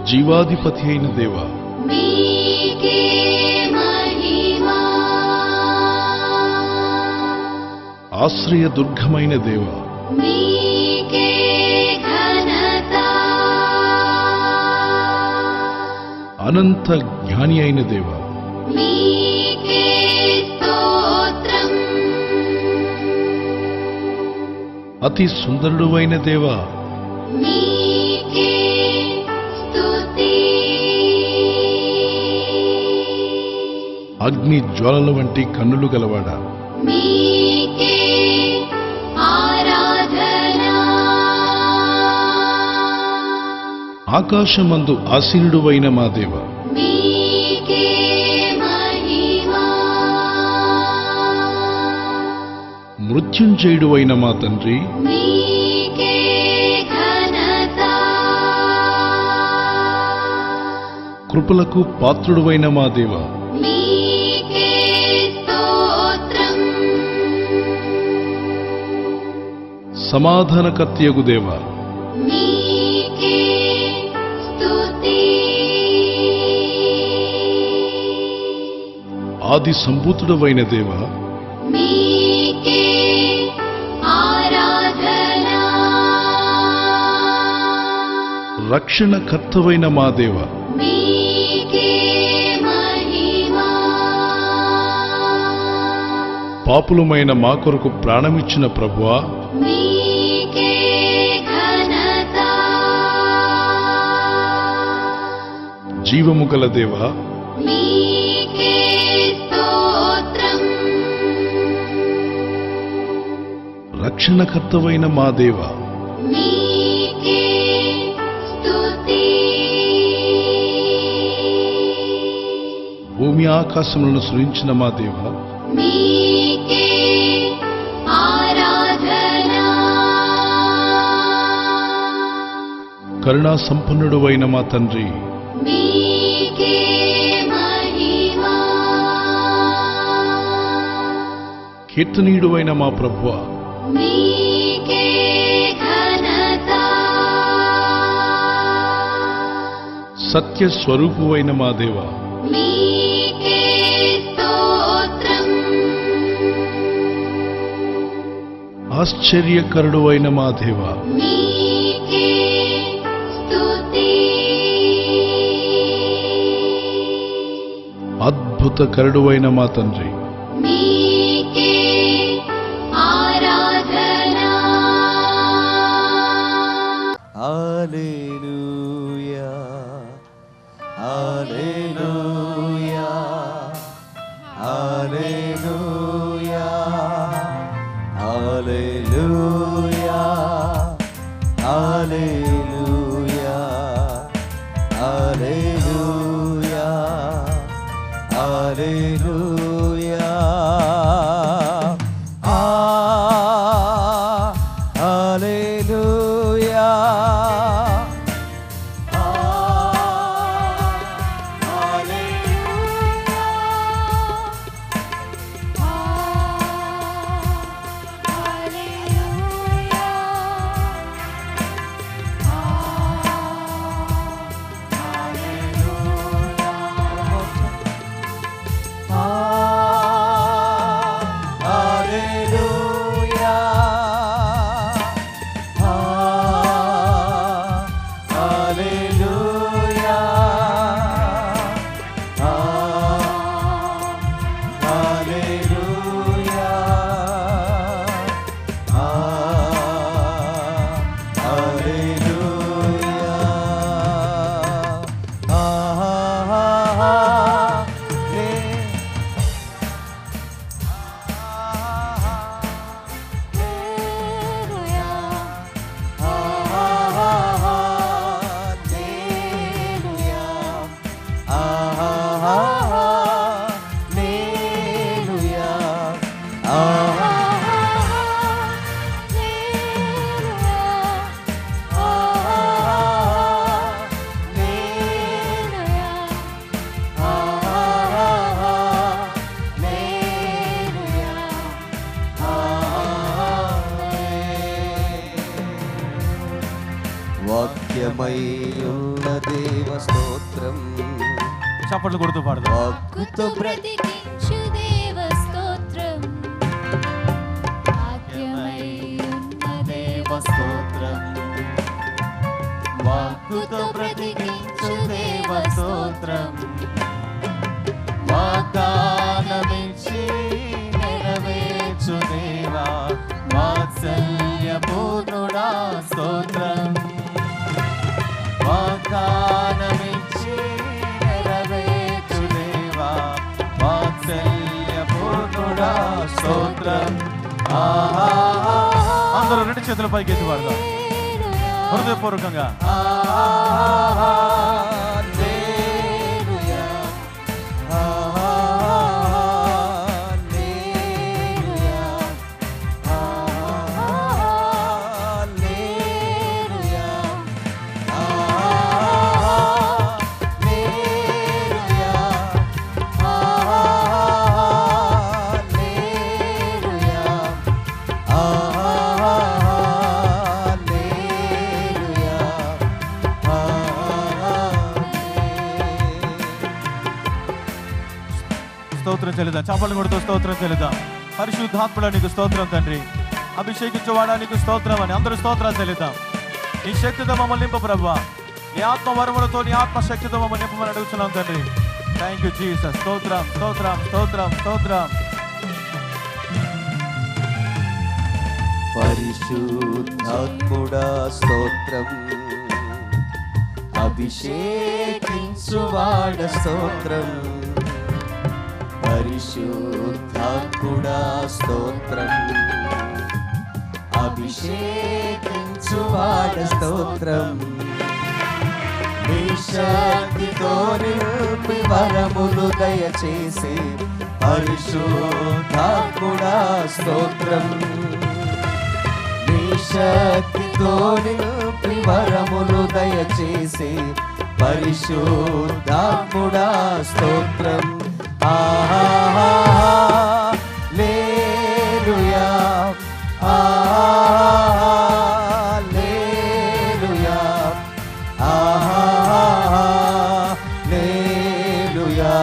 జీవాధిపతి అయిన దేవా, మీకే మహిమా. ఆశ్రయ దుర్గమైన దేవా, మీకే ఘనత. అనంత జ్ఞాని అయిన దేవా, మీకే స్తోత్రం. అతి సుందరుడు అయిన దేవా, మీకే స్తుతి. అగ్ని జ్వాలల వంటి కన్నులు గలవాడా, మీకే ఆరాధన. ఆకాశమందు ఆసీనుడు అయిన మా దేవా, మీకే మహిమా. మృత్యుంజయుడు అయిన మా తండ్రి, మీకే ఘనత. కృపలకు పాత్రుడు అయిన మా దేవా, మీకే స్తోత్రం. సమాధానకర్తయగు దేవా, మీకే స్తుతి. ఆది సంభూతుడవైన దేవా, మీకే ఆరాధన. రక్షణకర్తవైన మా దేవా, మీకే మహిమా. పాపులమైన మా కొరకు ప్రాణమిచ్చిన ప్రభువా, మీకే ఘనత. జీవము గల దేవా, మీకే స్తోత్రం. రక్షణకర్తవైన మా దేవా, మీకే స్తుతి. భూమి ఆకాశములను సృజించిన మా దేవా, మీకే ఆరాధన. కరుణా సంపన్నుడు అయిన మా తండ్రి, మీకే మహిమా. కీర్తనీయుడు అయిన మా ప్రభువా, మీకే ఘనత. సత్య స్వరూపువైన మా దేవా, మీకే స్తోత్రం. ఆశ్చర్యకరుడు అయిన మా దేవా, మీకే స్తుతి. అద్భుతకరుడు అయిన మా తండ్రి, మీకే ఆరాధన. హల్లెలూయా, హల్లెలూయా, హల్లెలూయా, హల్లెలూయా, హల్లెలూయా, హల్లెలూయా, హల్లెలూయా. హల్లెలూయా. వాక్యమై ఉన్న దేవ స్తోత్రం. చప్పట్లు కొడుతూ పాడదాం. వాక్కుతో బ్రతికించు దేవ స్తోత్రం, వాక్యమై ఉన్న దేవ స్తోత్రం, వాక్కుతో బ్రతికించు దేవ స్తోత్రం. వాగ్దానమిచ్చి నెరవేర్చు దేవా వాత్సల్య పూర్ణుడా స్తోత్రం. వాగ్దానమిచ్చి నెరవేర్చు దేవా వాత్సల్య పూర్ణుడా స్తోత్రం. అందరూ రెండు చేతుల పైకి ఎత్తి పాడదాం హృదయపూర్వకంగా. స్తోత్రం చెల్లిద్దాం. చప్పట్లు కొడుతూ స్తోత్రం చెల్లిద్దాం. పరిశుద్ధాత్ముడా నీకు స్తోత్రం తండ్రి, అభిషేకించువాడా నీకు స్తోత్రం అని అందరూ స్తోత్రాలు చెల్లిద్దాం. నీ శక్తితో మమ్మల్ని నింపు ప్రభువా, నీ ఆత్మ వరములతో నీ ఆత్మ శక్తితో మమ్మల్ని నింపమని అడుగుతున్నాం తండ్రి. Thank you Jesus. స్తోత్రం స్తోత్రం స్తోత్రం స్తోత్రం. పరిశుద్ధాత్ముడా స్తోత్రం, అభిషేకించువాడ స్తోత్రం. పరిశుద్ధాత్ముడా స్తోత్రం, అభిషేకించువాడ స్తోత్రం. నీ శక్తితో నింపి వరములు దయచేసి పరిశుద్ధాత్ముడా స్తోత్రం. నీ శక్తితో నింపి వరములు దయచేసి పరిశుద్ధాత్ముడా స్తోత్రం. హల్లెలూయా హల్లెలూయా హల్లెలూయా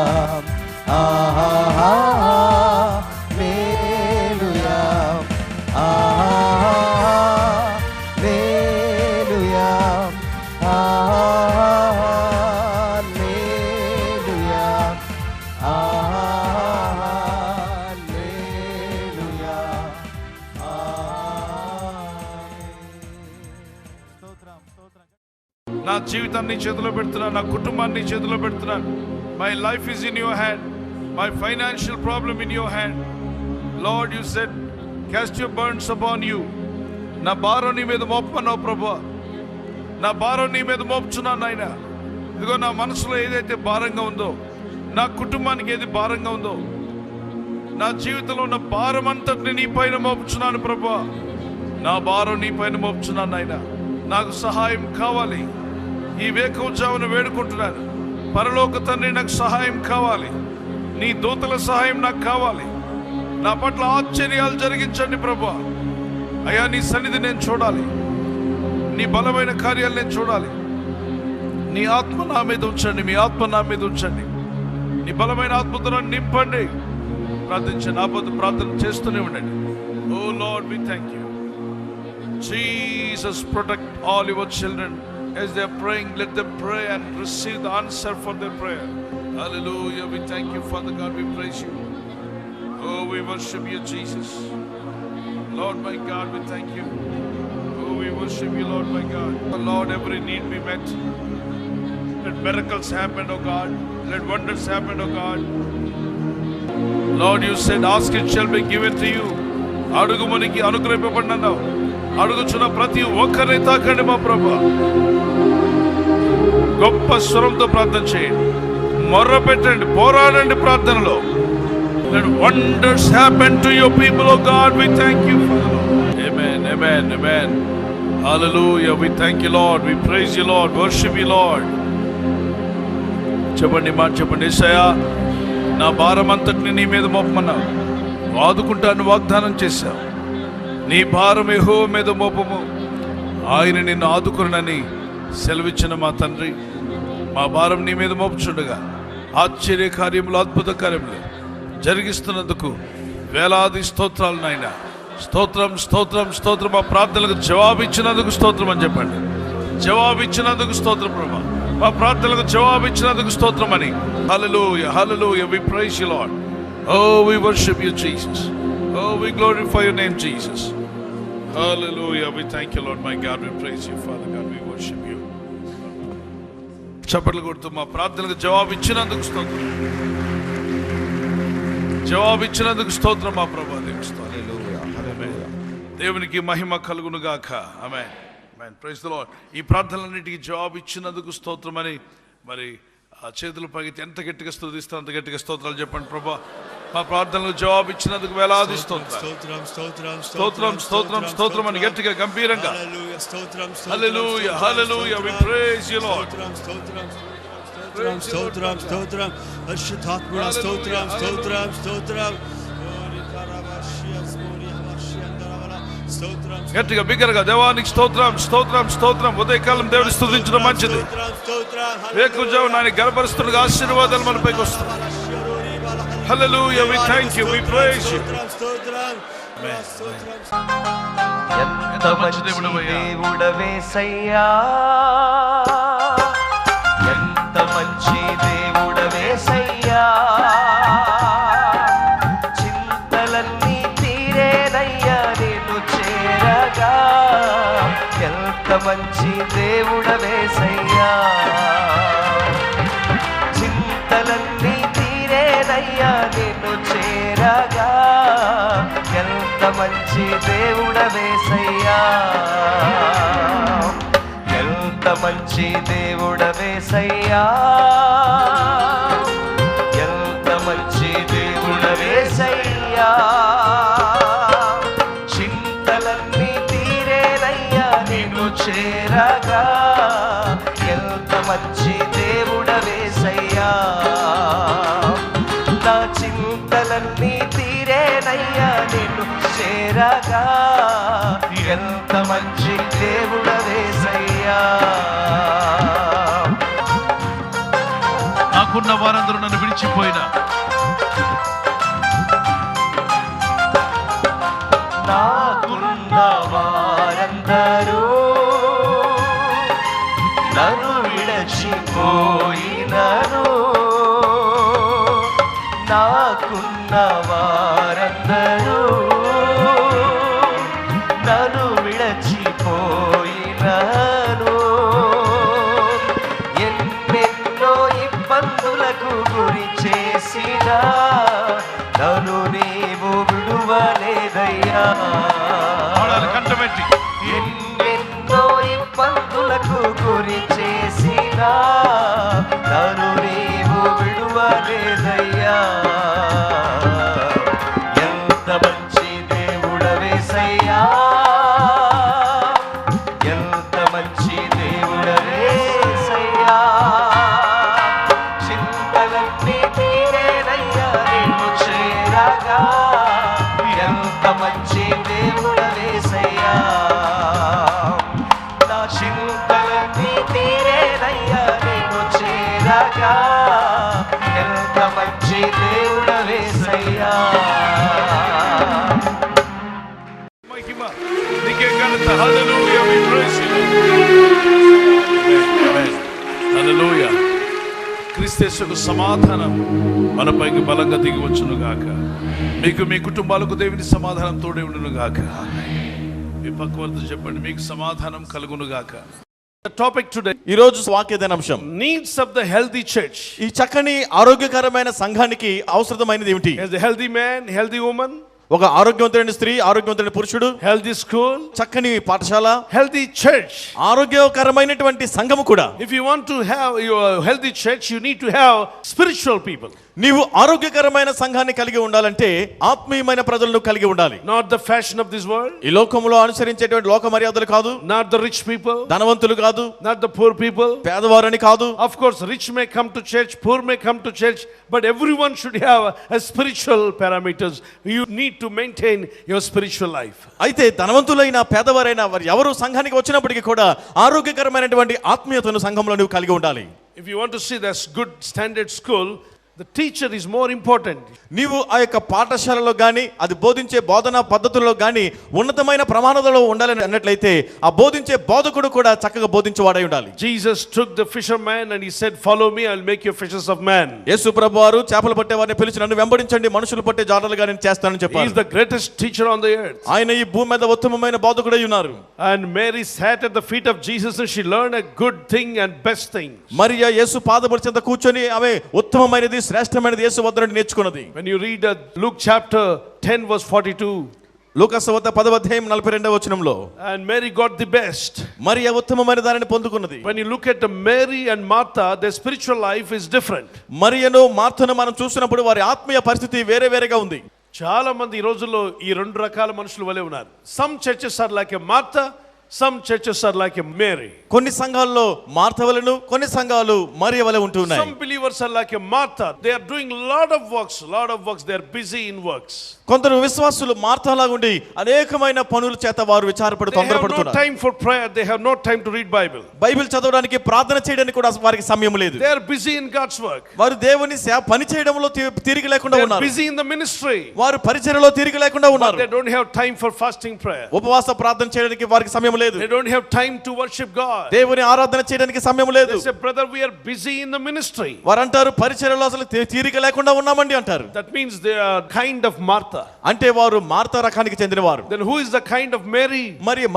హల్లెలూయా హల్లెలూయా నా జీవితాన్ని నీ చేతిలో పెడుతున్నాను, నా కుటుంబాన్ని నీ చేతిలో పెడుతున్నాను. My life is in your hand, my financial problem in your hand. Lord you said cost your burdens upon you. నా భారం నీ మీద మోపమన్నావు ప్రభువా, నా భారం నీ మీద మోపుచున్నాను నాయన. ఇదిగో నా మనసులో ఏదైతే భారంగా ఉందో, నా కుటుంబానికి ఏది భారంగా ఉందో, నా జీవితంలో ఉన్న భారం అంతటిని నీ పైన మోపుచున్నాను ప్రభువా. నా భారం నీ పైన మోపుచున్నాను నాయన. నాకు సహాయం కావాలి. ఈ వేకువజామున వేడుకుంటున్నాను, పరలోక తండ్రి నాకు సహాయం కావాలి. నీ దూతల సహాయం నాకు కావాలి. నా పట్ల ఆశ్చర్యాలు జరిగించండి ప్రభువా. అయ్యా నీ సన్నిధి నేను చూడాలి, నీ బలమైన కార్యాలు నేను చూడాలి. నీ ఆత్మ నా మీద ఉంచండి, మీ ఆత్మ నా మీద ఉంచండి. నీ బలమైన ఆత్మతో నింపండి. ప్రార్థించండి, ఆపద ప్రార్థన చేస్తూనే ఉండండి. Oh Lord we thank you. Jesus, protect all your children as they are praying. Let them pray and receive the answer for their prayer. Hallelujah. We thank you, Father God. We praise you. Oh, we worship you, Jesus. Lord, my God, we thank you. Oh, we worship you, Lord, my God. Oh, Lord, every need be met. Let miracles happen, oh God. Let wonders happen, oh God. Lord, you said, ask it shall be given to you. అడుగు మనకి అనుగ్రహింపబడినన్నావు. అడుగుచున్న ప్రతి ఒక్కరిని తాకండి మా ప్రభువా. గొప్ప స్వరంతో ప్రార్థన చేయండి, మొర్ర పెట్టండి, పోరాడండి ప్రార్థనలో. Let wonders happen to your people, oh God. We thank you, Father. Amen, amen, amen. Hallelujah. We thank you, Lord. We praise you, Lord. Worship you, Lord. చెప్పండి మాట చెప్పండి. యేసయ్యా, నా భారం అంతటిని నీ మీద మోపమన్నావు, ఆదుకుంటాను వాగ్దానం చేశావు. నీ భారం యెహోవా మీద మోపము, ఆయన నిన్ను ఆదుకునని సెలవిచ్చిన మా తండ్రి. మా భారం నీ మీద మోపుచుండగా ఆశ్చర్య కార్యములు అద్భుత కార్యములు జరిగిస్తున్నందుకు వేలాది స్తోత్రాలు నాయన. స్తోత్రం స్తోత్రం స్తోత్రం. మా ప్రార్థనలకు జవాబు ఇచ్చినందుకు స్తోత్రం అని చెప్పండి. జవాబు ఇచ్చినందుకు స్తోత్రం ప్రభా. మా ప్రార్థనలకు జవాబు ఇచ్చినందుకు స్తోత్రం అని. Hallelujah hallelujah. We praise you Lord. Oh we worship you Jesus. Oh we glorify your name Jesus. Hallelujah. We thank you Lord my God. We praise you Father God. We worship you. చప్పట్లు కొడుతూ మా ప్రార్థనలకు జవాబు ఇచ్చినందుకు స్తోత్రం. జవాబు ఇచ్చినందుకు స్తోత్రం మా ప్రభా. దేవునికి స్తోత్రం. దేవునికి మహిమ కలుగును గాక. Amen amen. Praise the Lord. ఈ ప్రార్థనలన్నిటికీ జవాబు ఇచ్చినందుకు స్తోత్రం అని మరి ఆ చేతులు పైకి ఎంత గట్టిగా స్తుతిస్తే అంత గట్టిగా స్తోత్రాలు చెప్పండి ప్రభా. మా ప్రార్థనలకు జవాబు ఇచ్చినందుకు వేలాది స్తోత్రం స్తోత్రం స్తోత్రం స్తోత్రం అని గట్టిగా గంభీరంగా. Hallelujah hallelujah. We praise you Lord. స్తోత్రం స్తోత్రం పరిశుద్ధాత్ముడా స్తోత్రం స్తోత్రం స్తోత్రం. గట్టిగా బిగ్గరగా దేవానికి స్తోత్రం స్తోత్రం స్తోత్రం. ఉదయకాలం దేవుని స్తుతించడం మంచిది. వేకువజామున ఆయన గర్భపరుస్తుండగా ఆశీర్వాదాలు మనపైకి వస్తాయి. Hallelujah. We thank you. We praise you. ఎంత మంచి దేవుడవేసయ్యా, ఎంత మంచి దేవుడవేసయ్యా. చింతలన్నీ తీరేనయ్యా నిన్ను చేరగా. ఎంత మంచి దేవుడవేసయ్యా. చింతలన్నీ తీరేనయ్యా నిన్ను చేరగా. ఎంత మంచి దేవుడవేసయ్యా. ఎంత మంచి దేవుడవేసయ్యా. ఎంత మంచి దేవుడవేసయ్యా. చింతలన్నీ తీరేనయ్యా నిన్ను చేరగా. ఎంత మంచి దేవుడవేసయ్యా. నా చింతలన్నీ తీరేనయ్యా నిన్ను చేరగా. ఎంత మంచి దేవుడవేసయ్యా. నాకున్న వారందరూ నన్ను విడిచిపోయినా, నాకున్న వారందరూ నన్ను విడిచిపోయినను. నాకున్న వారందరూ నన్ను విడిచిపోయినను. ఎన్నెన్నో ఇబ్బందులకు గురి చేసిన నన్ను నీవు విడువలేదయ్యా. కంటమెట్టి ఎన్నెన్నో ఇబ్బందులకు గురి చేసిన నన్ను నీవు విడువలేదయ్యా. ఎంత మంచి దేవుడవేసయ్యా. ఎంత మంచి దేవుడవేసయ్యా. చింతలన్నీ తీరేనయ్యా నిన్ను చేరగా. ఎంత మంచి దేవుడవేసయ్యా. నా చింతలన్నీ తీరేనయ్యా నిన్ను చేరగా. ఎంత మంచి దేవుడవేసయ్యా. మహిమ నీకే ఘనత. హల్లెలూయా. We praise you. ఆమేన్. హల్లెలూయా. క్రీస్తుయేసుకు సమాధానం మనపైకి బలంగా దిగి వచ్చును గాక. మీకు మీ కుటుంబాలకు దేవుని సమాధానం తోడే ఉండును గాక. మీ పక్కవర్తో చెప్పండి, మీకు సమాధానం కలుగును గాక. The topic today, ఈ రోజు వాక్యదానాంశం needs of the healthy church. ఈ చక్కని ఆరోగ్యకరమైన సంఘానికి అవసరమైనది ఏమిటి? As a healthy man, healthy woman, ఒక ఆరోగ్యవంతుడైన స్త్రీ, ఆరోగ్యవంతుడైన పురుషుడు, healthy school, చక్కని పాఠశాల, healthy church. ఆరోగ్యకరమైనటువంటి సంఘము కూడా. If you want to have your healthy church, you need to have spiritual people. నీవు ఆరోగ్యకరమైన సంఘాన్ని కలిగి ఉండాలంటే ఆత్మీయమైన ప్రజలను కలిగి ఉండాలి. Not the fashion of this world, ఈ లోకములో అనుసరించేటువంటి లోక మర్యాదలు కాదు, not the rich people, ధనవంతులు కాదు, not the poor people. పేదవారని కాదు. Of course, rich may come to church, poor may come to church, but everyone should have a spiritual parameters. You need to maintain your spiritual life. అయితే ధనవంతులైన పేదవారైన వారు ఎవరు సంఘానికి వచ్చినప్పటికీ కూడా ఆరోగ్యకరమైనటువంటి ఆత్మీయతను సంఘంలో నువ్వు కలిగి ఉండాలి. If you want to see this good standard school, the teacher is more important. నీవు ఆ యొక్క పాఠశాలలో గాని అది బోధించే బోధనా పద్ధతుల్లో గాని ఉన్నతమైన ప్రమాణాలలో ఉండాలని అన్నట్లయితే ఆ బోధించే బోధకుడు కూడా చక్కగా బోధించేవాడై ఉండాలి. Jesus took the fisherman and he said, "Follow me, I'll make you fishers of men." యేసు ప్రభువారు చేపలు పట్టేవారిని పిలిచి నన్ను వెంబడించండి, మనుషులు పట్టే జాడలుగా నేను చేస్తానని He చెప్పారు. is the greatest teacher on the earth. ఆయన ఈ భూమి మీద ఉత్తమమైన బోధకుడై ఉన్నారు. And Mary sat at the feet of Jesus and she learned a good thing and best thing. Mariya యేసు పాదముల చెంత కూర్చొని ఆమె ఉత్తమమైనది శ్రేష్టమైనది యేసు వద్ద నుండి నేర్చుకున్నది. When you read Luke chapter 10 verse 42, లూకాసు వార్త 10వ అధ్యాయం 42వ వచనంలో and Mary got the best. Mariya ఉత్తమమైన దానిని పొందుకున్నది. When you look at Mary and Martha, their spiritual life is different. మరియను మార్తను మనం చూసినప్పుడు వారి ఆత్మీయ పరిస్థితి వేరే వేరేగా ఉంది. చాలా మంది ఈ రోజుల్లో ఈ రెండు రకాల మనుషులు వలె ఉన్నారు. Some churches are like a Martha, some churches are like a Mary. కొన్ని సంఘాల్లో మార్త వలెను, కొన్ని సంఘాలు మరియ వలె ఉంటున్నాయి. Some believers are like a Martha. They are doing lot of works. They are busy in works. కొందరు విశ్వాసులు మార్తలాగా ఉండి అనేకమైన పనుల చేత వారు విచారపడి They have no తొందరపడుతున్నారు. time for prayer. They have no time to read Bible. Bible చదవడానికి ప్రార్థన చేయడానికి కూడా వారికి సమయం లేదు. They are busy in God's work. వారు దేవుని పని చేయడంలో తీరిక లేకుండా They are ఉన్నారు. busy in the ministry. వారు పరిచర్యలో తీరిక లేకుండా But ఉన్నారు. they don't have time for fasting prayer. ఉపవాస ప్రార్థన చేయడానికి వారికి సమయం లేదు. They don't have time to worship God. దేవుని ఆరాధన చేయడానికి సమయం లేదు. They say, brother, we are busy in the ministry. వారు అంటారు పరిచర్యలో అసలు తీరిక లేకుండా ఉన్నామండి అంటారు. That means they are kind of Martha. అంటే వారు మార్త రకానికి చెందినవారు. Then who is the kind of Mary?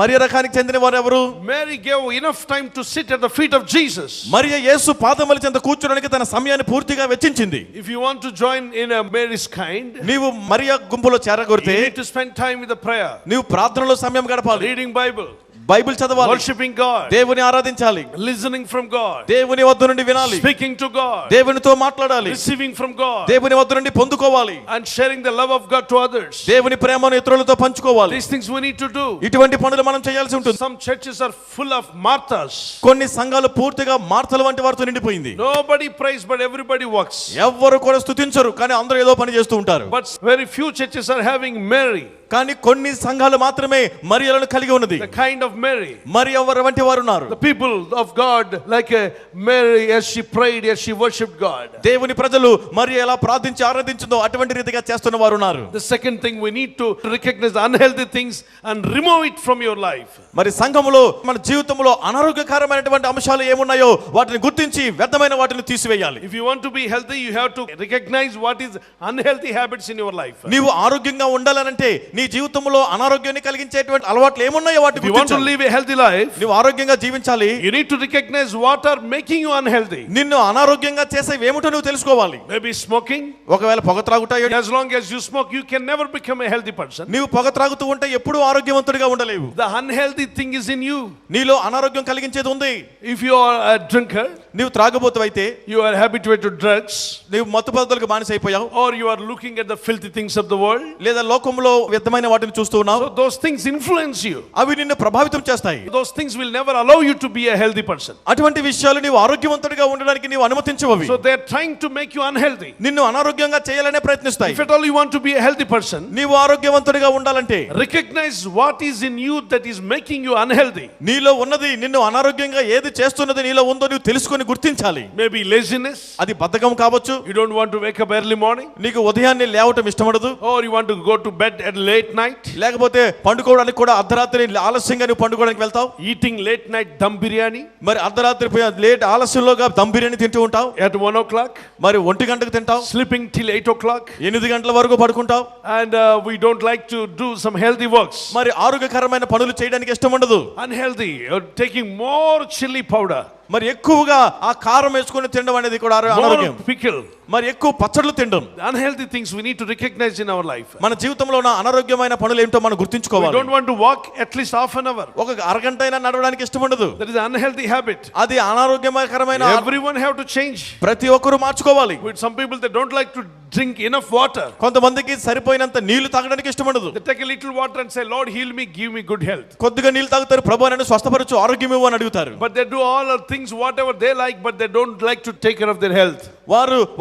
మరియ రకానికి చెందిన వారు ఎవరు? Mary gave enough time to sit at the feet of Jesus. మరియ యేసు పాదముల చెంత కూర్చోడానికి తన సమయాన్ని పూర్తిగా వెచ్చించింది. If you want to join in a Mary's kind, నీవు మరియ గుంపులో చేరగొడితే you need to spend time with the prayer, నీవు ప్రార్థనలో సమయం గడపాలి, reading Bible, బైబిల్ చదవాలి, worshiping God, దేవుని ఆరాధించాలి, listening from God, దేవుని వద్ద నుండి వినాలి, speaking to God, దేవునితో మాట్లాడాలి, receiving from God, దేవుని వద్ద నుండి పొందుకోవాలి, and sharing the love of God to others. దేవుని ప్రేమను ఇతరులతో పంచుకోవాలి. These things we need to do. ఇటువంటి పనులు మనం చేయాల్సి ఉంటుంది. Some churches are full of Marthas. కొన్ని సంఘాలు పూర్తిగా మార్తల వంటి వారితో నిండిపోయింది. Nobody prays but everybody works. ఎవ్వరు కూడా స్తుతించరు, కానీ అందరూ ఏదో పని చేస్తూ ఉంటారు. But very few churches are having Mary, కానీ కొన్ని సంఘాలు మాత్రమే మరియలను కలిగి ఉన్నది. the kind of Mary. మరి ఎవరు వంటి వారు ఉన్నారు? The people of God, like a Mary, as she prayed, as she worshipped God. దేవుని ప్రజలు మరి ఎలా ప్రార్థించి ఆరాధించిందో అటువంటి రీతిగా చేస్తున్న వారు ఉన్నారు. The second thing, we need to recognize unhealthy things and remove it from your life. మరి సంఘములో మన జీవితంలో అనారోగ్యకరమైనటువంటి అంశాలు ఏమున్నాయో వాటిని గుర్తించి వ్యర్థమైన వాటిని తీసివేయాలి. If you want to be healthy, you have to recognize what is unhealthy habits in your life. నీవు ఆరోగ్యంగా ఉండాలనంటే నీ జీవితంలో అనారోగ్యాన్ని కలిగించేటువంటి అలవాట్లు ఏమున్నాయో వాటిని If you want to గుర్తించాలి. live a healthy life, నీవు ఆరోగ్యంగా జీవించాలి. you need to recognize what are making you unhealthy. నిన్ను అనారోగ్యంగా చేసేవి ఏమిటో నువ్వు తెలుసుకోవాలి. Maybe smoking. ఒకవేళ పొగ త్రాగుతాయో, As long as you smoke, you can never become a healthy person. నీవు పొగ త్రాగుతూ ఉంటే ఎప్పుడూ ఆరోగ్యవంతుడిగా ఉండలేవు. The unhealthy thing is in you. నీలో అనారోగ్యం కలిగించేది ఉంది. If you are a drinker, నీవు త్రాగబోతువైతే, you are habituated to drugs, నీవు మత్తు పదార్థాలకు బానిసైపోయావు, or you are looking at the filthy things of the world, లేదా లోకంలో వ్యర్థమైన వాటిని చూస్తూ ఉన్నావు, so those things influence you. అవి నిన్ను ప్రభావితం చేస్తాయి. Those things will never allow you to be a healthy person. అటువంటి విషయాలు నీవు ఆరోగ్యవంతుడిగా ఉండడానికి నీవు అనుమతించవవి. So they are trying to make you unhealthy. నిన్ను అనారోగ్యంగా చేయాలనే ప్రయత్నిస్తాయి. If at all you want to be a healthy person, నీవు ఆరోగ్యవంతుడిగా ఉండాలంటే recognize what is in you that is making you unhealthy. నీలో ఉన్నది నిన్ను అనారోగ్యంగా ఏది చేస్తున్నది నీలో ఉందో నువ్వు తెలుసుకొని గుర్తించాలి. Maybe laziness. అది బద్ధకం కావచ్చు, You don't want to wake up early morning, నీకు ఉదయాన్నే లేవటం ఇష్టపడదు, or you want to go to bed at late night, లేకపోతే పండుకోవడానికి కూడా అర్ధరాత్రి ఆలస్యంగా నువ్వు పండుకోవడానికి వెళ్తావు, eating late night dum biryani మరి అర్ధరాత్రి లేట్ ఆలస్యంలోగా దమ్ బిర్యానీ తింటూ ఉంటావు, at 1 o'clock, మరి 1 గంటకు తింటావు, sleeping till 8 o'clock, 8 గంటల వరకు పడుకుంటావు, and we don't like to do some healthy works. మరి ఆరోగ్యకరమైన పనులు చేయడానికి ఇష్టం ఉండదు. Unhealthy, you're taking more chili powder, మరి ఎక్కువగా ఆ కారం వేసుకొని తినడం అనేది కూడా అనారోగ్యం. more pickle. మరి ఎక్కువ పచ్చళ్ళు తినడం. The unhealthy things we need to recognize in our life. మన జీవితంలో ఉన్న అనారోగ్యమైన పనులు ఏంటో మనం We గుర్తించుకోవాలి. don't want to walk at least half an hour. ఒక అరగంట అయినా నడవడానికి ఇష్టం ఉండదు. That is an unhealthy habit. అది అనారోగ్యకరమైన. Everyone have to change. ప్రతి ఒక్కరు మార్చుకోవాలి. With some people, they don't like to drink enough water. కొంతమందికి సరిపోయినంత నీళ్లు తాగడానికి ఇష్టం ఉండదు. They take a little water and say, Lord, heal me, give me good health. కొద్దిగా నీళ్లు తాగుతారు, ప్రభు నన్ను స్వస్థపరచు, ఆరోగ్యం ఇవ్వు అని అడుగుతారు. But they do all the things whatever they like, but they don't like to take care of their health.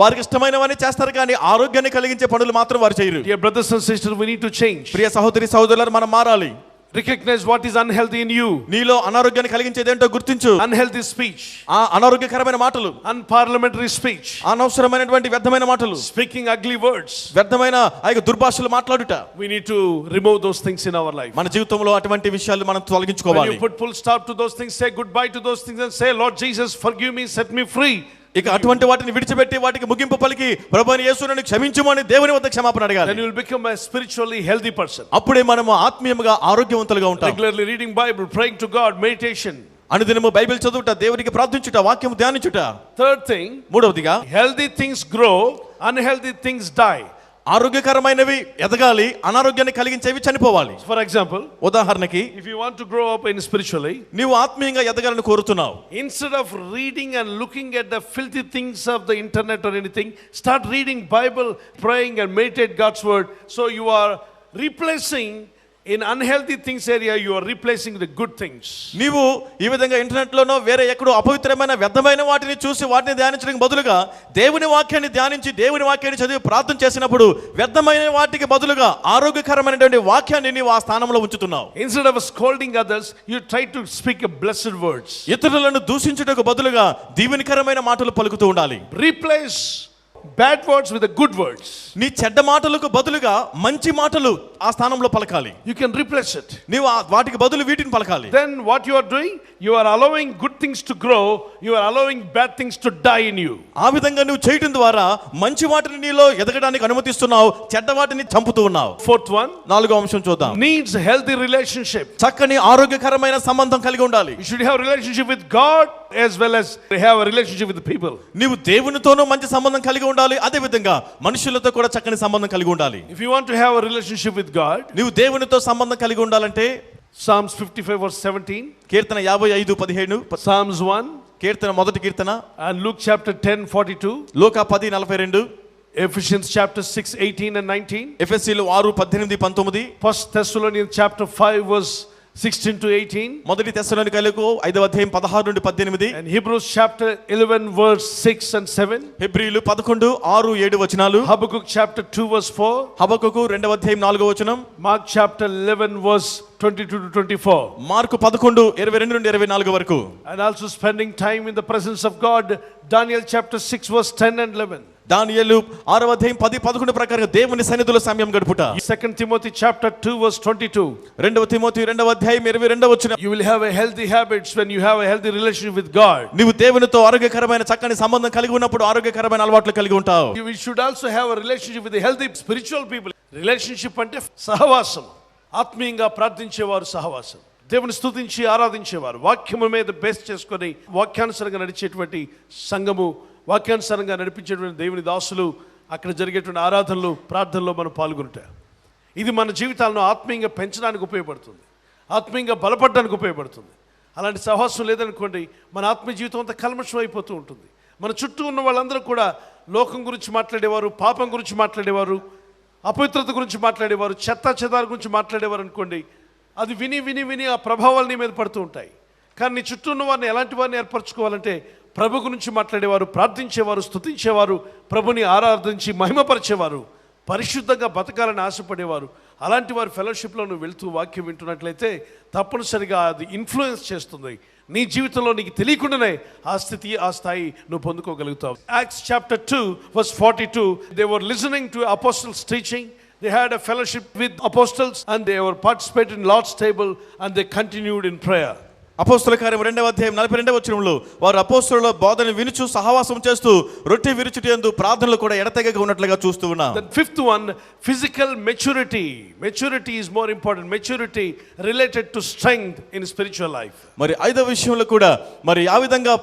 వారికి ఇష్టమైనవన్నీ చేస్తారు, కానీ ఆరోగ్యాన్ని కలిగించే పనులు మాత్రం వారు చేయరు. Dear brothers and sisters, we need to change. ప్రియ సహోదరి సహోదరులారా, మనం మారాలి. Recognize what is unhealthy in you. నీలో అనారోగ్యాన్ని కలిగించేదేంటో గుర్తించు. Unhealthy speech, ఆ అనారోగ్యకరమైన మాటలు, unparliamentary speech, అనవసరమైనటువంటి వ్యర్థమైన మాటలు, speaking ugly words. వ్యర్థమైన ఆ యొక్క దుర్భాషలు మాట్లాడుట. We need to remove those things in our life. మన జీవితంలో అటువంటి విషయాలు మనం When తొలగించుకోవాలి. you put full stop to those things, say goodbye to those things and say, Lord Jesus, forgive me, set me free. ఇక అటువంటి వాటిని విడిచిపెట్టి వాటికి ముగింపు పలికి ప్రభువైన యేసు నన్ను క్షమించుమని దేవుని వద్ద క్షమాపణ అడగాలి. Then you will become a spiritually healthy person. అప్పుడే మనము ఆత్మీయంగా ఆరోగ్యవంతులుగా ఉంటాం. Regularly reading Bible, praying to God, meditation. అనుదినము బైబిల్ చదువుట, దేవునికి ప్రార్థించుట, వాక్యం ధ్యానించుట. Third thing, మూడవదిగా healthy things grow, unhealthy things die. ఆరోగ్యకరమైనవి ఎదగాలి, అనారోగ్యాన్ని కలిగించేవి చనిపోవాలి. For example, ఉదాహరణకి if you want to grow up in spiritually, నీవు ఆత్మీయంగా ఎదగాలని కోరుతున్నావు. instead of reading and looking at the filthy things of the internet or anything, start reading Bible, praying and meditate God's word. So you are replacing in unhealthy things area, you are replacing the good things. నీవు ఈ విధంగా internet లోనో వేరే ఎక్కడో అపవిత్రమైన వ్యర్థమైన వాటిని చూసి వాటిని ధ్యానించడానికి బదులుగా దేవుని వాక్యాన్ని ధ్యానించి దేవుని వాక్యాన్ని చదివి ప్రార్థన చేసినప్పుడు వ్యర్థమైన వాటికి బదులుగా ఆరోగ్యకరమైనటువంటి వాక్యాన్ని నీవు ఆ స్థానంలో ఉంచుతున్నావు. Instead of scolding others, you try to speak a blessed words. ఇతరులను దూషించుటకు బదులుగా దీవెనకరమైన మాటలు పలుకుతూ ఉండాలి. Replace bad words with the good words. నీ చెడ్డ మాటలకు బదులుగా మంచి మాటలు ఆ స్థానంలో పలకాలి. You can replace it. నీవు వాటికి బదులు వీటిని పలకాలి. Then what you are doing, you are allowing good things to grow, you are allowing bad things to die in you. ఆ విధంగా నువ్వు చేయడం ద్వారా మంచి వాటిని నీలో ఎదగడానికి అనుమతిస్తున్నావు, చెడ్డ వాటిని చంపుతూ ఉన్నావు. Fourth one, నాలుగో అంశం చూద్దాం. needs healthy relationship. చక్కని ఆరోగ్యకరమైన సంబంధం కలిగి ఉండాలి. You should have relationship with God as well as have a relationship with the people. నీవు దేవునితోనూ మంచి సంబంధం కలిగి ఉండాలి, అదే విధంగా మనుషులతో కూడా చక్కని సంబంధం కలిగి ఉండాలి. If you want to have a relationship with God, నీవు దేవునితో సంబంధం కలిగి ఉండాలంటే Psalms 55 verse 17, కీర్తన 55:17, Psalms 1, కీర్తన మొదటి కీర్తన, and Luke chapter 10:42, Luka 10:42, Ephesians chapter 6:18 and 19, ఎఫెసీయులు 6:18-19, 1 Thessalonians chapter 5 verse 16 to 18, మొదటి తెస్సలోనికైలకు 5:16-18, and Hebrews chapter 11 verse 6 and 7, హెబ్రీయులు 11:6-7 వచనాలు, Habakkuk chapter 2 verse 4, హబక్కూకు 2:4 Mark chapter 11 verse 22 to 24. Mark 11:22-24 వరకు. And also spending time in the presence of God, Daniel chapter 6 verse 10 and 11. దానియేలు 6:10-11 ప్రకారంగా దేవుని సన్నిధిలో సమయం గడుపుట. 2 Timothy chapter 2 verse 22. 2 Timothy 2:22 You will have a healthy habits when you have a healthy relationship with God. నీవు దేవునితో ఆరోగ్యకరమైన చక్కని సంబంధం కలిగి ఉన్నప్పుడు ఆరోగ్యకరమైన అలవాట్లు కలిగి ఉంటావు. You should also have a relationship with the healthy spiritual people. Relationship అంటే సహవాసం, ఆత్మీయంగా ప్రార్థించేవారు సహవాసం, దేవుని స్తుతించి ఆరాధించేవారు, వాక్యము మీద బేస్ చేసుకొని వాక్యానుసారంగా నడిచేటువంటి సంఘము, వాక్యానుసారంగా నడిపించేటువంటి దేవుని దాసులు, అక్కడ జరిగేటువంటి ఆరాధనలు, ప్రార్థనలో మనం పాల్గొంటాం. ఇది మన జీవితాలను ఆత్మీయంగా పెంచడానికి ఉపయోగపడుతుంది, ఆత్మీయంగా బలపడడానికి ఉపయోగపడుతుంది. అలాంటి సహవాసం లేదనుకోండి, మన ఆత్మీయ జీవితం అంతా కల్మషం అయిపోతూ ఉంటుంది. మన చుట్టూ ఉన్న వాళ్ళందరూ కూడా లోకం గురించి మాట్లాడేవారు, పాపం గురించి మాట్లాడేవారు, అపవిత్రత గురించి మాట్లాడేవారు, చెత్త చెదార గురించి మాట్లాడేవారు అనుకోండి, అది విని విని విని ఆ ప్రభావాలు నీ మీద పడుతూ ఉంటాయి. కానీ నీ చుట్టూ ఉన్న వారిని ఎలాంటి వారిని ఏర్పరచుకోవాలంటే ప్రభు గురించి మాట్లాడేవారు, ప్రార్థించేవారు, స్తుతించేవారు, ప్రభుని ఆరాధించి మహిమపరిచేవారు, పరిశుద్ధంగా బతకాలని ఆశపడేవారు. అలాంటి వారి ఫెలోషిప్లో నువ్వు వెళ్తూ వాక్యం వింటున్నట్లయితే తప్పనిసరిగా అది ఇన్ఫ్లుయెన్స్ చేస్తుంది. నీ జీవితంలో నీకు తెలియకుండానే ఆ స్థితి, ఆ స్థాయి నువ్వు పొందుకోగలుగుతావు. Acts chapter 2 verse 42, they were listening to apostles teaching. They had a fellowship with apostles and they were participating in Lord's table and they continued in prayer. అపోస్తల కార్యం 2:42 వారు అపోస్తలుల బోధన వినుచు సహవాసం చేస్తూ రొట్టె విరుచుటయందు ప్రార్థనలు కూడా ఎడతెగక ఉన్నట్లుగా చూస్తూ ఉన్నాం. The fifth one, physical maturity. Maturity is more important. Maturity related to strength in spiritual life. మరి ఐదవ విషయంలో కూడా మరి ఆ విధంగా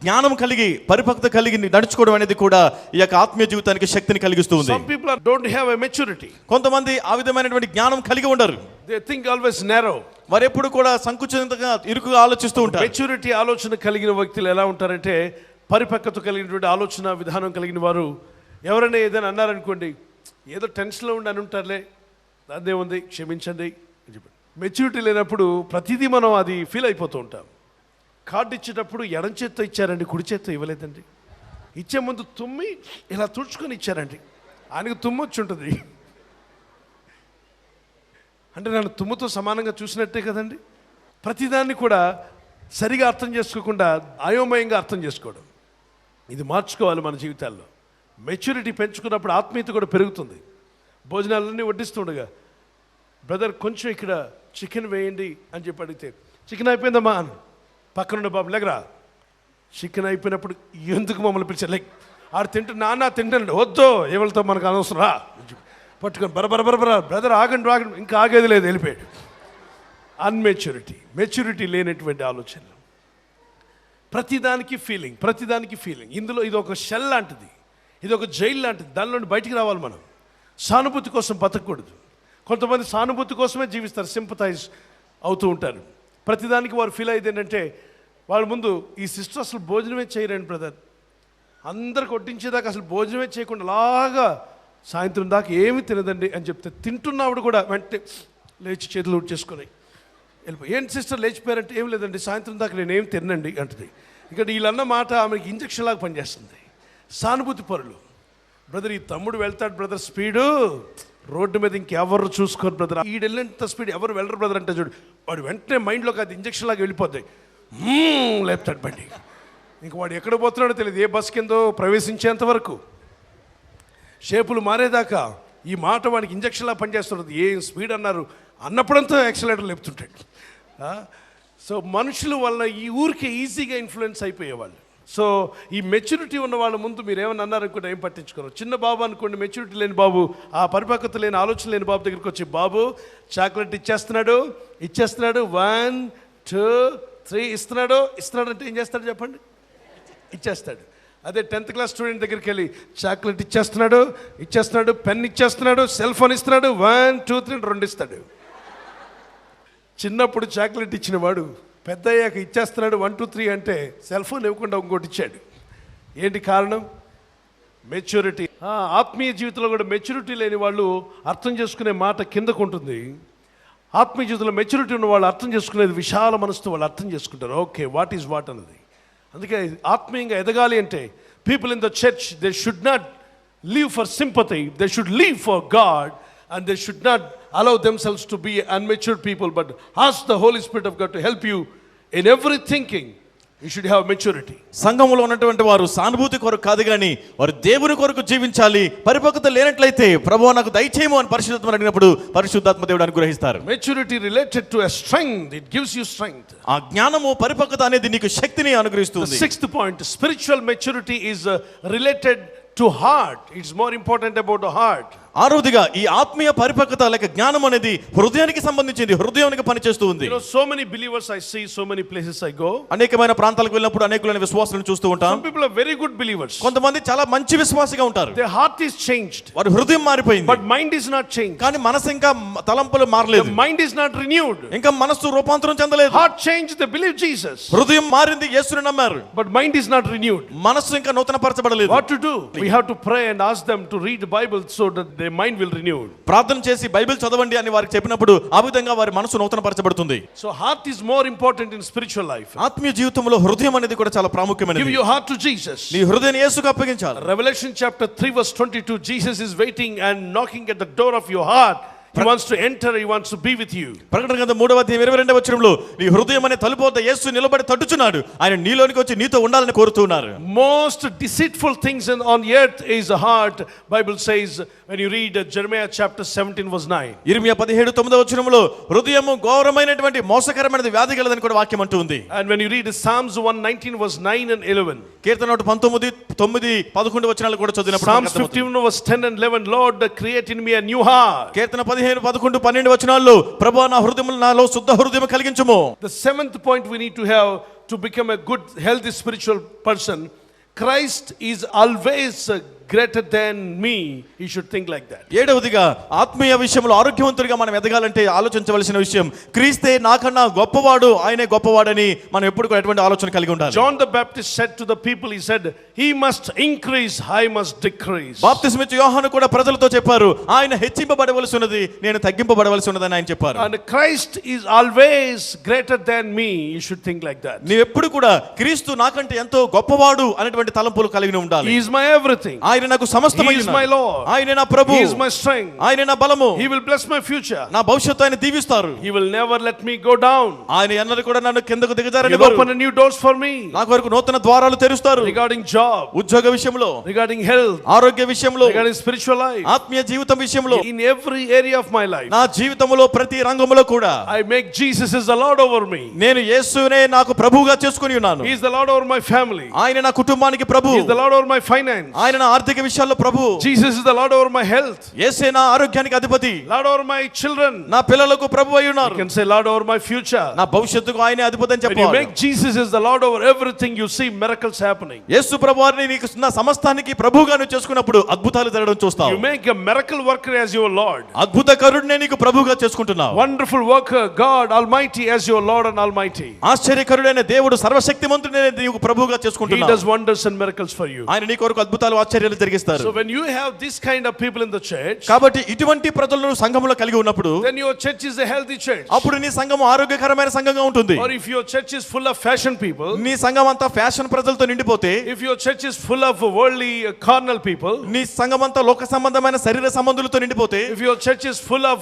జ్ఞానం కలిగి పరిపక్వత కలిగి నడుచుకోవడం అనేది కూడా ఈ యొక్క ఆత్మీయ జీవితానికి శక్తిని కలిగిస్తూ ఉంది. Some people don't have a maturity. కొంతమంది ఆ విధమైనటువంటి జ్ఞానం కలిగి ఉండరు. They think always narrow. వారు ఎప్పుడు కూడా సంకుచితంగా ఇరుకుగా ఆలోచిస్తూ ఉంటారు. మెచ్యూరిటీ ఆలోచన కలిగిన వ్యక్తులు ఎలా ఉంటారంటే, పరిపక్వత కలిగినటువంటి ఆలోచన విధానం కలిగిన వారు ఎవరైనా ఏదైనా అన్నారనుకోండి, ఏదో టెన్షన్లో ఉండి అని ఉంటారులే, అదే ఉంది, క్షమించండి అని చెప్పి. మెచ్యూరిటీ లేనప్పుడు ప్రతిదీ మనం అది ఫీల్ అయిపోతూ ఉంటాం. కార్డు ఇచ్చేటప్పుడు ఎడం చేత్తో ఇచ్చారండి, కుడి చేత్తో ఇవ్వలేదండి. ఇచ్చే ముందు తుమ్మి ఇలా తుడుచుకొని ఇచ్చారండి, ఆయనకు తుమ్మొచ్చి ఉంటుంది. అంటే నన్ను తుమ్ముతో సమానంగా చూసినట్టే కదండి. ప్రతిదాన్ని కూడా సరిగా అర్థం చేసుకోకుండా అయోమయంగా అర్థం చేసుకోవడం, ఇది మార్చుకోవాలి మన జీవితాల్లో. మెచ్యూరిటీ పెంచుకున్నప్పుడు ఆత్మీయత కూడా పెరుగుతుంది. భోజనాలన్నీ వడ్డిస్తుండగా, బ్రదర్ కొంచెం ఇక్కడ చికెన్ వేయండి అని చెప్పి అడిగితే, చికెన్ అయిపోయిందమ్మా అని పక్కనున్న బాబు లేకరా, చికెన్ అయిపోయినప్పుడు ఎందుకు మమ్మల్ని పిలిచారు, లైక్ ఆడు నాన్న తింటానండి, వద్దు ఎవరితో మనకు అనవసరం రా పట్టుకొని బరబర బ్రదర్ ఆగండి ఇంకా ఆగేది లేదు, వెళ్ళిపోయాడు. మెచ్యూరిటీ లేనటువంటి ఆలోచనలు, ప్రతిదానికి ఫీలింగ్. ఇందులో ఇది ఒక షెల్ లాంటిది, ఇది ఒక జైలు లాంటిది. దానిలోని బయటికి రావాలి మనం. సానుభూతి కోసం బతకూడదు. కొంతమంది సానుభూతి కోసమే జీవిస్తారు, సింపథైజ్ అవుతూ ఉంటారు. ప్రతిదానికి వారు ఫీల్ అయ్యేది ఏంటంటే, వాళ్ళ ముందు ఈ సిస్టర్ అసలు భోజనమే చేయరండి బ్రదర్, అందరికి వడ్డించేదాకా అసలు భోజనమే చేయకుండా అలాగా సాయంత్రం దాకా ఏమి తినదండి అని చెప్తే, తింటున్నప్పుడు కూడా వెంటనే లేచి చేతులు ఉడ్చేసుకొని వెళ్ళిపోయి, ఏంటి సిస్టర్ లేచిపోయారంటే, ఏం లేదండి సాయంత్రం దాకా నేను ఏం తినండి అంటుంది. ఇక్కడ వీళ్ళన్న మాట ఆమెకి ఇంజక్షన్ లాగా పనిచేస్తుంది. సానుభూతి పరులు. బ్రదర్ ఈ తమ్ముడు వెళ్తాడు బ్రదర్, స్పీడు రోడ్డు మీద ఇంకెవరు చూసుకోరు బ్రదర్, ఈడు వెళ్ళినంత స్పీడ్ ఎవరు వెళ్ళరు బ్రదర్ అంటే చూడు, వాడు వెంటనే మైండ్లోకి అది ఇంజక్షన్ లాగా వెళ్ళిపోతాయి, లేపుతాడు బండి. ఇంక వాడు ఎక్కడ పోతున్నాడో తెలియదు, ఏ బస్ కిందో ప్రవేశించేంత వరకు, షేపులు మారేదాకా ఈ మాట వాడికి ఇంజక్షన్లా పనిచేస్తున్నది. ఏం స్పీడ్ అన్నారు అన్నప్పుడంతా యాక్సిలేటర్ లేపుతుంటాడు. సో మనుషుల వల్ల ఈ ఊరికి ఈజీగా ఇన్ఫ్లుయెన్స్ అయిపోయేవాళ్ళు. సో ఈ మెచ్యూరిటీ ఉన్న వాళ్ళ ముందు మీరు ఏమన్నా అన్నారనుకుంటే ఏం పట్టించుకోరు. చిన్న బాబు అనుకోండి, మెచ్యూరిటీ లేని బాబు, ఆ పరిపక్వత లేని ఆలోచన లేని బాబు దగ్గరికి వచ్చి, బాబు చాక్లెట్ ఇచ్చేస్తున్నాడు 1 2 3 ఇస్తున్నాడు అంటే ఏం చేస్తాడు చెప్పండి, ఇచ్చేస్తాడు. అదే 10th క్లాస్ స్టూడెంట్ దగ్గరికి వెళ్ళి చాక్లెట్ ఇచ్చేస్తున్నాడు, పెన్ ఇచ్చేస్తున్నాడు, సెల్ ఫోన్ ఇస్తున్నాడు, 1 2 3 2 ఇస్తాడు. చిన్నప్పుడు చాక్లెట్ ఇచ్చిన వాడు పెద్ద అయ్యాక ఇచ్చేస్తున్నాడు 1 2 3 అంటే సెల్ ఫోన్ ఇవ్వకుండా ఇంకోటి ఇచ్చాడు. ఏంటి కారణం? మెచ్యూరిటీ. ఆత్మీయ జీవితంలో కూడా మెచ్యూరిటీ లేని వాళ్ళు అర్థం చేసుకునే మాట కిందకు ఉంటుంది. ఆత్మీయ జీవితంలో మెచ్యూరిటీ ఉన్న వాళ్ళు అర్థం చేసుకునేది విశాల మనసుతో వాళ్ళు అర్థం చేసుకుంటారు. ఓకే, వాట్ ఈజ్ వాట్ అన్నది. అందుకే ఆత్మీయంగా ఎదగాలి అంటే people in the church they should not live for sympathy, they should live for God, and they should not allow themselves to be unmatured people, but ask the Holy Spirit of God to help you in every thinking. You should have maturity. సంఘములో ఉన్నటువంటి వారు సానుభూతి కొరకు కాదు కానీ వారు దేవుని కొరకు జీవించాలి. పరిపక్వత లేనట్లయితే ప్రభువా నాకు దయచేయము అని పరిశుద్ధాత్మ అడిగినప్పుడు పరిశుద్ధాత్మ దేవుడు అనుగ్రహిస్తారు. Maturity related to a strength, it gives you strength. ఆ జ్ఞానము పరిపక్వత అనేది నీకు శక్తిని అనుగ్రహిస్తుంది. The sixth point, spiritual maturity is related to heart. It's more important about the heart. ఆరోదిగా ఈ ఆత్మీయ పరిపక్వత లేక జ్ఞానం అనేది హృదయానికి సంబంధించింది, హృదయానికి పనిచేస్తూ ఉంది. You know, so many believers I see, so many places I go. అనేకమైన ప్రాంతాలకు వెళ్ళినప్పుడు అనేకులైన విశ్వాసులను చూస్తూ ఉంటాం. Some people are very good believers. కొంతమంది చాలా మంచి విశ్వాసిగా ఉంటారు. Their heart is changed. వారి హృదయం మారిపోయింది. But mind is not changed. కానీ మనసు ఇంకా తలంపులు మారలేదు. The mind is not renewed. ఇంకా మనసు రూపాంతరం చెందలేదు. Heart changed, they believe Jesus. హృదయం మారింది, యేసుని నమ్మారు. But mind is not renewed. మనసు ఇంకా నూతనపరచబడలేదు. What to do? We have to pray and ask them to read the Bible so that their mind will renew. ప్రార్థన చేసి బైబిల్ చదవండి అని వారికి చెప్పినప్పుడు ఆ విధంగా వారి మనసు నూతనపరచబడుతుంది. So heart is more important in spiritual life. ఆత్మీయ జీవితంలో హృదయం అనేది కూడా చాలా ప్రాముఖ్యమైనది. Give your heart to Jesus. నీ హృదయాన్ని యేసుకు అప్పగించాలి. Revelation chapter 3 verse 22, Jesus is waiting and knocking at the door of your heart. He wants to enter, he wants to be with you. ప్రకటన గ్రంథం 3వ అధ్యాయం 22వ వచనంలో నీ హృదయం అనే తలుపు వద్ద యేసు నిలబడి తట్టుచున్నాడు, ఆయన నీలోనికి వచ్చి నీతో ఉండాలని కోరుతున్నారు. Most deceitful things on earth is the heart. Bible says when you read Jeremiah chapter 17 verse 9. ఇర్మియా 17:9వ వచనంలో హృదయము ఘోరమైనటువంటి మోసకరమైనది వ్యాధి గలదని కూడా వాక్యం అంటుంది. And when you read Psalms 119 verse 9 and 11. కీర్తన 19 9 11 వచనాలు కూడా చదివినప్పుడు Psalms 51 verse 10 and 11, Lord create in me a new heart. కీర్తన 15 11 12 వచనాల్లో ప్రభువా నా హృదయములో నాలో శుద్ధ హృదయం కలిగించుము. The seventh point we need to have to become a good healthy spiritual person, Christ is always greater than me. You should think like that. ఏడవదిగా ఆత్మీయ విషయంలో ఆరోగ్యవంతుడిగా మనం ఎదగాలంటే ఆలోచించవలసిన విషయం క్రీస్తే నాకన్నా గొప్పవాడు, ఆయనే గొప్పవాడని మనం ఎప్పుడు కూడా ఎటువంటి ఆలోచన కలిగి ఉండాలి. John the Baptist said to the people, he said, he must increase, I must decrease. బాప్తిస్మ ఇచ్చే యోహాను కూడా ప్రజలతో చెప్పారు, ఆయన హెచ్చింపబడవలసి ఉన్నది, నేను తగ్గింపబడవలసి ఉన్నదని ఆయన చెప్పారు. And Christ is always greater than me. You should think like that. నీవు ఎప్పుడు కూడా క్రీస్తు నాకంటే ఎంతో గొప్పవాడు అనేటువంటి తలంపులు కలిగి ఉండాలి. He is my everything. ఆయన నాకు సమస్తమై He is ఉన్నాడు. my Lord. ఆయన నా ప్రభు, He is my strength. ఆయన నా బలము, He will bless my future. నా భవిష్యత్తు ఆయన దీవిస్తారు. He will never let me go down. ఆయన ఎన్నడూ కూడా నన్ను కిందకు He will దిగజారనివ్వరు. open a new doors for me. నా కొరకు నూతన ద్వారాలు తెరుస్తారు. Regarding job, ఉద్యోగ విషయంలో, regarding health, ఆరోగ్య విషయంలో, regarding spiritual life, ఆత్మీయ జీవితం విషయంలో, in every area of my life. నా జీవితంలో ప్రతి రంగంలో కూడా I make Jesus as the Lord over me. నేను యేసునే నాకు ప్రభువుగా చేసుకుని ఉన్నాను. He is the Lord over my family. ఆయన నా కుటుంబానికి ప్రభు, He is the Lord over my finance. ఆయన నా ఆర్థిక విషయాల్లో ప్రభు. Jesus is the Lord over my health. యేసే నా ఆరోగ్యానికి అధిపతి, Lord over my children. నా పిల్లలకు ప్రభు అయి ఉన్నారు. You can say Lord over my future. నా భవిష్యత్తుకు ఆయనే అధిపతి అని When you చెప్పాలి. make Jesus as the Lord over everything, you see miracles happening. యేసు ప్రభువారిని నీకు నా సమస్తానికి ప్రభువుగా నువ్వు చేసుకున్నప్పుడు అద్భుతాలు జరగడం చూస్తావు. You make a miracle worker as your Lord. అద్భుతకరుడినే నీకు ప్రభువుగా చేసుకుంటున్నావు. Wonderful worker, God Almighty as your Lord and Almighty. ఆశ్చర్యకరుడైన దేవుడు సర్వశక్తిమంతుడే నీకు ప్రభువుగా He చేసుకుంటున్నావు. does wonders and miracles for you. ఆయన నీ కొరకు అద్భుతాలు ఆశ్చర్యాలు జరిగిస్తారు. So when you have this kind of people in the church, కాబట్టి ఇటువంటి ప్రజలను సంఘములో కలిగి ఉన్నప్పుడు then your church is a healthy church. అప్పుడు నీ సంఘం ఆరోగ్యకరమైన సంఘంగా ఉంటుంది. Or if your church is full of fashion people, నీ సంఘం అంతా ఫ్యాషన్ ప్రజలతో నిండిపోతే, if your church is full of worldly carnal people, నీ సంఘం అంతా లోక సంబంధమైన శరీర సంబంధులతో నిండిపోతే, if your church is full of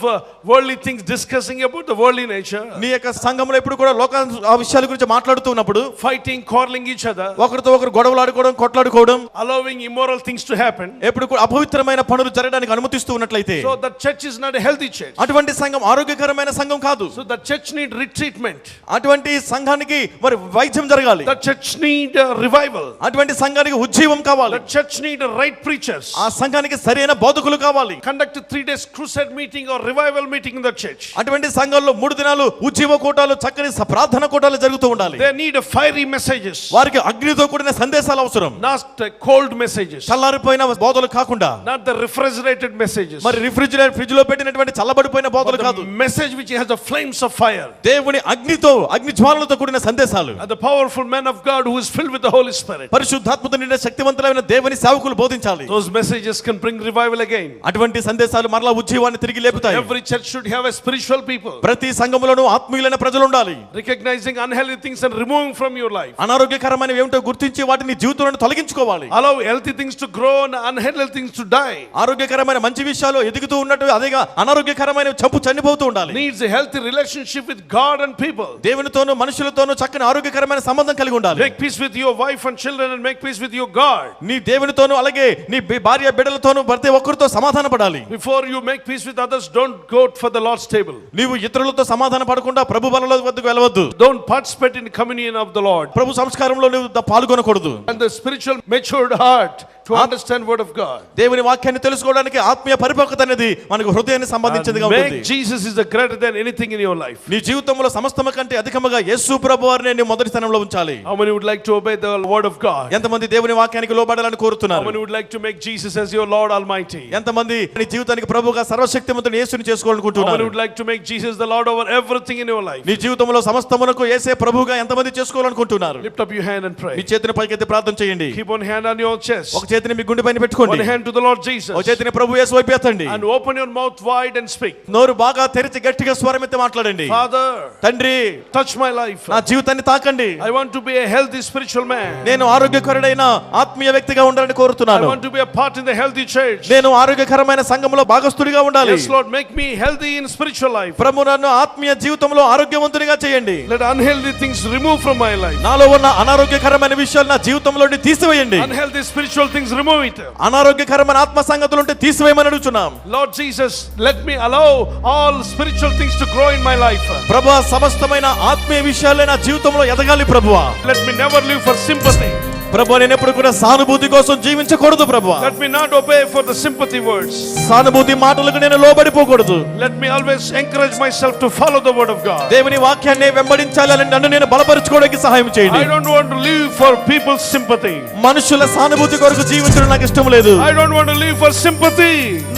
worldly things discussing about the worldly nature, నీ యొక్క సంఘంలో ఎప్పుడు కూడా లోక ఆ విషయాల గురించి మాట్లాడుతూ ఉన్నప్పుడు, fighting, quarreling each other, ఒకరితో ఒకరు గొడవలాడుకోవడం, కొట్లాడుకోవడం, allowing immoral things to happen, ఎప్పుడు కూడా అపవిత్రమైన పనులు జరగడానికి అనుమతిస్తూ ఉన్నట్లయితే, so the church is not a healthy church. అటువంటి సంఘం ఆరోగ్యకరమైన సంఘం కాదు. So the church need retreatment. అటువంటి సంఘానికి మరి వైద్యం జరగాలి. The church need revival. అటువంటి సంఘానికి ఉజ్జీవం కావాలి. The church need right preachers. ఆ సంఘానికి సరైన బోధకులు కావాలి. Conduct a 3 days crusade meeting or revival meeting in the church. అటువంటి సంఘంలో 3 దినాలు ఉజ్జీవ కూటాలు, చక్కని ప్రార్థన కూటాలు జరుగుతూ ఉండాలి. They need a fiery messages. వారికి అగ్నితో కూడిన సందేశాలు అవసరం. Not cold messages. చల్లారిపోయిన బోధలు కాకుండా, Not the refrigerated messages. మరి రిఫ్రిజిరేటర్ ఫ్రిడ్జ్ లో పెట్టినటువంటి చల్లబడిపోయిన బోధలు But కాదు. the message which has the flames of fire. దేవుని అగ్నితో, అగ్ని జ్వాలలతో కూడిన సందేశాలు. And the powerful man of God who is filled with the Holy Spirit. పరిశుద్ధాత్మతో నిండిన శక్తివంతులైన దేవుని సేవకులు బోధించాలి. Those messages can bring revival again. అటువంటి సందేశాలు మరలా ఉజ్జీవాన్ని తిరిగి లేపుతాయి. Every church should have a spiritual people. ప్రతి సంఘములోనూ ఆత్మీయులైన ప్రజలు ఉండాలి. Recognizing unhealthy things and removing from your life. అనారోగ్యకరమైనవి ఏమిటో గుర్తించి వాటిని జీవితంలో తొలగించుకోవాలి. Allow healthy things to grow and unhealthy things to die. ఆరోగ్యకరమైన మంచి విషయాలు ఎదుగుతూ ఉన్నట్టు అదేగా అనారోగ్యకరమైన చనిపోతూ ఉండాలి. Needs a healthy relationship with God and people. దేవునితోనూ మనుషులతోనూ చక్కని ఆరోగ్యకరమైన సంబంధం కలిగి ఉండాలి. Make peace with your wife and children and make peace with your God. నీ దేవునితోనూ అలాగే నీ భార్య బిడ్డలతోనూ ప్రతి ఒక్కరితో సమాధాన పడాలి. Before you make peace with others, don't go for the Lord's table. నీవు ఇతరులతో సమాధాన పడకుండా ప్రభు బల్ల వద్దకు వెళ్ళవద్దు. Don't participate in communion of the Lord. ప్రభు సంస్కారంలో నువ్వు పాల్గొనకూడదు. And the spiritual matured heart to understand word of God. దేవుని వాక్యాన్ని తెలుసుకోవడానికి ఆత్మీయ పరిపక్వత అనేది మనకు హృదయాన్ని సంబంధించినదిగా And ఉంటుంది. make Jesus is the greater than anything in your life. నీ జీవితంలో సమస్తము కంటే అధికముగా యేసు ప్రభువారిని నీ మొదటి స్థానంలో ఉంచాలి. How many would like to obey the word of God? ఎంతమంది దేవుని వాక్యానికి లోబడాలని How కోరుతున్నారు? many would like to make Jesus as your Lord Almighty? ఎంతమంది నీ జీవితానికి ప్రభువుగా సర్వశక్తిమంతుని యేసుని How many చేసుకోవాలనుకుంటున్నారు? would like to make Jesus the Lord over everything in your life? నీ జీవితంలో సమస్తమునకు యేసే ప్రభువుగా ఎంతమంది చేసుకోవాలనుకుంటున్నారు? Lift up your hand and pray. మీ చేతిని పైకెత్తి ప్రార్థన చేయండి. Keep one hand on your chest. ఒక చేతిని మీ గుండె పైన పెట్టుకోండి. One hand to the Lord Jesus. ఒక చేతిని ప్రభు యేసు వైపు ఎత్తండి. And open your mouth wide and speak. నోరు బాగా తెరిచి గట్టిగా స్వరం ఎత్తి మాట్లాడండి. Father, తండ్రి, touch my life. నా జీవితాన్ని తాకండి. I want to be a healthy spiritual man. నేను ఆరోగ్యకరుడైన ఆత్మీయ వ్యక్తిగా ఉండాలని I కోరుతున్నాను. want to be a part in the healthy church. నేను ఆరోగ్యకరమైన సంఘములో భాగస్థుడిగా ఉండాలి. Yes, Lord, make me healthy in spiritual life. ప్రభు నన్ను ఆత్మీయ జీవితంలో ఆరోగ్యవంతునిగా చేయండి. Let unhealthy things remove from my life. నాలో ఉన్న అనారోగ్యకరమైన విషయాలు నా జీవితంలో నుండి తీసివేయండి. Unhealthy spiritual things, remove it. అనారోగ్యకరమైన ఆత్మ సంగతులు ఉంటే తీసివేయమని అడుగుతున్నాం. Lord Jesus, let me allow all spiritual things to grow in my life. ప్రభువా, సమస్తమైన ఆత్మీయ విషయాలే నా జీవితంలో ఎదగాలి ప్రభువా. Let me never live for sympathy. ప్రభువా, నేను ఎప్పుడు కూడా సానుభూతి కోసం జీవించకూడదు ప్రభువా. Let me not obey for the sympathy words. సానుభూతి మాటలకు నేను లోబడిపోకూడదు. Let me always encourage myself to follow the word of God. దేవుని వాక్యాన్ని వెంబడించాలని నన్ను నేను బలపరుచుకోవడానికి సహాయం చేయండి. I don't want to live for people's sympathy. మనుషుల సానుభూతి కొరకు జీవించడం నాకు ఇష్టం లేదు. I don't want to live for sympathy.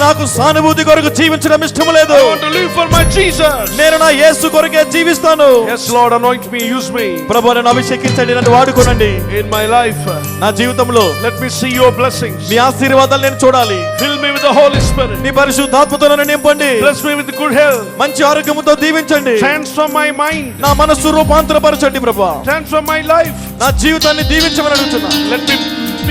నాకు సానుభూతి కొరకు జీవించడం ఇష్టం లేదు. I want to live for my Jesus. నేను నా యేసు కొరకే జీవిస్తాను. Yes, Lord, anoint me, use me. ప్రభువా, నన్ను అభిషేకించండి, నన్ను వాడుకోనండి. In my life, నా జీవితంలో let me see your blessings. మీ ఆశీర్వాదాలు నేను చూడాలి. Fill me with the Holy Spirit. నీ పరిశుద్ధాత్మతో నన్ను నింపండి. Bless me with good health. మంచి ఆరోగ్యముతో దీవించండి. Transform my mind. నా మనస్సు రూపాంతరపరచండి ప్రభువా. Transform my life. నా జీవితాన్ని దీవించమని అడుగుతున్నా. Let me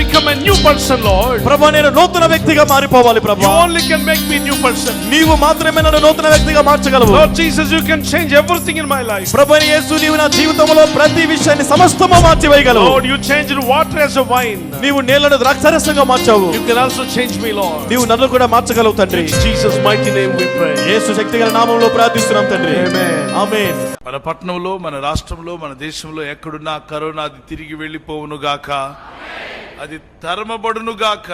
become a new person, Lord. ప్రభా నేను నూతన వ్యక్తిగా మారిపోవాలి You ప్రభా. only can make me a new person. నీవు మాత్రమే నన్ను నూతన వ్యక్తిగా మార్చగలవు. Lord Jesus, you can change everything in my life. ప్రభు యేసు నీవు నా జీవితంలో ప్రతి విషయాన్ని సమస్తము మార్చివేయగలవు. Lord, you changed water as a wine. నీవు నీళ్లను ద్రాక్షారసంగా మార్చావు. You can also change me, Lord. నీవు నన్ను కూడా మార్చగలవు తండ్రి. In Jesus' mighty name we pray. యేసు శక్తిగల నామములో ప్రార్థిస్తున్నాం తండ్రి. ఆమేన్. మన పట్టణంలో, మన రాష్ట్రంలో, మన దేశంలో ఎక్కడున్నా కరోనా అది తిరిగి వెళ్ళిపోవును గాక, అది తరమబడును గాక.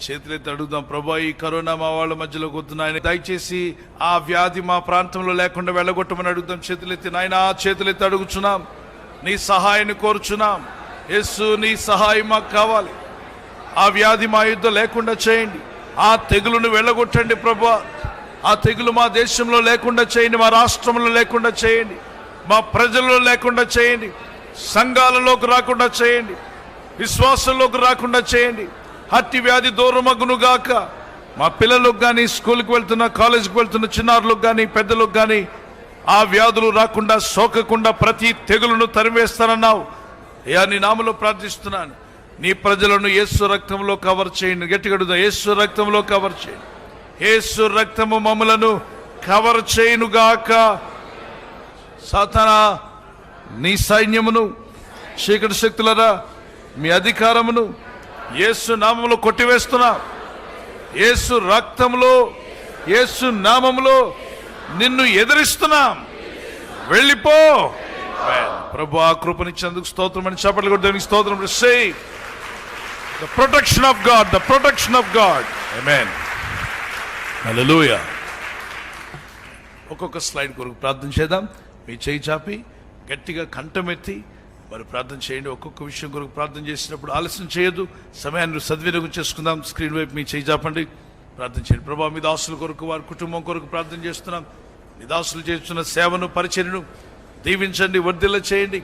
చేతులెత్తి అడుగుదాం, ప్రభా ఈ కరోనా మా వాళ్ళ మధ్యలోకి వద్దున్నాయని దయచేసి ఆ వ్యాధి మా ప్రాంతంలో లేకుండా వెళ్ళగొట్టమని అడుగుదాం. చేతులెత్తి నాయన, చేతులెత్తి అడుగుచున్నాం, నీ సహాయాన్ని కోరుచున్నాం. యేసు నీ సహాయం మాకు కావాలి. ఆ వ్యాధి మా యుద్ధ లేకుండా చేయండి. ఆ తెగులును వెళ్ళగొట్టండి ప్రభా. ఆ తెగులు మా దేశంలో లేకుండా చేయండి, మా రాష్ట్రంలో లేకుండా చేయండి, మా ప్రజల్లో లేకుండా చేయండి, సంఘాలలోకి రాకుండా చేయండి, విశ్వాసంలోకి రాకుండా చేయండి. హట్టి వ్యాధి దూరమగునుగాక. మా పిల్లలకు కానీ, స్కూల్కి వెళ్తున్న, కాలేజీకి వెళ్తున్న చిన్నారులకు కానీ, పెద్దలకు కానీ ఆ వ్యాధులు రాకుండా, సోకకుండా ప్రతి తెగులును తరివేస్తానన్నావు. అయ్యా నీ నామములో ప్రార్థిస్తున్నాను, నీ ప్రజలను యేసు రక్తంలో కవర్ చేయండి. గట్టిగా అడుగుదాం, యేసు రక్తంలో కవర్ చేయండి. యేసు రక్తము మమ్ములను కవర్ చేయునుగాక. సాతానా నీ సైన్యమును, చీకటి శక్తులరా మీ అధికారమును యేసు నామములో కొట్టివేస్తున్నా. యేసు రక్తంలో, యేసు నామములో నిన్ను ఎదిరిస్తున్నాం. వెళ్ళిపో. ప్రభు ఆ కృపనిచ్చేందుకు స్తోత్రం అని చప్పట్లు కొట్టి దేవునికి స్తోత్రం. Say the protection of God, the protection of God. Amen. Hallelujah. ఒక్కొక్క స్లైడ్ కొరకు ప్రార్థన చేద్దాం. మీ చేయి చాపి గట్టిగా కంఠమెత్తి మరి ప్రార్థన చేయండి. ఒక్కొక్క విషయం కొరకు ప్రార్థన చేసినప్పుడు ఆలస్యం చేయొద్దు, సమయాన్ని సద్వినియోగం చేసుకుందాం. స్క్రీన్ వైపు మీ చేయి చాపండి, ప్రార్థన చేయండి. ప్రభా మీ దాసుల కొరకు, వారి కుటుంబం కొరకు ప్రార్థన చేస్తున్నాం. మీ దాసులు చేస్తున్న సేవను, పరిచర్యను దీవించండి, వర్ధిల్ల చేయండి,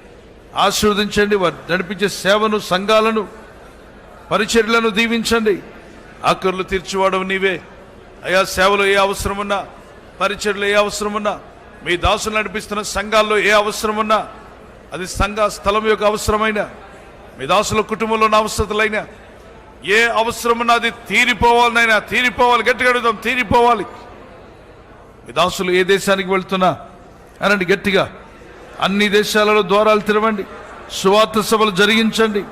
ఆశీర్వదించండి. వారు నడిపించే సేవను, సంఘాలను, పరిచర్యలను దీవించండి. ఆకర్లు తీర్చివాడవు నీవే అయ్యా. సేవలో ఏ అవసరం ఉన్నా, పరిచర్యలో ఏ అవసరం ఉన్నా, మీ దాసులు నడిపిస్తున్న సంఘాల్లో ఏ అవసరం ఉన్నా, అది సంఘ స్థలం యొక్క అవసరమైన, మీ దాసుల కుటుంబంలో ఉన్న అవసరతలైనా ఏ అవసరం ఉన్నా అది తీరిపోవాలనైనా, తీరిపోవాలి. గట్టిగా అడుగుదాం, తీరిపోవాలి. మీ దాసులు ఏ దేశానికి వెళ్తున్నా అనండి గట్టిగా. అన్ని దేశాలలో ద్వారాలు తెరవండి, సువార్త సభలు జరిగించండి,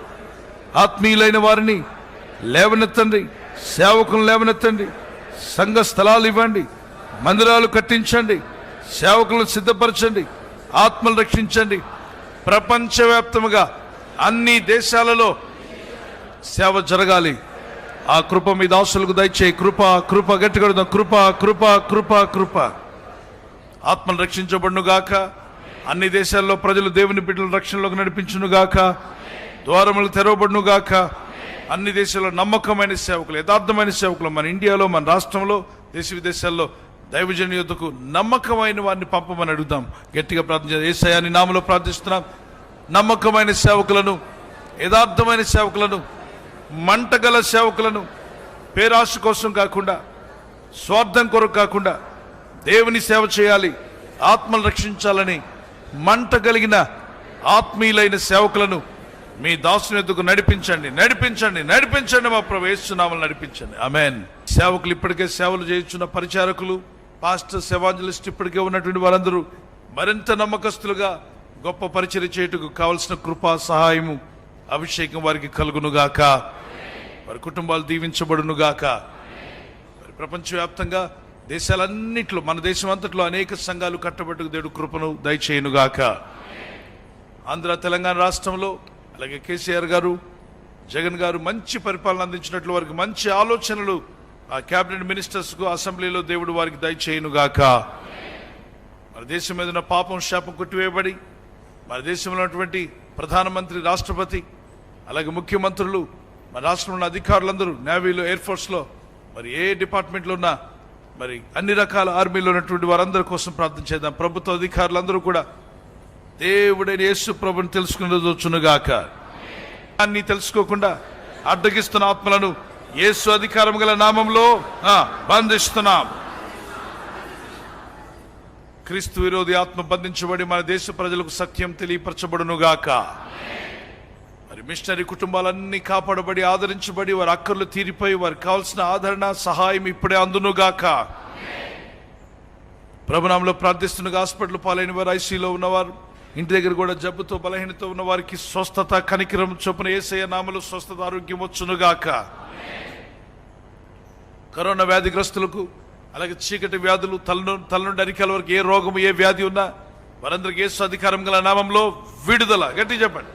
ఆత్మీయులైన వారిని లేవనెత్తండి, సేవకులను లేవనెత్తండి, సంఘ స్థలాలు ఇవ్వండి, మందిరాలు కట్టించండి, సేవకులను సిద్ధపరచండి, ఆత్మలు రక్షించండి. ప్రపంచవ్యాప్తముగా అన్ని దేశాలలో సేవ జరగాలి. ఆ కృప మీ దాసులకు దయచేయి. కృప, కృప, గట్టిగా కృప, కృప, కృప, కృప. ఆత్మలు రక్షించబడునుగాక. అన్ని దేశాల్లో ప్రజలు దేవుని బిడ్డల రక్షణలోకి నడిపించునుగాక. ద్వారములు తెరవబడునుగాక. అన్ని దేశాల్లో నమ్మకమైన సేవకులు, యథార్థమైన సేవకులు మన ఇండియాలో, మన రాష్ట్రంలో, దేశ విదేశాల్లో దైవజన యుద్ధకు నమ్మకమైన వారిని పంపమని అడుగుదాం. గట్టిగా ప్రార్థన చేద్దాం. యేసయ్యా నీ నామములో ప్రార్థిస్తున్నాం. నమ్మకమైన సేవకులను, యథార్థమైన సేవకులను, మంటగల సేవకులను, పేరాశ కోసం కాకుండా, స్వార్థం కొరకు కాకుండా దేవుని సేవ చేయాలి, ఆత్మలు రక్షించాలని మంట కలిగిన ఆత్మీయులైన సేవకులను మీ దాసుని ఎద్దుకు నడిపించండి, నడిపించండి, నడిపించండి. మా ప్రభు యేసు నామములో నడిపించండి. ఆమేన్. సేవకులు, ఇప్పటికే సేవలు చేయించున్న పరిచారకులు, పాస్టర్స్, ఎవాంజలిస్ట్, ఇప్పటికే ఉన్నటువంటి వారందరూ మరింత నమ్మకస్తులుగా గొప్ప పరిచర్య చేయుటకు కావలసిన కృపా, సహాయము, అభిషేకం వారికి కలుగునుగాక. వారి కుటుంబాలు దీవించబడునుగాక. మరి ప్రపంచవ్యాప్తంగా దేశాలన్నింటిలో, మన దేశం అంతట్లో అనేక సంఘాలు కట్టబట్టుకు దేవుడు కృపను దయచేయునుగాక. ఆంధ్ర, తెలంగాణ రాష్ట్రంలో అలాగే కేసీఆర్ గారు, జగన్ గారు మంచి పరిపాలన అందించినట్లు వారికి మంచి ఆలోచనలు ఆ క్యాబినెట్ మినిస్టర్స్కు, అసెంబ్లీలో దేవుడు వారికి దయచేయునుగాక. మన దేశం మీద ఉన్న పాపం, శాపం కొట్టివేయబడి మన దేశంలో ఉన్నటువంటి ప్రధానమంత్రి, రాష్ట్రపతి, అలాగే ముఖ్యమంత్రులు, మన రాష్ట్రంలో ఉన్న అధికారులందరూ, నేవీలో, ఎయిర్ ఫోర్స్లో, మరి ఏ డిపార్ట్మెంట్లో ఉన్నా, మరి అన్ని రకాల ఆర్మీలో ఉన్నటువంటి వారందరి కోసం ప్రార్థన చేద్దాం. ప్రభుత్వ అధికారులందరూ కూడా దేవుడైన యేసు ప్రభుని తెలుసుకుని వచ్చునుగాక. అన్ని తెలుసుకోకుండా అడ్డగిస్తున్న ఆత్మలను యేసు అధికారం గల నామంలో బంధిస్తున్నాం. క్రీస్తు విరోధి ఆత్మ బంధించబడి మన దేశ ప్రజలకు సత్యం తెలియపరచబడునుగాక. మరి మరి మిషనరీ కుటుంబాలన్నీ కాపాడబడి ఆదరించబడి వారి అక్కర్లు తీరిపోయి వారికి కావాల్సిన ఆదరణ సహాయం ఇప్పుడే అందునుగాక. ప్రభునామంలో ప్రార్థిస్తున్న హాస్పిటల్ పాలైన వారు, ఐసీలో ఉన్నవారు, ఇంటి దగ్గర కూడా జబ్బుతో బలహీనతో ఉన్న వారికి స్వస్థత కనికరం చొప్పున యేసయ్య నామములో స్వస్థత ఆరోగ్యం వచ్చునుగాక. కరోనా వ్యాధిగ్రస్తులకు, అలాగే చీకటి వ్యాధులు, తలనుండి అరికాల వరకు ఏ రోగము ఏ వ్యాధి ఉన్నా వారందరికీ యేసు అధికారం గల నామంలో విడుదల. గట్టి చెప్పండి.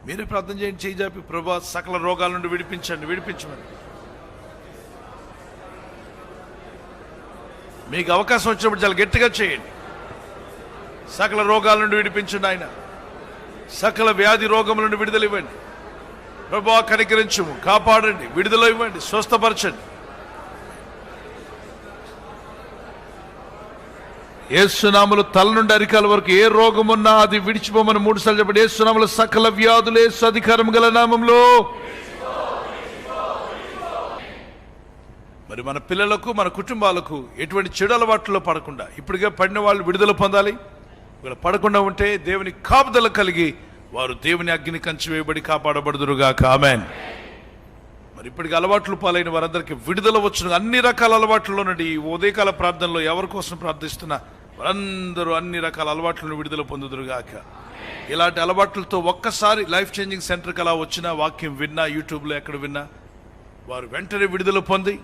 మీరే ప్రార్థన చేయండి. చేయి జాపి, ప్రభువా సకల రోగాల నుండి విడిపించమని. మీకు అవకాశం వచ్చినప్పుడు చాలా గట్టిగా చేయండి. సకల రోగాల నుండి విడిపించండి ఆయన. సకల వ్యాధి రోగముల నుండి విడుదల ఇవ్వండి. ప్రభువా కనికరించుము, కాపాడండి, విడుదల ఇవ్వండి, స్వస్థపరచండి. యేసునామములో తల నుండి అరికాల వరకు ఏ రోగమున్నా అది విడిచిపోమని 3 సార్లు చెప్పండి. యేసునామములో సకల వ్యాధులు యేసు అధికారం గల నామములో. మరి మన పిల్లలకు, మన కుటుంబాలకు ఎటువంటి చెడు అలవాట్లలో పడకుండా, ఇప్పటికే పడిన వాళ్ళు విడుదల పొందాలి. వీళ్ళు పడకుండా ఉంటే దేవుని కాపుదల కలిగి వారు దేవుని అగ్ని కంచి వేయబడి కాపాడబడుదురుగాక. ఆమేన్. మరి ఇప్పటికి అలవాట్లు పాలైన వారందరికీ విడుదల వచ్చును. అన్ని రకాల అలవాట్లలో నుండి ఈ ఉదయకాల ప్రార్థనలో ఎవరి కోసం ప్రార్థిస్తున్నా వారందరూ అన్ని రకాల అలవాట్లను విడుదల పొందుదురుగాక. ఇలాంటి అలవాట్లతో ఒక్కసారి లైఫ్ చేంజింగ్ సెంటర్కి అలా వచ్చిన వాక్యం విన్నా, యూట్యూబ్లో ఎక్కడ విన్నా, వారు వెంటనే విడుదల పొంది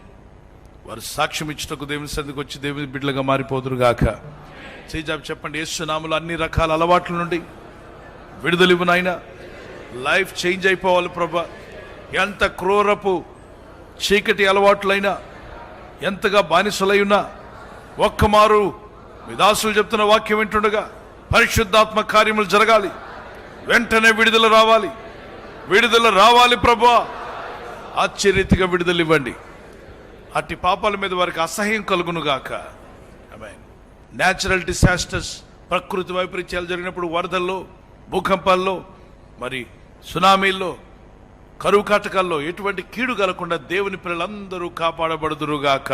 వారు సాక్ష్యం ఇచ్చుటకు దేవుని సన్నిధికి వచ్చి దేవుని బిడ్డలుగా మారిపోదురుగాక. చేజాబు చెప్పండి. యేసు నామములో అన్ని రకాల అలవాట్ల నుండి విడుదల ఇవ్వు నాయనా. లైఫ్ చేంజ్ అయిపోవాలి ప్రభా. ఎంత క్రూరపు చీకటి అలవాట్లైనా, ఎంతగా బానిసలై ఉన్నా, ఒక్కమారు మీ దాసులు చెప్తున్న వాక్యం వింటుండగా పరిశుద్ధాత్మ కార్యములు జరగాలి. వెంటనే విడుదల రావాలి ప్రభా. ఆశ్చర్యరీతిగా విడుదల ఇవ్వండి. అట్టి పాపాల మీద వారికి అసహ్యం కలుగునుగాక. ఆమేన్. న్యాచురల్ డిసాస్టర్స్, ప్రకృతి వైపరీత్యాలు జరిగినప్పుడు, వరదల్లో, భూకంపాల్లో, మరి సునామీల్లో, కరువు కాటకాల్లో ఎటువంటి కీడు కలగకుండా దేవుని పిల్లలందరూ కాపాడబడుదురుగాక.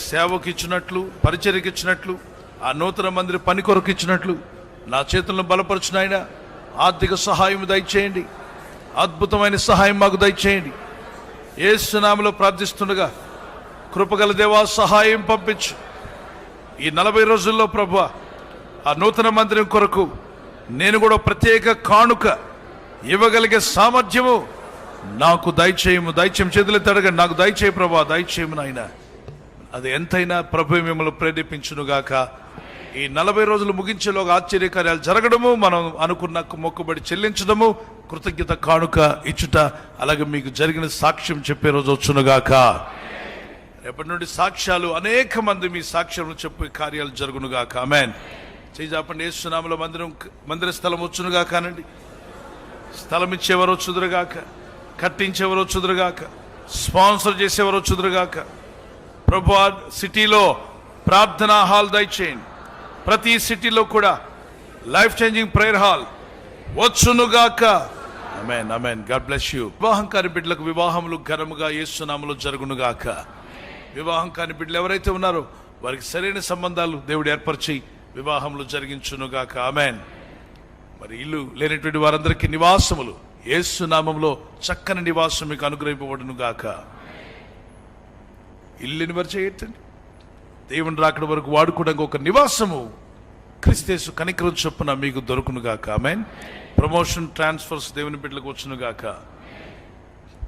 సేవకు ఇచ్చినట్లు, పరిచర్యకి ఇచ్చినట్లు, ఆ నూతన మందిర పని కొరకు ఇచ్చినట్లు నా చేతులను బలపరచిన ఆయన ఆర్థిక సహాయం దయచేయండి. అద్భుతమైన సహాయం మాకు దయచేయండి. యేసు నామములో ప్రార్థిస్తుండగా కృపగల దేవా సహాయం పంపించు. ఈ 40 రోజుల్లో ప్రభువా ఆ నూతన మందిరం కొరకు నేను కూడా ప్రత్యేక కానుక ఇవ్వగలిగే సామర్థ్యము నాకు దయచేయము. చేతులెత్తి అడగండి. నాకు దయచేయ ప్రభా, దయచేయము నాయన. అది ఎంతైనా ప్రభు మిమ్మల్ని ప్రేరేపించునుగాక. ఈ 40 రోజులు ముగించేలోగా ఆశ్చర్యకార్యాలు జరగడము, మనం అనుకున్న మొక్కుబడి చెల్లించడము, కృతజ్ఞత కానుక ఇచ్చుట, అలాగే మీకు జరిగిన సాక్ష్యం చెప్పే రోజు వచ్చునుగాక. రేపటి నుండి సాక్ష్యాలు, అనేక మంది మీ సాక్ష్యం చెప్పే కార్యాలు జరుగునుగాక. ఆమేన్. చేజాపండి. యేసు నామములో మందిర స్థలం వచ్చునుగాక. అనండి. స్థలం ఇచ్చేవారు వచ్చుదురుగాక, కట్టించేవారు వచ్చుదురుగాక, స్పాన్సర్ చేసేవారు వచ్చుదురుగాక. ప్రభువా సిటీలో ప్రార్థనా హాల్ దయచేయండి. ప్రతి సిటీలో కూడా లైఫ్ చేంజింగ్ ప్రేయర్ హాల్ వచ్చునుగాక. Amen. Amen. God bless you. వివాహం కాని బిడ్డలకు వివాహములు ఘనముగా యేసు నామములో జరుగునుగాక. వివాహం కాని బిడ్డలు ఎవరైతే ఉన్నారో వారికి సరైన సంబంధాలు దేవుడు ఏర్పరిచి వివాహములు జరిగించునుగాక. ఆమేన్. మరి ఇల్లు లేనటువంటి వారందరికీ నివాసములు యేసు నామములో చక్కని నివాసం మీకు అనుగ్రహింపబడునుగాక. ఇల్లుని వారు చేయటండి. దేవుని రాకడ వరకు వాడుకోవడానికి ఒక నివాసము క్రీస్తు కనికరం చొప్పున మీకు దొరుకునుగాక. ఆమేన్. ప్రమోషన్, ట్రాన్స్ఫర్స్ దేవుని బిడ్డలకు వచ్చునుగాక.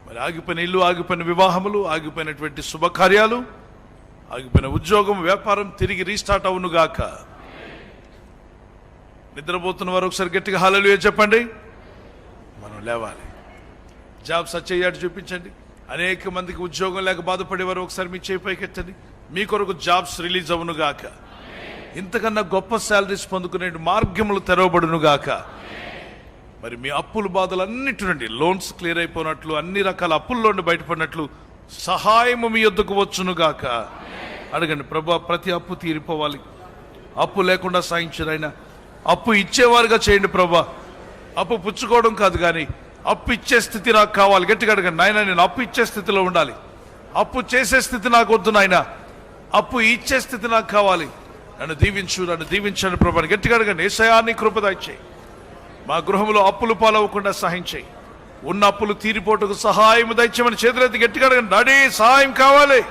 మరి ఆగిపోయిన ఇల్లు, ఆగిపోయిన వివాహములు, ఆగిపోయినటువంటి శుభకార్యాలు, ఆగిపోయిన ఉద్యోగం, వ్యాపారం తిరిగి రీస్టార్ట్ అవునుగాక. నిద్రపోతున్న వారు ఒకసారి గట్టిగా హల్లెలూయా చెప్పండి. మనం లేవాలి. జాబ్స్ వచ్చేయాడు చూపించండి. అనేక మందికి ఉద్యోగం లేక బాధపడేవారు ఒకసారి మీ చేయి పైకెత్తండి. మీ కొరకు జాబ్స్ రిలీజ్ అవునుగాక. ఇంతకన్నా గొప్ప శాలరీస్ పొందుకునే మార్గములు తెరవబడునుగాక. మరి మీ అప్పుల బాధలన్నిటి నుండి లోన్స్ క్లియర్ అయిపోయినట్లు, అన్ని రకాల అప్పుల్లో నుండి బయటపడినట్లు సహాయము మీ యొద్దకు వచ్చునుగాక. అడగండి. ప్రభా, ప్రతి అప్పు తీరిపోవాలి. అప్పు లేకుండా సాయించరైనా అప్పు ఇచ్చేవారుగా చేయండి ప్రభా. అప్పు పుచ్చుకోవడం కాదు కానీ అప్పు ఇచ్చే స్థితి నాకు కావాలి. గట్టిగా అడగండి. నాయన, నేను అప్పు ఇచ్చే స్థితిలో ఉండాలి. అప్పు చేసే స్థితి నాకు వద్దు నాయన, అప్పు ఇచ్చే స్థితి నాకు కావాలి. నన్ను దీవించండి ప్రభా. గట్టిగా అడగండి. యేసయ్యా నీ కృప దయచేయి. మా గృహంలో అప్పులు పాలవకుండా సహాయం చేయి. ఉన్న అప్పులు తీరిపోటుకు సహాయం దయచేయమని చేతులెత్తి గట్టిగా అడగండి. డాడీ సహాయం కావాలి.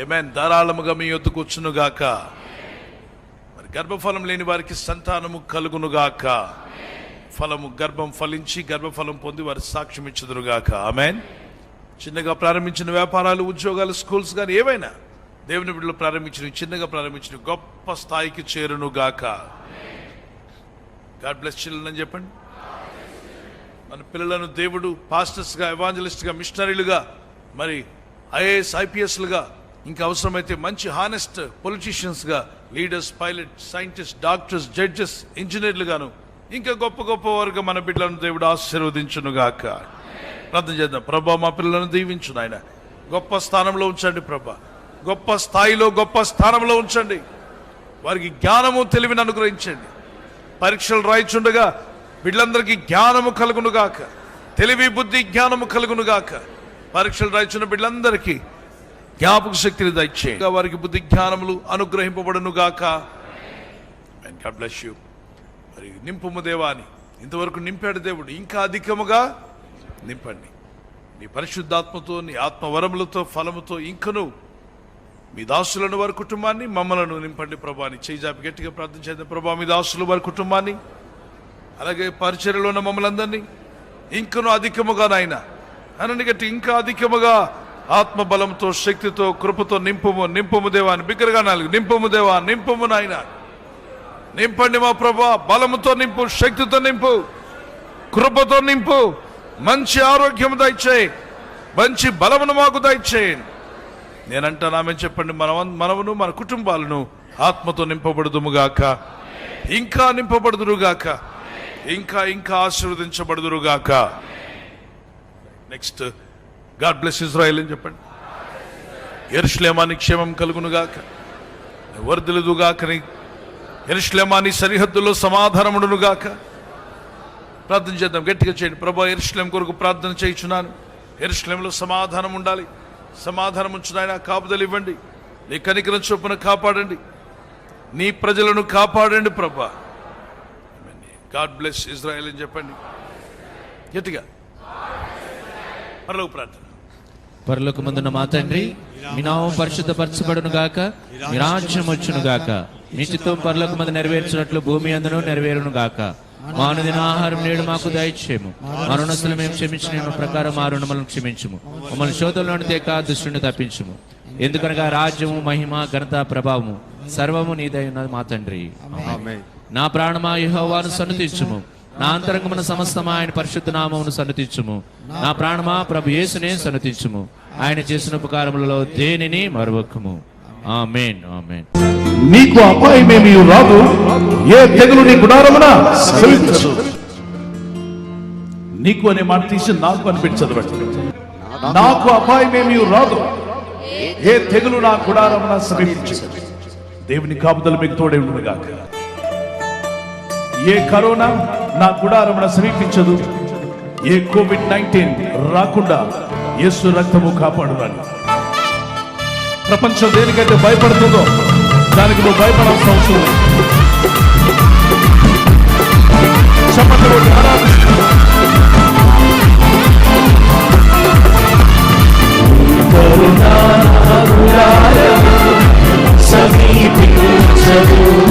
ఆమేన్. ధారాళముగా మీ యొద్దకు వచ్చునుగాక. మరి గర్భఫలం లేని వారికి సంతానము కలుగునుగాక. ఫలము గర్భం ఫలించి గర్భఫలం పొంది వారి సాక్ష్యం ఇచ్చుదురుగాక. ఆమేన్. చిన్నగా ప్రారంభించిన వ్యాపారాలు, ఉద్యోగాలు, స్కూల్స్ కానీ ఏవైనా దేవుని బిడ్డలు ప్రారంభించిన చిన్నగా ప్రారంభించిన గొప్ప స్థాయికి చేరునుగాక. గాడ్ బ్లెస్ చిల్డ్రన్ అని చెప్పండి. మన పిల్లలను దేవుడు పాస్టర్స్గా, ఎవాంజలిస్ట్గా, మిషనరీలుగా, మరి ఐఏఎస్, ఐపీఎస్లుగా, ఇంకా అవసరమైతే మంచి హానెస్ట్ పొలిటీషియన్స్గా, leaders, pilot, scientist, doctors, judges, ఇంజనీర్లుగాను ఇంకా గొప్ప గొప్ప వారుగా మన బిడ్డలను దేవుడు ఆశీర్వదించునుగాక. ప్రార్థన చేద్దాం. ప్రభా మా పిల్లలను దీవించు నాయన. గొప్ప స్థానంలో ఉంచండి ప్రభా. గొప్ప స్థాయిలో గొప్ప స్థానంలో ఉంచండి. వారికి జ్ఞానము తెలివిని అనుగ్రహించండి. పరీక్షలు రాయిచుండగా బిడ్డలందరికీ జ్ఞానము కలుగునుగాక. తెలివి, బుద్ధి, జ్ఞానము కలుగునుగాక. పరీక్షలు రాయిచున్న బిడ్డలందరికీ జ్ఞాపక శక్తిని దయచేయండి. వారికి బుద్ధి జ్ఞానములు అనుగ్రహింపబడునుగాక. God bless you. మరి నింపుము దేవాని. ఇంతవరకు నింపాడు దేవుడు, ఇంకా అధికముగా నింపండి. నీ పరిశుద్ధాత్మతో, నీ ఆత్మవరములతో, ఫలముతో ఇంకను మీ దాసులను, వారి కుటుంబాన్ని, మమ్మలను నింపండి ప్రభాని. చేజాపి గట్టిగా ప్రార్థన చేద్దాం. ప్రభా మీ దాసులు, వారి కుటుంబాన్ని, అలాగే పరిచర్యలో ఉన్న మమ్మల్ని అందరినీ ఇంకను అధికముగా నాయన అనండి గట్టి ఇంకా అధికముగా ఆత్మ బలంతో, శక్తితో, కృపతో నింపుము. నింపుము దేవాన్ని. బిగ్గరగా నాలుగు నింపుము దేవా, నింపుము నాయన. నింపండి మా ప్రభా. బలముతో నింపు, శక్తితో నింపు, కృపతో నింపు. మంచి ఆరోగ్యం దయచేయి, మంచి బలమును మాకు దయచేయండి. నేనంటాను ఆమె చెప్పండి. మనమును మన కుటుంబాలను ఆత్మతో నింపబడుదుముగాక. ఇంకా నింపబడుదురుగాక. ఇంకా ఇంకా ఆశీర్వదించబడుదురుగాక. నెక్స్ట్ గాడ్ బ్లెస్ ఇజ్రాయెల్ అని చెప్పండి. యెరూషలేమానికి క్షేమం కలుగునుగాక. వర్ధిల్లుదుగాక. యెరూషలేమాని సరిహద్దుల్లో సమాధానముండునుగాక. ప్రార్థన చేద్దాం. గట్టిగా చేయండి. ప్రభా యెరూషలేం కొరకు ప్రార్థన చేయుచున్నాను. యెరూషలేంలో సమాధానం ఉండాలి. సమాధానం ఉంచునాయన. కాపుదలు ఇవ్వండి. నీ కనికరం చొప్పున కాపాడండి. నీ ప్రజలను కాపాడండి ప్రభా. గాడ్ బ్లెస్ ఇజ్రాయెల్ అని చెప్పండి గట్టిగా. పరలోక ప్రార్థన. పరలోకమందున్న మా తండ్రి, మీ నామం పరిశుద్ధపరచబడును గాక. మీ రాజ్యం వచ్చును గాక. మీ చిత్తం పరలోకమందు నెరవేర్చినట్లు భూమి అందును నెరవేరును గాక. మా అనుదిన ఆహారం నేడు మాకు దయచేయము. మా రుణస్తులు మేము క్షమించిన ప్రకారం మా రుణములను క్షమించుము. మమ్మల్ని శోధంలోని తేక దుష్టుని తప్పించుము. ఎందుకనగా రాజ్యము, మహిమ, ఘనత, ప్రభావము సర్వము నీదైన మా తండ్రి. నా ప్రాణమా యెహోవాను సన్నుతించుము. నా అంతరంగమున సమస్తమా ఆయన పరిశుద్ధ నామమును సన్నుతించుము. నా ప్రాణమా ప్రభు యేసునే సన్నుతించుము. ఆయన చేసిన ఉపకారములలో దేనిని మరువకము. ఆమేన్. ఆమేన్. నీకు అపాయమేమీ రాదు, ఏ తెగులు నీ గుడారమున సమీపించదు. నీకు అనే మాట తీసి నాకు అనిపించదు. నాకు అపాయమేమీ రాదు, ఏ తెగులు నా గుడారమున సమీపించదు. దేవుని కాపుదల మీకు తోడే ఉండుగాక. ఏ కరోనా నా గుడారమున సమీపించదు. ఏ కోవిడ్-19 రాకుండా యేసు రక్తము కాపాడునని. ప్రపంచం దేనికైతే భయపడుతుందో దానికి నువ్వు భయపడాల్సిన అవసరం లేదు. చప్పట్లు కొట్టి ఆరాధిస్తున్నావు. సమీపించదు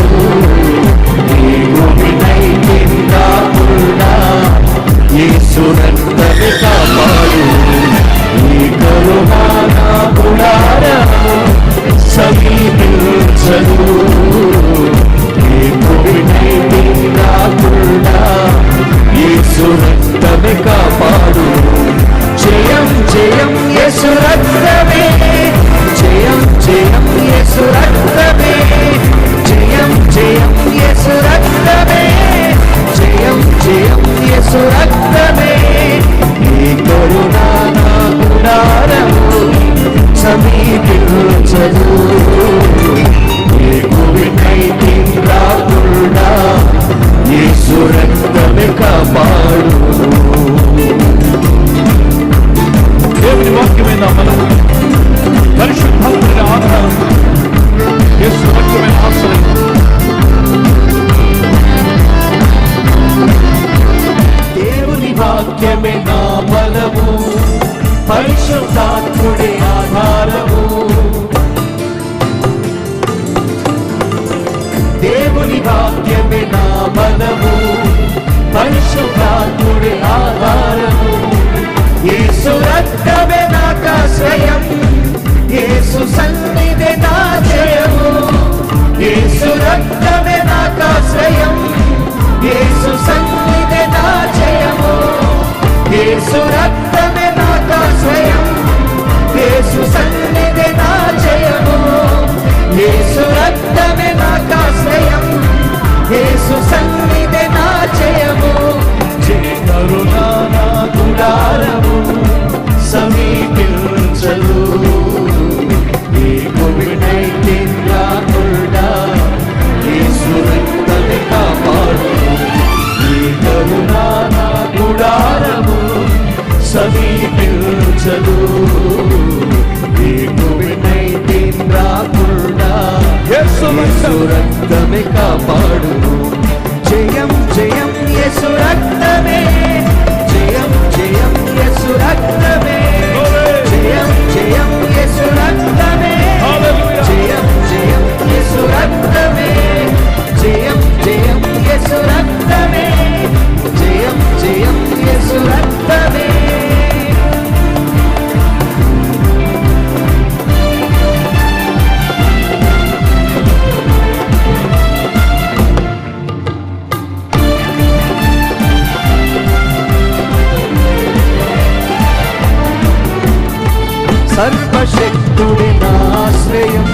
సర్వశక్తుడి నాశ్రయం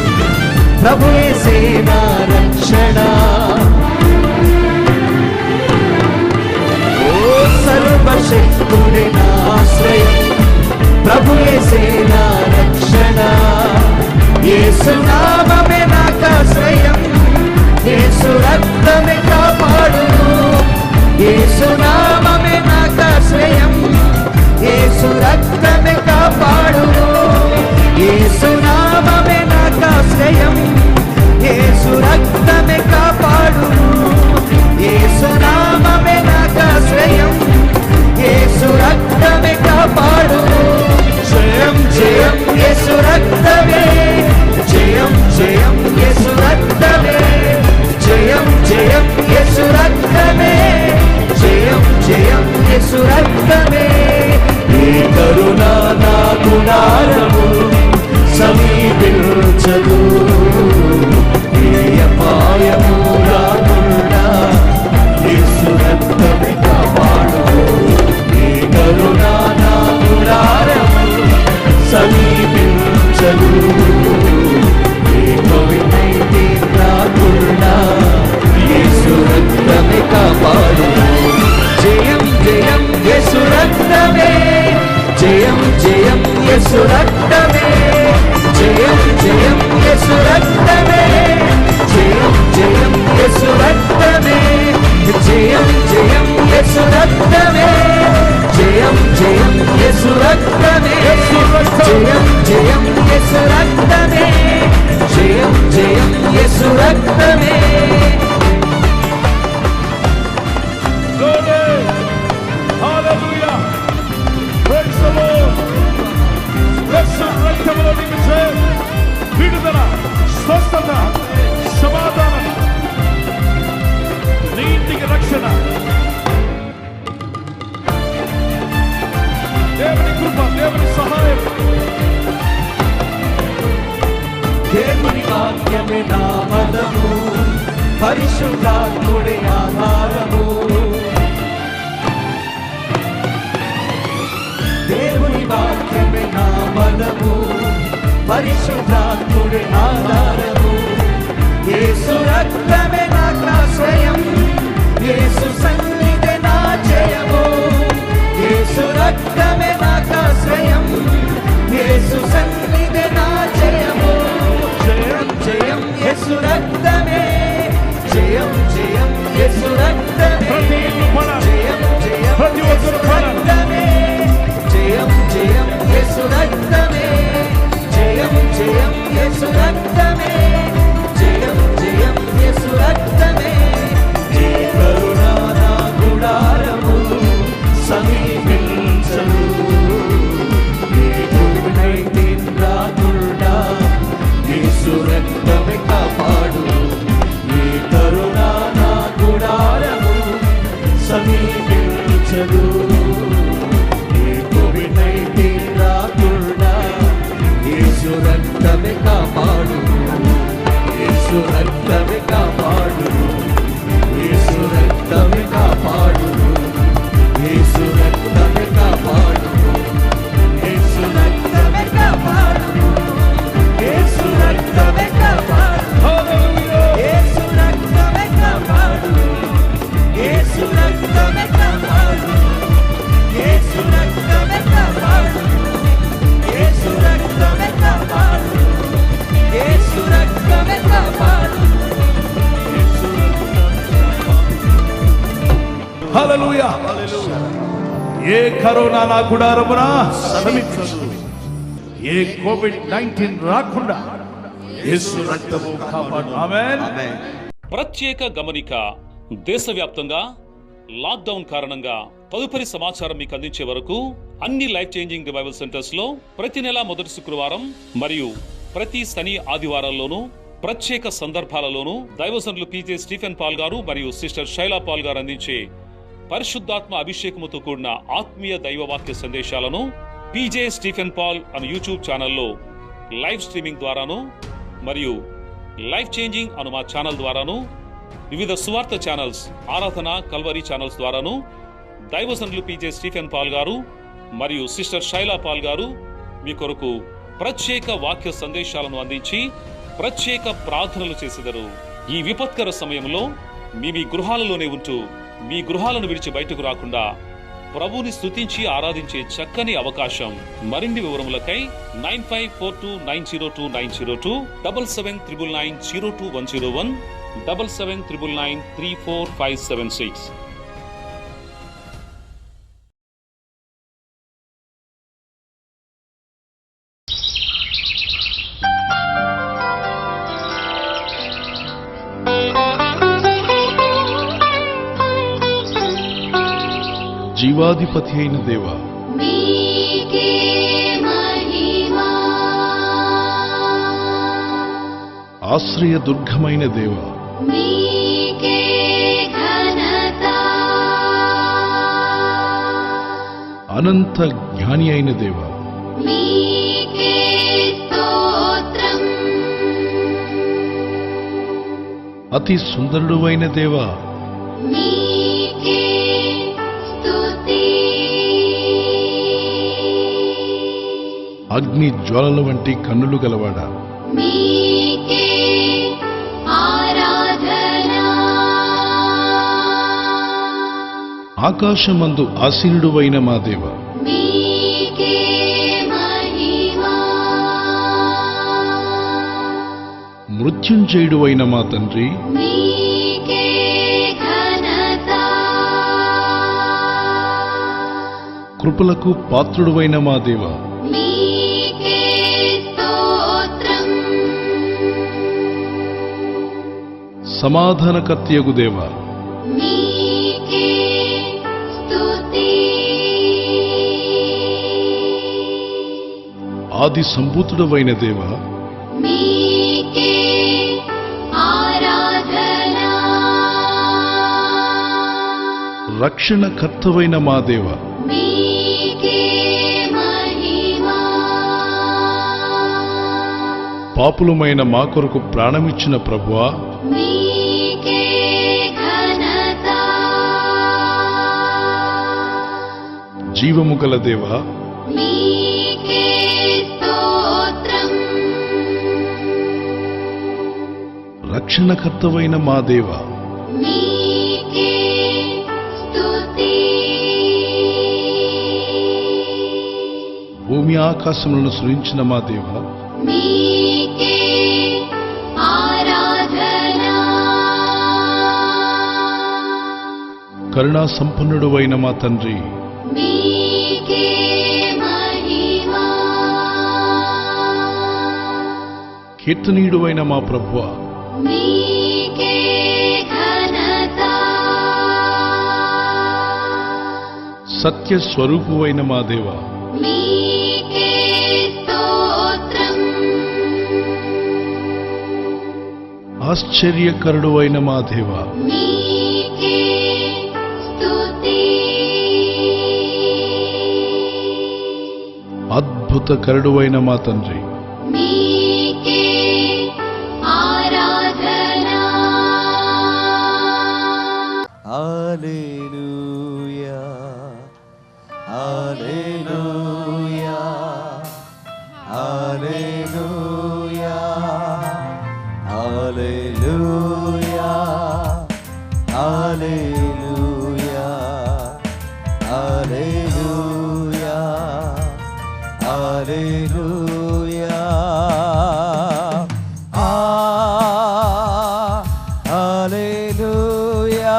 ప్రభువే సేనా రక్షణ ఓ సర్వశక్తుడి నాశ్రయం ప్రభువే సేనా రక్షణ యేసు నామమే నాకాశ్రయం యేసు రక్తమే కాపాడును యేసు నామమే నాకాశ్రయం యేసు రక్తమే కాపాడును యేసు నామమే నాకాశ్రయం యేసు రక్తమే కాపాడును యేసు నామమే నాకాశ్రయం యేసు రక్తమే కాపాడును జయం జయం యేసు రక్తమే జయం జయం యేసు రక్తమే జయం జయం యేసు రక్తమే జయం జయం యేసు రక్తమే ఈ కరుణ నా గుణారము సమీపించదు ఏ అపాయము రాకుండా యేసు రక్తమే కాపాడు ఈ కరుణ నా గుణారము సమీపించదు ఏ కోవిడ్-19 రాకుండా యేసు రక్తమే కాపాడు జయం జయం యేసు రక్తమే జయం జయం యేసు రక్తమే జయం జయం యేసు రక్తమే జయం జయం యేసు రక్తమే జయం జయం యేసు రక్తమే జయం జయం యేసు రక్తమే జయం జయం యేసు రక్తమే జయం జయం యేసు రక్తమే Glory! Hallelujah! Praise the Lord! రక్తములో నిలిచే విడుదల స్వస్థత సమాధానం నీ ఇంటికి రక్షణ దేవుని కృప దేవుని సహాయం దేవుని వాక్యమే నా బలము పరిశుద్ధాత్ముడి ఆధారము దేవుని వాక్యమే నా బలము పరిశుద్ధాత్ముడి ఆధారము యేసు రక్తమే నాకాశ్రయం యేసు సన్నిధి నా జయము యేసు రక్తమే నాకాశ్రయం యేసు సన్నిధి నా జయము జయం జయం యేసు రక్తమే జయం జయం యేసు రక్తమే జయం జయం ప్రతి ఒక్కరు రక్తమే జయం జయం యేసు రక్తమే జయం జయం యేసు రక్తమే జయం జయం యేసు రక్తమే నీ కరుణ నా గుడారము సమీపించదు నీ కోవిడ్-19 రాకుండా యేసు రక్తమే కాపాడు నీ కరుణ నా గుడారము సమీపించదు నీ కోవిడ్-19 రాకుండా యేసు రక్తమే కాపాడు యేసు రక్తమే కాపాడు యేసు రక్తమే కాపాడు యేసు రక్తమే కాపాడు యేసు రక్తమే కాపాడు యేసు రక్తమే కాపాడు యేసు రక్తమే కాపాడు యేసు రక్తమే కాపాడు యేసు రక్తమే కాపాడు యేసు రక్తమే కాపాడు యేసు రక్తమే కాపాడు హల్లెలూయా ఏ కరోనా నా గుడారమున సమీపించదు ఏ కోవిడ్-19 రాకుండా యేసు రక్తము కాపాడు ఆమేన్ ప్రత్యేక గమనిక దేశవ్యాప్తంగా లాక్డౌన్ కారణంగా తదుపరి సమాచారం మీకు అందించే వరకు అన్ని లైఫ్ చేంజింగ్ రివైవల్ సెంటర్స్ లో ప్రతి నెల మొదటి శుక్రవారం మరియు ప్రతి శని ఆదివారాల్లోనూ ప్రత్యేక సందర్భాలలోనూ దైవజనులు పీజే స్టీఫెన్ పాల్ గారు మరియు సిస్టర్ శైలా పాల్ గారు అందించే పరిశుద్ధాత్మ అభిషేకముతో కూడిన ఆత్మీయ దైవవాక్య సందేశాలను పీజే స్టీఫెన్ పాల్ అనే యూట్యూబ్ ఛానల్లో లైవ్ స్ట్రీమింగ్ ద్వారాను మరియు లైఫ్ చేంజింగ్ అను మా ఛానల్ ద్వారాను వివిధ సువార్త ఛానల్స్ ఆరాధన కల్వరీ ఛానల్స్ ద్వారాను దైవజనులు పీజే స్టీఫెన్ పాల్ గారు మరియు సిస్టర్ శైలా పాల్ గారు మీ కొరకు ప్రత్యేక వాక్య సందేశాలను అందించి ప్రత్యేక ప్రార్థనలు చేసెదరు. ఈ విపత్కర సమయంలో మీ గృహాలలోనే ఉంటూ మీ గృహాలను విడిచి బయటకు రాకుండా ప్రభుని స్తుతించి ఆరాధించే చక్కని అవకాశం. మరిన్ని వివరములకై 9542902902 7799902101 7799934576. జీవాధిపతి అయిన దేవా, మీకే మహిమా. ఆశ్రయ దుర్గమైన దేవా, మీకే ఘనత. అనంత జ్ఞాని అయిన దేవా, మీకే స్తోత్రం. అతి సుందరుడు అయిన దేవా, మీకే స్తుతి. అగ్ని జ్వాలల వంటి కన్నులు గలవాడా, మీకే ఆరాధన. ఆకాశమందు ఆసీనుడు అయిన మా దేవా, మీకే మహిమా. మృత్యుంజయుడు అయిన మా తండ్రి, మీకే ఘనత. కృపలకు పాత్రుడు అయిన మా దేవా, మీకే స్తోత్రం. సమాధానకర్తయగు దేవా, మీకే స్తుతి. ఆది సంభూతుడవైన దేవా, మీకే ఆరాధన. రక్షణకర్తవైన మా దేవా, మీకే మహిమా. పాపులమైన మా కొరకు ప్రాణమిచ్చిన ప్రభువా, మీకే ఘనత. జీవము గల దేవా, మీకే స్తోత్రం. రక్షణకర్తవైన మా దేవా, మీకే స్తుతి. భూమి ఆకాశములను సృజించిన మా దేవా, మీకే ఆరాధన. కరుణా సంపన్నుడు అయిన మా తండ్రి, మీకే మహిమా. కీర్తనీయుడు అయిన మా ప్రభువా, మీకే ఘనత. సత్య స్వరూపువైన మా దేవా, మీకే స్తోత్రం. ఆశ్చర్యకరుడు అయిన మా దేవా, మీకే స్తుతి. అద్భుతకరుడు అయిన మా తండ్రి, మీకే ఆరాధన. హల్లెలూయా, హల్లెలూయా, హల్లెలూయా, హల్లెలూయా, హల్లెలూయా, హల్లెలూయా, హల్లెలూయా. హల్లెలూయా. హల్లెలూయా.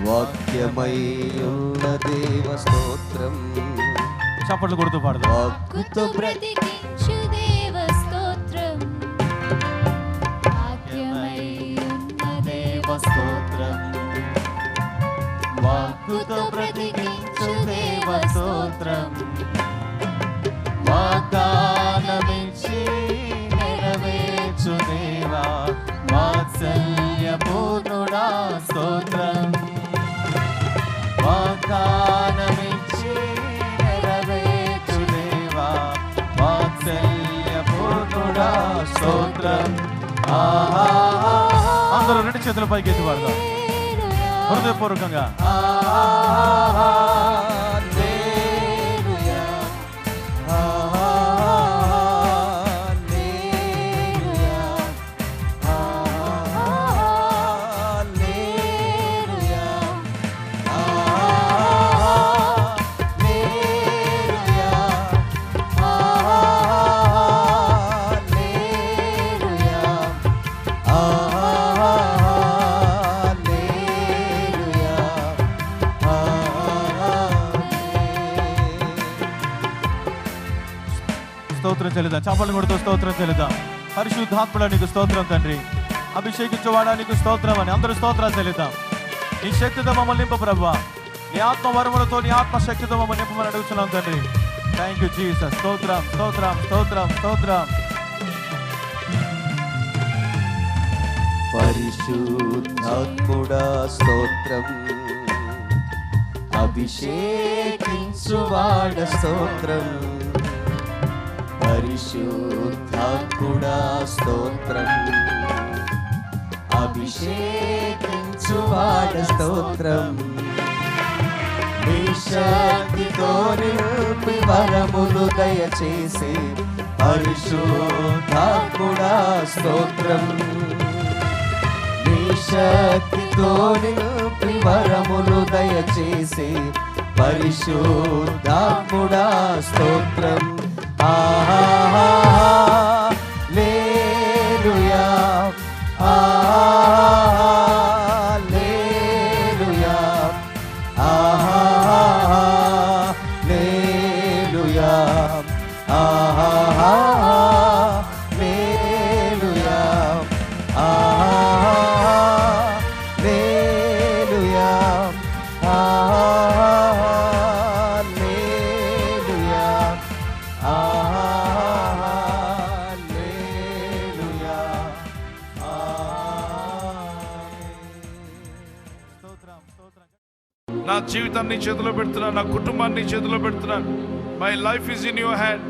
వాక్యమై ఉన్న దేవ స్తోత్రం. చప్పట్లు కొడుతూ పాడదాం. వాక్కుతో బ్రతికించు దేవ స్తోత్రం. వాక్యమై ఉన్న దేవ స్తోత్రం. వాక్కుతో బ్రతికించు దేవ స్తోత్రం. వాగ్దానమిచ్చి నెరవేర్చు దేవా వాత్సల్య పూర్ణుడా స్తోత్రం. వాగ్దానమిచ్చి నెరవేర్చు దేవా వాత్సల్య పూర్ణుడా స్తోత్రం. అందరూ రెండు చేతుల పైకి ఎత్తి పాడదాం హృదయపూర్వకంగా. స్తోత్రం చెల్లిద్దాం. చప్పట్లు కొడుతూ స్తోత్రం చెల్లిద్దాం. పరిశుద్ధాత్ముడా నీకు స్తోత్రం తండ్రి. అభిషేకించువాడా నీకు స్తోత్రం అని అందరూ స్తోత్రాలు చెల్లిద్దాం. నీ శక్తితో మమ్మల్ని నింపు ప్రభువా. నీ ఆత్మ వరములతో నీ ఆత్మ శక్తితో మమ్మల్ని నింపమని అడుగుతున్నాం తండ్రి. Thank you Jesus. స్తోత్రం స్తోత్రం స్తోత్రం స్తోత్రం. పరిశుద్ధాత్ముడా స్తోత్రం. అభిషేకించువాడ స్తోత్రం. పరిశుద్ధాత్ముడా స్తోత్రం. అభిషేకించువాడ స్తోత్రం. నీ శక్తితో నింపి వరములు దయచేసి పరిశుద్ధాత్ముడా స్తోత్రం. నీ శక్తితో నింపి వరములు దయచేసి పరిశుద్ధాత్ముడా స్తోత్రం. హల్లెలూయా హల్లెలూయా హల్లెలూయా హల్లెలూయా హల్లెలూయా నా జీవితాన్ని నీ చేతిలో పెడుతున్నాను. నా కుటుంబాన్ని నీ చేతిలో పెడుతున్నాను. My life is in your hand.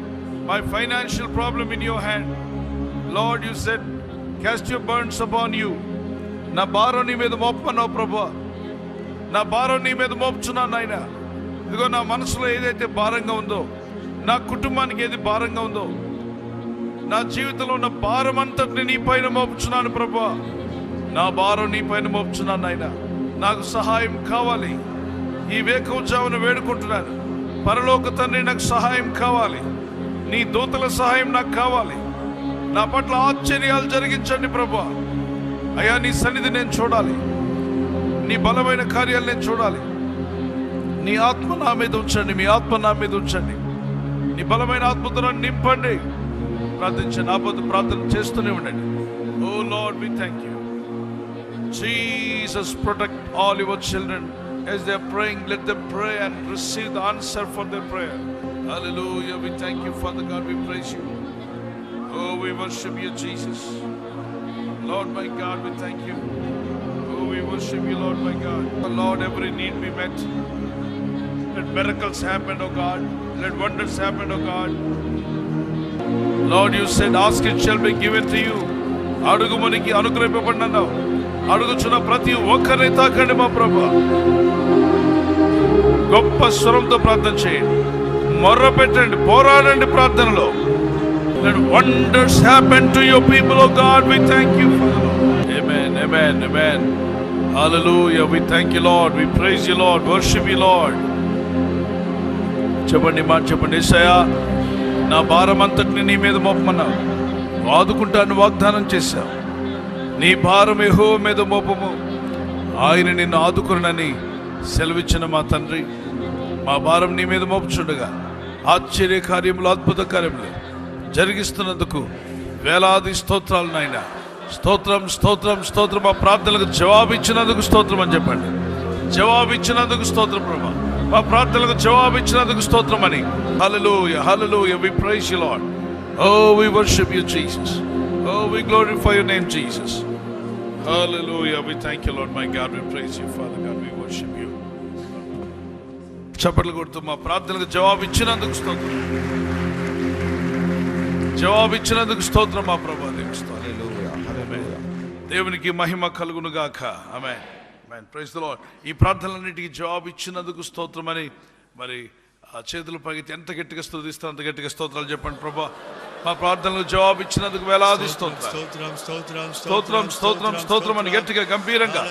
My financial problem in your hand. Lord you said cost your burdens upon you. నా భారం నీ మీద మోపమన్నావు ప్రభువా. నా భారం నీ మీద మోపుచున్నాను నాయన. ఇదిగో నా మనసులో ఏదైతే భారంగా ఉందో, నా కుటుంబానికి ఏది భారంగా ఉందో, నా జీవితంలో ఉన్న భారం అంతటిని నీ పైన మోపుచున్నాను ప్రభువా. నా భారం నీ పైన మోపుచున్నాను నాయన. నాకు సహాయం కావాలి. ఈ వేకువజామున వేడుకుంటున్నాను. పరలోక తండ్రి నాకు సహాయం కావాలి. నీ దూతల సహాయం నాకు కావాలి. నా పట్ల ఆశ్చర్యాలు జరిగించండి ప్రభువా. అయ్యా నీ సన్నిధి నేను చూడాలి. నీ బలమైన కార్యాలు నేను చూడాలి. నీ ఆత్మ నా మీద ఉంచండి. మీ ఆత్మ నా మీద ఉంచండి. నీ బలమైన ఆత్మతో నన్ను నింపండి. ప్రార్థించండి. ఆపద ప్రార్థన చేస్తూనే ఉండండి. Oh Lord we thank you. Jesus, protect all your children as they are praying. Let them pray and receive the answer for their prayer. Hallelujah. We thank you, Father God. We praise you. Oh, we worship you, Jesus. Lord, my God, we thank you. Oh, we worship you, Lord, my God. Oh, Lord, every need be met. Let miracles happen, oh God. Let wonders happen, oh God. Lord, you said, ask it shall be given to you. అడుగు మనకి అనుగ్రహింపబడినన్నావు. అడుగుచున్న ప్రతి ఒక్కరిని తాకండి మా ప్రభువా. గొప్ప స్వరంతో ప్రార్థన చేయండి. మొర్ర పెట్టండి. పోరాడండి ప్రార్థనలో. Let wonders happen to your people, oh God. We thank you, Father. Amen, amen, amen. Hallelujah. We thank you, Lord. We praise you, Lord. Worship you, Lord. చెప్పండి మాట చెప్పండి. యేసయ్యా, నా భారం అంతటిని నీ మీద మోపమన్నావు. ఆదుకుంటాను వాగ్దానం చేశావు. నీ భారం యెహోవా మీద మోపము, ఆయన నిన్ను ఆదుకునని సెలవిచ్చిన మా తండ్రి, మా భారం నీ మీద మోపుచుండగా ఆశ్చర్య కార్యములు, అద్భుత కార్యములు జరిగిస్తున్నందుకు వేలాది స్తోత్రాలు నాయన. స్తోత్రం, స్తోత్రం, స్తోత్రం. మా ప్రార్థనలకు జవాబు ఇచ్చినందుకు స్తోత్రం అని చెప్పండి. జవాబు ఇచ్చినందుకు స్తోత్రం ప్రభా. మా ప్రార్థనలకు జవాబు ఇచ్చినందుకు స్తోత్రం అని. Hallelujah, hallelujah. We praise you, Lord. Oh, we worship you, Jesus. Oh, we glorify your name, Jesus. Hallelujah. We thank you, Lord, my God. We praise you, Father God. We worship you. చప్పట్లు కొడుతూ మా ప్రార్థనలకు జవాబు ఇచ్చినందుకు స్తోత్రం. జవాబు ఇచ్చినందుకు స్తోత్రం మా ప్రభా. దేవునికి మహిమ కలుగును గాక. Amen, amen. Praise the Lord. ఈ ప్రార్థనలన్నిటికీ జవాబు ఇచ్చినందుకు స్తోత్రం అని మరి ఆ చేతులు పైకి ఎంత గట్టిగా స్తుతిస్తారో అంత గట్టిగా స్తోత్రాలు చెప్పండి ప్రభా. మా ప్రార్థనలకు జవాబు ఇచ్చినందుకు వేలాది స్తోత్రం, స్తోత్రం, స్తోత్రం, స్తోత్రం అని గట్టిగా గంభీరంగా.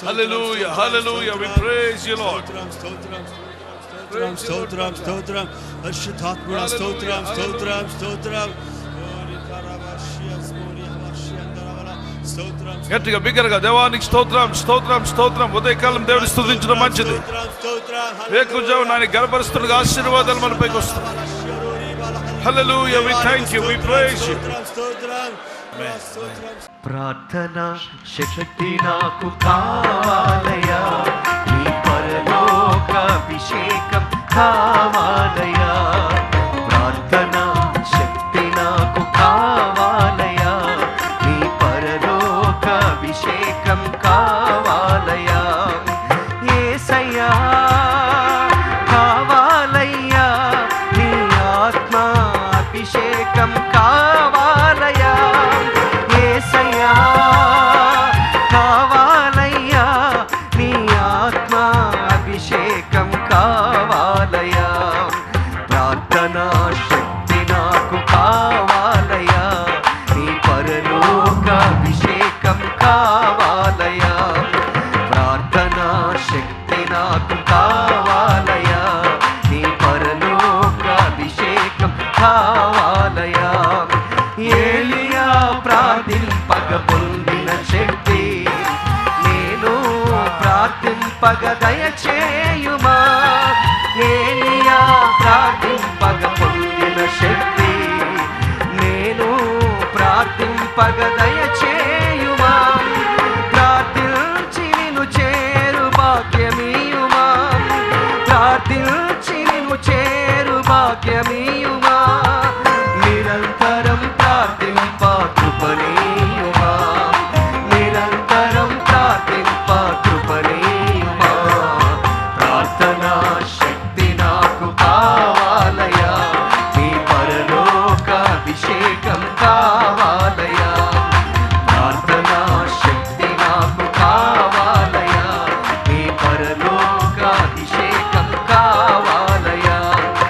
Hallelujah, hallelujah. We praise you, Lord. స్తోత్రం, స్తోత్రం. పరిశుద్ధాత్ముడా స్తోత్రం, స్తోత్రం, స్తోత్రం. గట్టిగా బిగ్గరగా దేవానికి స్తోత్రం, స్తోత్రం, స్తోత్రం. ఉదయకాలం దేవుని స్తుతించడం మంచిది. వేకువజాము నాయన గర్భపరుస్తుండగా ఆశీర్వాదాలు మనపైకి వస్తాయి. హల్లెలూయా. We thank you, we praise you. ప్రార్థనా శక్తి నాకు కావాలయా, నీ పరలోక అభిషేకం కావాలయా. ప్రార్థనా శక్తి నాకు కావాలయా, నీ పరలోక అభిషేకం కావాలయా. యేసయ్యా కావాలయ్యా, నీ ఆత్మ అభిషేకం కావాలయా. యేసయ్యా కావాలయ్యా, నీ ఆత్మ అభిషేకం కావాలయా. ప్రార్థనా శక్తి నాకు కావాలయా, నీ పరలోక అభిషేకం కావాలయా. ప్రార్థనా శక్తి నాకు కావాలయా, నీ పరలోక అభిషేకం కావాలయా. ఏలియా ప్రార్థింపగ పొందిన శక్తి నేను ప్రార్థింపగ దయచేయుమా. ఏలియా ప్రార్థింపగ పొందిన శక్తి నేను ప్రార్థింపగ దయచేయుమా. ప్రార్థించి నిన్ను చేరు భాగ్యమీయుమా, ప్రార్థించి నిన్ను చేరు భాగ్యమీయుమా. నిరంతరం ప్రార్థింప కృపణీయుమా, నిరంతరం ప్రార్థింప కృపణీయుమా. ప్రార్థనా శక్తి నాకు కావాలయా, నీ పరలోక అభిషేకం కావాలయా. ప్రార్థనా శక్తి నాకు కావాలయా, నీ పరలోక అభిషేకం కావాలయా.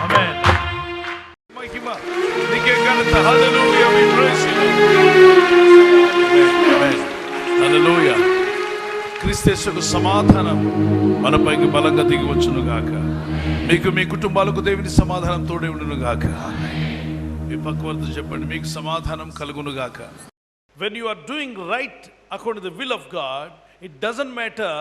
ఆమేన్. మహిమ నీకే ఘనత. హల్లెలూయా. We praise you. ఆమేన్, హల్లెలూయా. క్రీస్తుయేసుకు సమాధానం మనపైకి బలంగా దిగి వచ్చును గాక. మీకు మీ కుటుంబాలకు దేవుని సమాధానం తోడే ఉండును గాక. మీ పక్కవర్తో చెప్పండి, మీకు సమాధానం కలుగును గాక. When you are doing right according to the will of God, it doesn't matter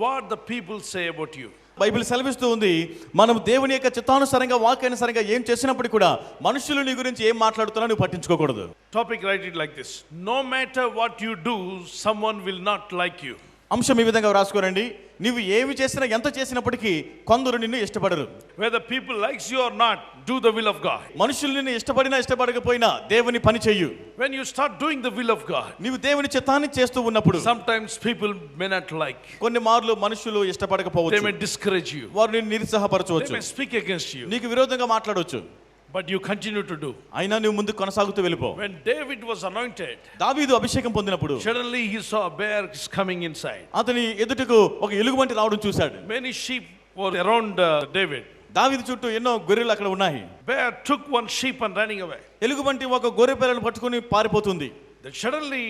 what the people say about you. Bible సెలవిస్తూ ఉంది, మనం దేవుని యొక్క చిత్తానుసారంగా వాక్యానుసారంగా ఏం చేసినప్పుడు కూడా మనుషులు నీ గురించి ఏం మాట్లాడుతున్నా నువ్వు పట్టించుకోకూడదు. Topic, write it like this: no matter what you do, someone will not like you. అంశం ఈ విధంగా రాసుకోరండి. నువ్వు ఏమి చేసినా ఎంత చేసినప్పటికీ కొందరు నిన్ను ఇష్టపడరు. Whether people likes you or not, do the will of God. మనుషులు నిన్ను ఇష్టపడినా ఇష్టపడకపోయినా దేవుని పని చెయ్యు. When you start doing the will of God, నీవు దేవుని చిత్తాన్ని చేస్తూ ఉన్నప్పుడు sometimes people may not like. కొన్ని మార్లు మనుషులు They ఇష్టపడకపోవచ్చు, may discourage you. వారు నిన్ను They నిరుత్సాహపరచవచ్చు, may speak against you. నీకు విరోధంగా మాట్లాడవచ్చు. But you continue to do. అయినా నువ్వు ముందు కొనసాగుతూ వెళ్ళిపో. When David was anointed, దావీదు అభిషేకం పొందినప్పుడు suddenly he saw a bear coming inside. అతని ఎదుటకు ఒక ఎలుగుబంటి రావడం చూశాడు. Many sheep were around David. దావీదు చుట్టూ ఎన్నో గొర్రెలు అక్కడ ఉన్నాయి. Bear took one sheep and running away. ఎలుగుబంటి ఒక గొర్రె పిల్లను పట్టుకుని పారిపోతుంది. Then suddenly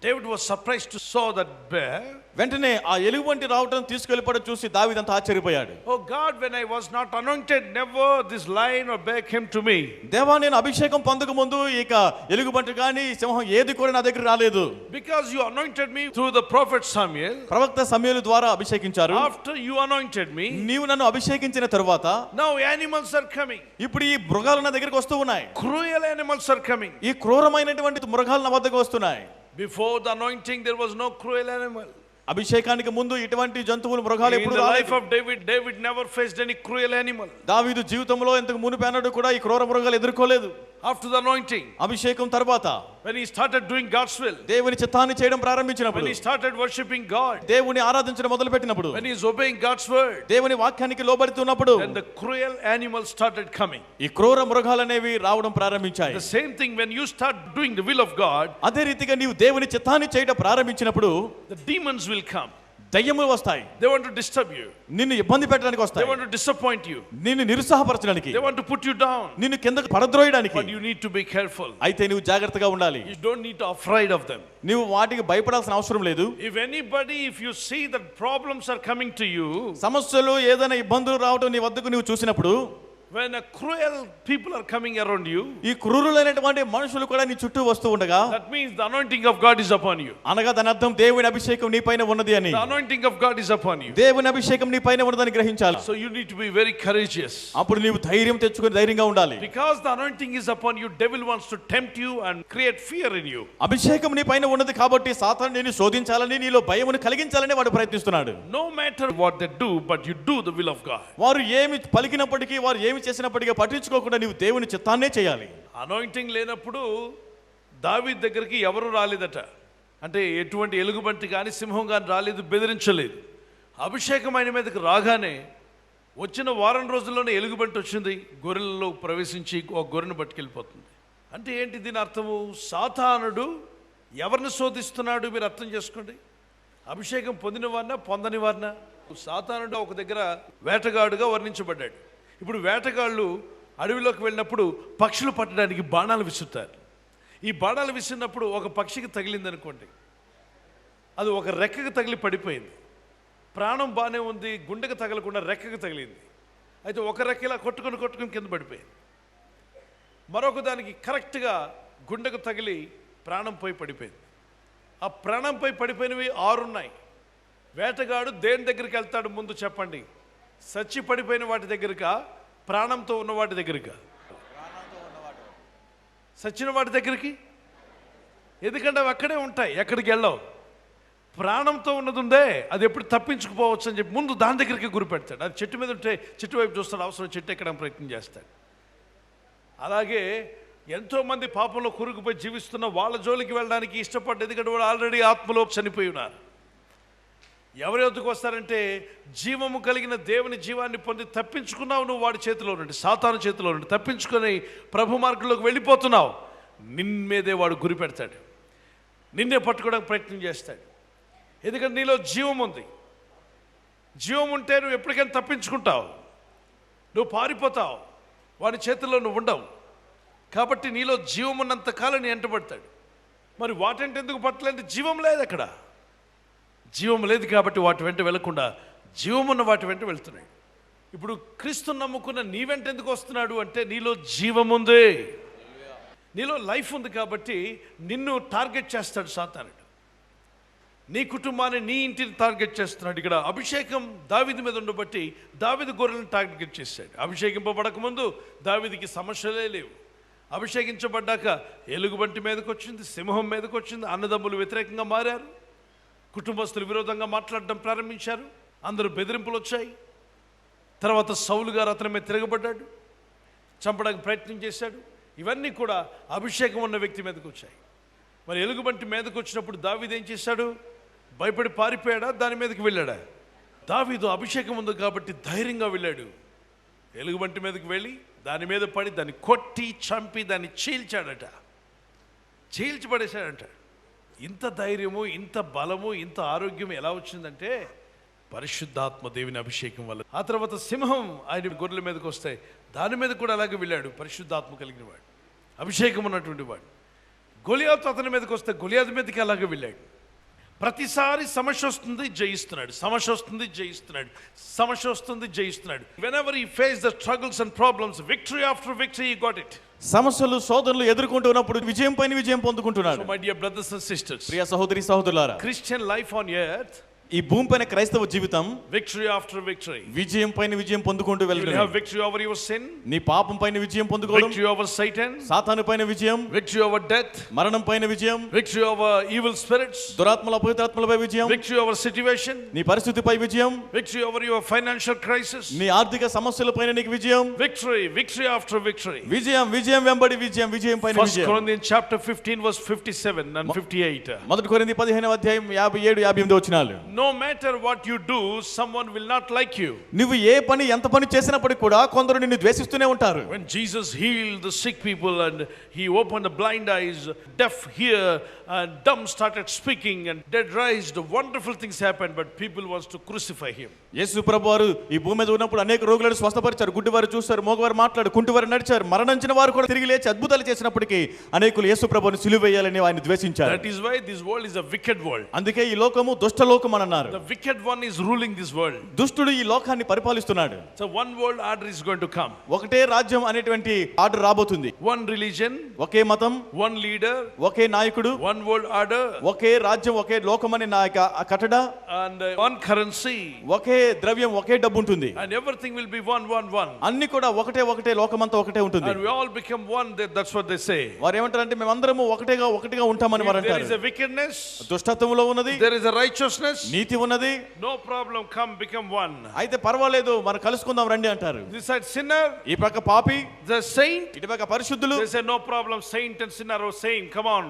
David was surprised to saw that bear. వెంటనే ఆ ఎలుగుబంటి రావటం తీసుకెళ్ళిపోవడం చూసి దావీదంతా ఆశ్చర్యపోయాడు. Oh God, when I was not anointed, never this lion or bear came to me. దేవా, నేను అభిషేకం పొందక ముందు ఇక ఎలుగుబంటి కానీ సింహం ఏది కూడా నా దగ్గర రాలేదు. Because you anointed me through the prophet Samuel. ప్రవక్త సమూయేలు ద్వారా అభిషేకించారు. After you anointed me, నీవు నన్ను అభిషేకించిన తరువాత now animals are coming. ఇప్పుడు ఈ మృగాలు నా దగ్గరికి వస్తూ ఉన్నాయి. Cruel animals are coming. ఈ క్రూరమైనటువంటి మృగాలు నా వద్దకు వస్తున్నాయి. Before the anointing, there was no cruel animal. అభిషేకానికి ముందు ఇటువంటి జంతువులు మృగాలు In ఎప్పుడు the life రాలేదు. of David never faced any cruel animal. దావీదు జీవితంలో ఇంతకు మునుపెన్నడూ కూడా ఈ క్రూర మృగాలు ఎదుర్కోలేదు. After the anointing, అభిషేకం తర్వాత when he started doing God's will, దేవుని చిత్తాన్ని చేయడం ప్రారంభించినప్పుడు, when he started worshiping God, దేవుని ఆరాధించడం మొదలుపెట్టినప్పుడు, when he is obeying God's word, దేవుని వాక్యానికి లోబడుతున్నప్పుడు then the cruel animals started coming. ఈ క్రూర మృగాలనేవి రావడం ప్రారంభించాయి. The same thing when you start doing the will of God, అదే రీతిగా నీవు దేవుని చిత్తాన్ని చేయడం ప్రారంభించినప్పుడు the demons will come. దయ్యములు వస్తాయి. They want to disturb you. నిన్ను ఇబ్బంది పెట్టడానికి They వస్తాయి. want to disappoint you. నిన్ను నిరుత్సాహపరచడానికి, They want to put you down. నిన్ను కిందకు పడద్రోయడానికి. But you need to be careful. అయితే నువ్వు జాగ్రత్తగా ఉండాలి. You don't need to be afraid of them. నువ్వు వాటికి భయపడాల్సిన అవసరం లేదు. If you see that problems are coming to you, సమస్యలు ఏదైనా ఇబ్బందులు రావడం నీ వద్దకు నువ్వు చూసినప్పుడు, when a cruel people are coming around you, ఈ క్రూరులైనటువంటి మనుషులు కూడా నీ చుట్టూ వస్తూ ఉండగా, that means the anointing of God is upon you. అనగా దాని అర్థం దేవుని అభిషేకం నీ పైన ఉన్నది అని. The anointing of God is upon you. దేవుని అభిషేకం నీ పైన ఉన్నదని గ్రహించాలి. So you need to be very courageous. అప్పుడు నీవు ధైర్యం తెచ్చుకొని ధైర్యంగా ఉండాలి. Because the anointing is upon you, devil wants to tempt you and create fear in you. అభిషేకం నీ పైన ఉన్నది కాబట్టి సాతాను నిన్ను శోధించాలని, నీలో భయమును కలిగించాలని వాడు ప్రయత్నిస్తున్నాడు. No matter what they do, but you do the will of God. వారు ఏమి పలికినప్పటికీ, వారు ఏమి చేసినప్పటికీ పట్టించుకోకుండా నీవు దేవుని చిత్తాన్నే చేయాలి. అనాయింటింగ్ లేనప్పుడు దావీదు దగ్గరికి ఎవరు రాలేదట. అంటే ఎటువంటి ఎలుగుబంటి కానీ సింహం కానీ రాలేదు, బెదిరించలేదు. అభిషేకం ఆయన మీదకి రాగానే వచ్చిన వారం రోజుల్లోనే ఎలుగుబంటి వచ్చింది, గొర్రెల్లో ప్రవేశించి ఒక గొర్రెను పట్టుకెళ్ళిపోతుంది. అంటే ఏంటి దీని అర్థము? సాతానుడు ఎవరిని శోధిస్తున్నాడు మీరు అర్థం చేసుకోండి. అభిషేకం పొందిన వారినా పొందని వారినా? సాతానుడు ఒక దగ్గర వేటగాడుగా వర్ణించబడ్డాడు. ఇప్పుడు వేటగాళ్ళు అడవిలోకి వెళ్ళినప్పుడు పక్షులు పట్టడానికి బాణాలు విసురుతారు. ఈ బాణాలు విసిరినప్పుడు ఒక పక్షికి తగిలింది అనుకోండి, అది ఒక రెక్కకు తగిలి పడిపోయింది. ప్రాణం బాగానే ఉంది, గుండెకు తగలకుండా రెక్కకు తగిలింది. అయితే ఒక రెక్క ఇలా కొట్టుకొని కింద పడిపోయింది. మరొక దానికి కరెక్ట్గా గుండెకు తగిలి ప్రాణం పోయి పడిపోయింది. ఆ ప్రాణంపై పడిపోయినవి 6 ఉన్నాయి. వేటగాడు దేని దగ్గరికి వెళ్తాడు ముందు చెప్పండి? చచ్చి పడిపోయిన వాటి దగ్గరకా, ప్రాణంతో ఉన్న వాటి దగ్గరకా? చచ్చిన వాటి దగ్గరికి. ఎందుకంటే అవి అక్కడే ఉంటాయి, ఎక్కడికి వెళ్ళవు. ప్రాణంతో ఉన్నది ఉందే, అది ఎప్పుడు తప్పించుకుపోవచ్చు అని చెప్పి ముందు దాని దగ్గరికి గురి పెడతాడు. అది చెట్టు మీద ఉంటే చెట్టు వైపు చూస్తాడు, అవసరం చెట్టు ఎక్కడానికి ప్రయత్నం చేస్తాడు. అలాగే ఎంతోమంది పాపంలో కురుకుపోయి జీవిస్తున్న వాళ్ళ జోలికి వెళ్ళడానికి ఇష్టపడ్డ, ఎందుకంటే వాళ్ళు ఆల్రెడీ ఆత్మలో చనిపోయి ఉన్నారు. ఎవరి వద్దకు వస్తారంటే జీవము కలిగిన దేవుని జీవాన్ని పొంది తప్పించుకున్నావు నువ్వు వాడి చేతిలో నుండి, సాతాను చేతిలో నుండి తప్పించుకొని ప్రభు మార్గంలోకి వెళ్ళిపోతున్నావు. నిన్మీదే వాడు గురి పెడతాడు, నిన్నే పట్టుకోవడానికి ప్రయత్నం చేస్తాడు. ఎందుకంటే నీలో జీవం ఉంది. జీవం ఉంటే నువ్వు ఎప్పటికైనా తప్పించుకుంటావు, నువ్వు పారిపోతావు, వాడి చేతుల్లో నువ్వు ఉండవు. కాబట్టి నీలో జీవం ఉన్నంత కాలం నీ ఎంటబడతాడు. మరి వాటంటే ఎందుకు పట్టలేంటే జీవం లేదు అక్కడ. జీవం లేదు కాబట్టి వాటి వెంట వెళ్లకుండా జీవం ఉన్న వాటి వెంట వెళ్తున్నాడు. ఇప్పుడు క్రీస్తు నమ్ముకున్న నీ వెంట ఎందుకు వస్తున్నాడు అంటే నీలో జీవం ఉంది, నీలో లైఫ్ ఉంది. కాబట్టి నిన్ను టార్గెట్ చేస్తాడు సాతానుడు. నీ కుటుంబాన్ని, నీ ఇంటిని టార్గెట్ చేస్తున్నాడు. ఇక్కడ అభిషేకం దావీదు మీద ఉండబట్టి దావీదు గొర్రెలను టార్గెట్ చేశాడు. అభిషేకింపబడక ముందు దావీదుకి సమస్యలే లేవు. అభిషేకించబడ్డాక ఎలుగుబంటి మీదకి వచ్చింది, సింహం మీదకి వచ్చింది, అన్నదమ్ములు వ్యతిరేకంగా మారారు, కుటుంబస్తులు విరోధంగా మాట్లాడడం ప్రారంభించారు, అందరూ బెదిరింపులు వచ్చాయి. తర్వాత సౌలు గారు అతని మీద తిరగబడ్డాడు, చంపడానికి ప్రయత్నం చేశాడు. ఇవన్నీ కూడా అభిషేకం ఉన్న వ్యక్తి మీదకి వచ్చాయి. మరి ఎలుగుబంటి మీదకి వచ్చినప్పుడు దావీదు ఏం చేశాడు? భయపడి పారిపోయాడా, దాని మీదకి వెళ్ళాడా? దావీదు అభిషేకం ఉంది కాబట్టి ధైర్యంగా వెళ్ళాడు. ఎలుగుబంటి మీదకి వెళ్ళి దాని మీద పడి దాన్ని కొట్టి చంపి దాన్ని చీల్చాడట, చీల్చిపడేశాడంట. ఇంత ధైర్యము, ఇంత బలము, ఇంత ఆరోగ్యం ఎలా వచ్చిందంటే పరిశుద్ధాత్మ దేవుని అభిషేకం వల్ల. ఆ తర్వాత సింహం ఆయన గొర్రెల మీదకి వస్తాయి, దాని మీద కూడా అలాగే వెళ్ళాడు. పరిశుద్ధాత్మ కలిగిన వాడు, అభిషేకం ఉన్నటువంటి వాడు. గొలియాతు అతని మీదకి వస్తే గొలియాతు మీదకి అలాగే వెళ్ళాడు. ప్రతిసారి సమస్య వస్తుంది, జయిస్తున్నాడు. సమస్య వస్తుంది, జయిస్తున్నాడు. సమస్య వస్తుంది, జయిస్తున్నాడు. whenever he faced the struggles and problems, victory after victory, he got it. సమస్యలు శోధనలు ఎదుర్కొంటున్నప్పుడు విజయం పైన విజయం పొందుకుంటున్నాడు. So my dear brothers and sisters, ప్రియ సహోదరి సహోదరులారా, Christian life on earth, ఈ భూమిపైన క్రైస్తవ జీవితం victory after victory. విజయం పైన విజయం పొందుకుంటూ You will వెళ్ళడం. have victory over your sin, నీ పాపం పైన విజయం పొందుకోవడం, victory over Satan, సాతాను పైన విజయం, victory over death, మరణం పైన విజయం, victory over evil spirits, దురాత్మల అపవిత్రాత్మలపై విజయం, victory over situation, నీ పరిస్థితిపై విజయం, victory over your financial crisis, నీ ఆర్థిక సమస్యలపైన నీకు విజయం, victory after victory. విజయం విజయం వెంబడి విజయం, విజయం పైన 1 విజయం. Corinthians chapter 15 verse 57 and 58. మొదటి కొరింథీ 15వ అధ్యాయం 57 58 వచనాలు. No matter what you do, someone will not like you. నువ్వు ఏ పని ఎంత పని చేసినప్పటికీ కూడా కొందరు నిన్ను ద్వేషిస్తూనే ఉంటారు. When Jesus healed the sick people and he opened the blind eyes, deaf hear and dumb started speaking and dead raised, wonderful things happened, but people wants to crucify him. యేసు ప్రభువారు ఈ భూమి మీద ఉన్నప్పుడు అనేక రోగులను స్వస్థపరిచారు, గుడ్డివారు చూశారు, మోగవారు మాట్లాడు, కుంటివారు నడిచారు, మరణించిన వారు కూడా తిరిగి లేచి అద్భుతాలు చేసినప్పటికీ అనేకులు యేసు ప్రభువుని సిలువ వేయాలని ఆయన ద్వేషించారు. That is why this world is a wicked world. అందుకే ఈ లోకము దుష్ట లోకం అని అన్నారు. The wicked one is ruling this world. దుష్టుడు ఈ లోకాన్ని పరిపాలిస్తున్నాడు. So one world order is going to come. ఒకటే రాజ్యం అనేటువంటి ఆర్డర్ రాబోతుంది. One religion, ఒకే మతం, one leader, ఒకే నాయకుడు, one world order, ఒకే రాజ్యం, ఒకే లోకం అనే కట్టడ, and one currency, ఒకే ద్రవ్యం, ఒకే డబ్బు ఉంటుంది. and everything will be one. అన్ని కూడా ఒకటే లోకమంతా ఒకటే ఉంటుంది. And we all become one. That's what they say. వారు ఏమంటారంటే మేమందరము ఒకటిగా ఉంటామని వారు If there is అంటారు. a wickedness, దుష్టత్వములో ఉన్నది, there is a righteousness, నీతి ఉన్నది, no problem, come become one. అయితే పర్వాలేదు మనం కలుసుకుందాం రండి అంటారు. This side sinner, ఈ ప్రక్క పాపి, the saint, ఇటు ప్రక్క పరిశుద్ధులు, they say no problem, saint and sinner are same, come on.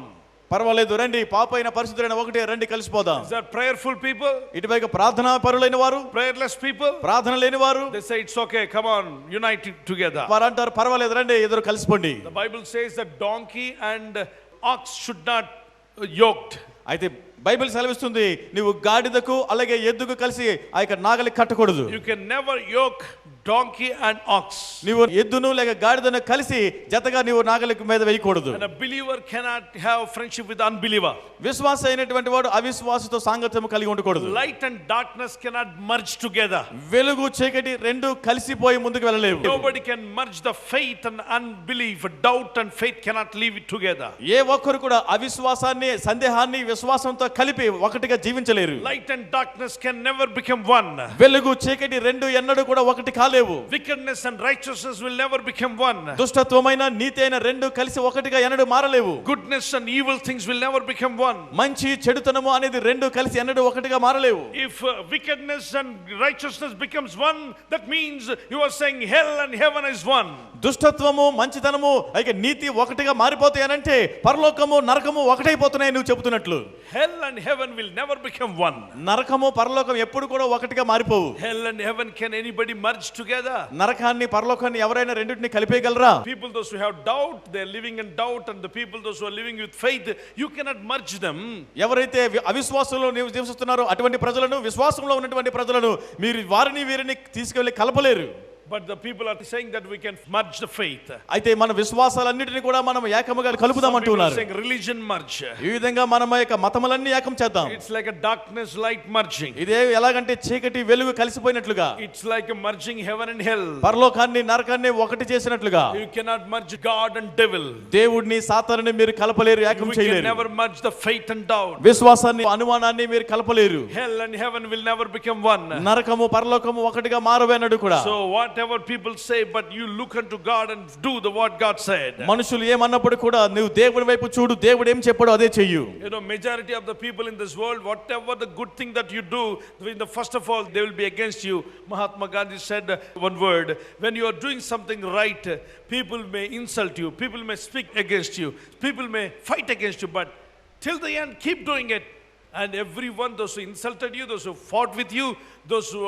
పర్వాలేదు రండి, పాప అయిన పరిశుద్ధులైన ఒకటే రండి కలిసిపోదాం. Is that prayerful people, ఇటువైపు ప్రార్థనా పరులైన వారు, prayerless people, ప్రార్థన లేని వారు, they say it's okay, come on, unite together. వారు అంటారు పర్వాలేదు రండి ఇద్దరు కలిసిపోండి. The Bible says that donkey and ox should not yoked. అయితే బైబిల్ సెలవిస్తుంది నువ్వు గాడిదకు అలాగే ఎద్దుకు కలిసి ఆ యొక్క నాగలి కట్టకూడదు. You can never yoke donkey and ox. నీవు ఎద్దును లేక గాడిదను కలిసి జతగా నీవు నాగలి మీద వేయకూడదు. And a believer cannot have friendship with unbeliever. విశ్వాస అయినటువంటి వాడు అవిశ్వాసతో సాంగత్యం కలిగి ఉండకూడదు. Light and darkness cannot merge together. వెలుగు చీకటి రెండు కలిసిపోయి ముందుకు వెళ్ళలేవు. Nobody can merge the faith and unbelief. Doubt and faith cannot live it together. ఏ ఒక్కరు కూడా అవిశ్వాసాన్ని సందేహాన్ని విశ్వాసంతో కలిపి ఒకటిగా జీవించలేరు. Light and darkness can never become one. వెలుగు చీకటి రెండు ఎన్నడూ కూడా ఒకటి కాలేవు. Wickedness and righteousness will never become one. దుష్టత్వమైన నీతి అయిన రెండు కలిసి ఒకటిగా ఎన్నడూ మారలేవు. Goodness and evil things will never become one. మంచి చెడుతనము అనేది రెండు కలిసి ఎన్నడూ ఒకటిగా మారలేవు. If wickedness and righteousness becomes one, that means you are saying hell and heaven is one. దుష్టత్వము మంచితనము అయితే నీతి ఒకటిగా మారిపోతాయనంటే పరలోకము నరకము ఒకటైపోతున్నాయి నువ్వు చెబుతున్నట్లు. Hell and heaven will never become one. నరకము పరలోకం ఎప్పుడు కూడా ఒకటిగా మారిపోవు. Hell and heaven, can anybody merge together? నరకాన్ని పరలోకాన్ని ఎవరైనా రెండింటిని కలిపేయగలరా? People those who have doubt, they are living in doubt, and the people those who are living with faith, you cannot merge them. ఎవరైతే అవిశ్వాసంలో నివసిస్తున్నారో అటువంటి ప్రజలను విశ్వాసంలో ఉన్నటువంటి ప్రజలను మీరు వారిని వీరిని తీసుకెళ్లి కలపలేరు. But the people are saying that we can merge the faith. అయితే మన విశ్వాసాలన్నిటిని కూడా మనం ఏకముగా కలుపుదాం Some people are అంటున్నారు. saying religion merge. ఈ విధంగా మనం యొక్క మతములన్నీ ఏకం చేద్దాం. It's like a darkness light merging. ఇదే ఎలాగంటే చీకటి వెలుగు కలిసిపోయినట్లుగా, It's like a merging heaven and hell. పరలోకాన్ని నరకాన్ని ఒకటి చేసినట్లుగా You cannot merge God and devil. దేవుడిని సాతానుని మీరు కలపలేరు, ఏకం We can చేయలేరు. never merge the faith and doubt. విశ్వాసాన్ని అనుమానాన్ని మీరు కలపలేరు. Hell and heaven will never become one. నరకము పరలోకము ఒకటిగా మారవేనడు కూడా. So whatever people say, but you look unto God and do the what God said. మనుషులు ఏమన్నప్పుడు కూడా నువ్వు దేవుడి వైపు చూడు, దేవుడు ఏం చెప్పాడో అదే చెయ్యు. You know, majority of the people in this world, whatever the good thing that you do, first of all, they will be against you. Mahatma Gandhi said one word: when you are doing something right, people may insult you, people may speak against you, people may fight against you, but till the end, keep doing it. And everyone, those who insulted you, those who fought with you, those who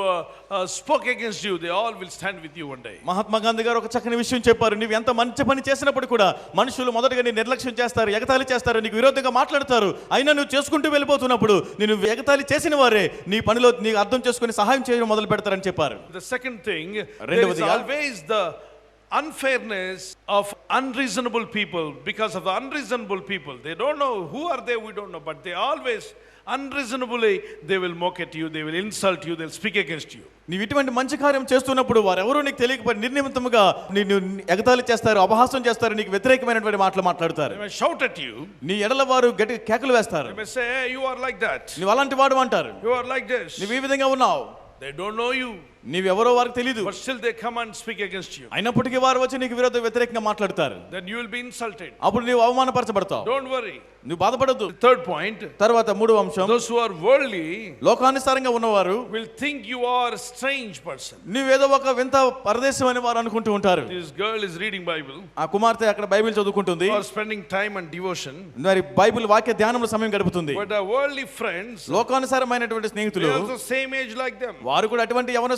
spoke against you, they all will stand with you one day. Mahatma Gandhi గారు ఒక చక్కని విషయం చెప్పారు. నువ్వు ఎంత మంచి పని చేసినప్పుడు కూడా మనుషులు మొదటగా నీ నిర్లక్ష్యం చేస్తారు, ఎగతాళి చేస్తారు, నీకు విరోధంగా మాట్లాడతారు. అయినా నువ్వు చేసుకుంటూ వెళ్ళిపోతున్నప్పుడు నేను ఎగతాళి చేసిన వారే నీ పనిలో నీకు అర్థం చేసుకుని సహాయం చేయడం మొదలు పెడతారని చెప్పారు. The second thing, there is always the unfairness of unreasonable people. Because of the unreasonable people, they don't know who are they, we don't know, but they always unreasonably they will mock at you, they will insult you, they'll speak against you. నీవు ఇటువంటి మంచి కార్యం చేస్తున్నప్పుడు వారెవరూ నీకు తెలియకపోయి నిర్నిమిత్తముగా నిన్ను ఎగతాళి చేస్తారు, అపహాస్యం చేస్తారు, నీకు వ్యతిరేకమైనటువంటి మాటలు మాట్లాడతారు. They may shout at you. నీ ఎడల వారు గట్టి కేకలు వేస్తారు. They may say, hey, you are like that, నువ్వు అలాంటి వాడు అంటారు. you are like this. నువ్వు ఈ విధంగా ఉన్నావు. They don't know you, నీవెవరో వారికి తెలియదు. but still they come and speak against you. అయినప్పటికీ వారు వచ్చి నీకు వ్యతిరేకంగా మాట్లాడతారు. Then you will be insulted. అప్పుడు నీవు అవమానపరచబడతావు. Don't worry. నువ్వు బాధపడద్దు. Third point, తర్వాత మూడవ అంశం, those who are worldly లోకానుసారంగా ఉన్నవారు will think you are a strange person. నువ్వేదో ఒక వింత పరదేశం అని వారు అనుకుంటూ ఉంటారు. This girl is reading Bible, ఆ కుమార్తె అక్కడ బైబిల్ చదువుకుంటుంది, or spending time and devotion, మరి బైబిల్ వాక్య ధ్యానంలో సమయం గడుపుతుంది. but our worldly friends, లోకానుసారమైనటువంటి they స్నేహితులు are the same age like them. వారు కూడా అటువంటి యవన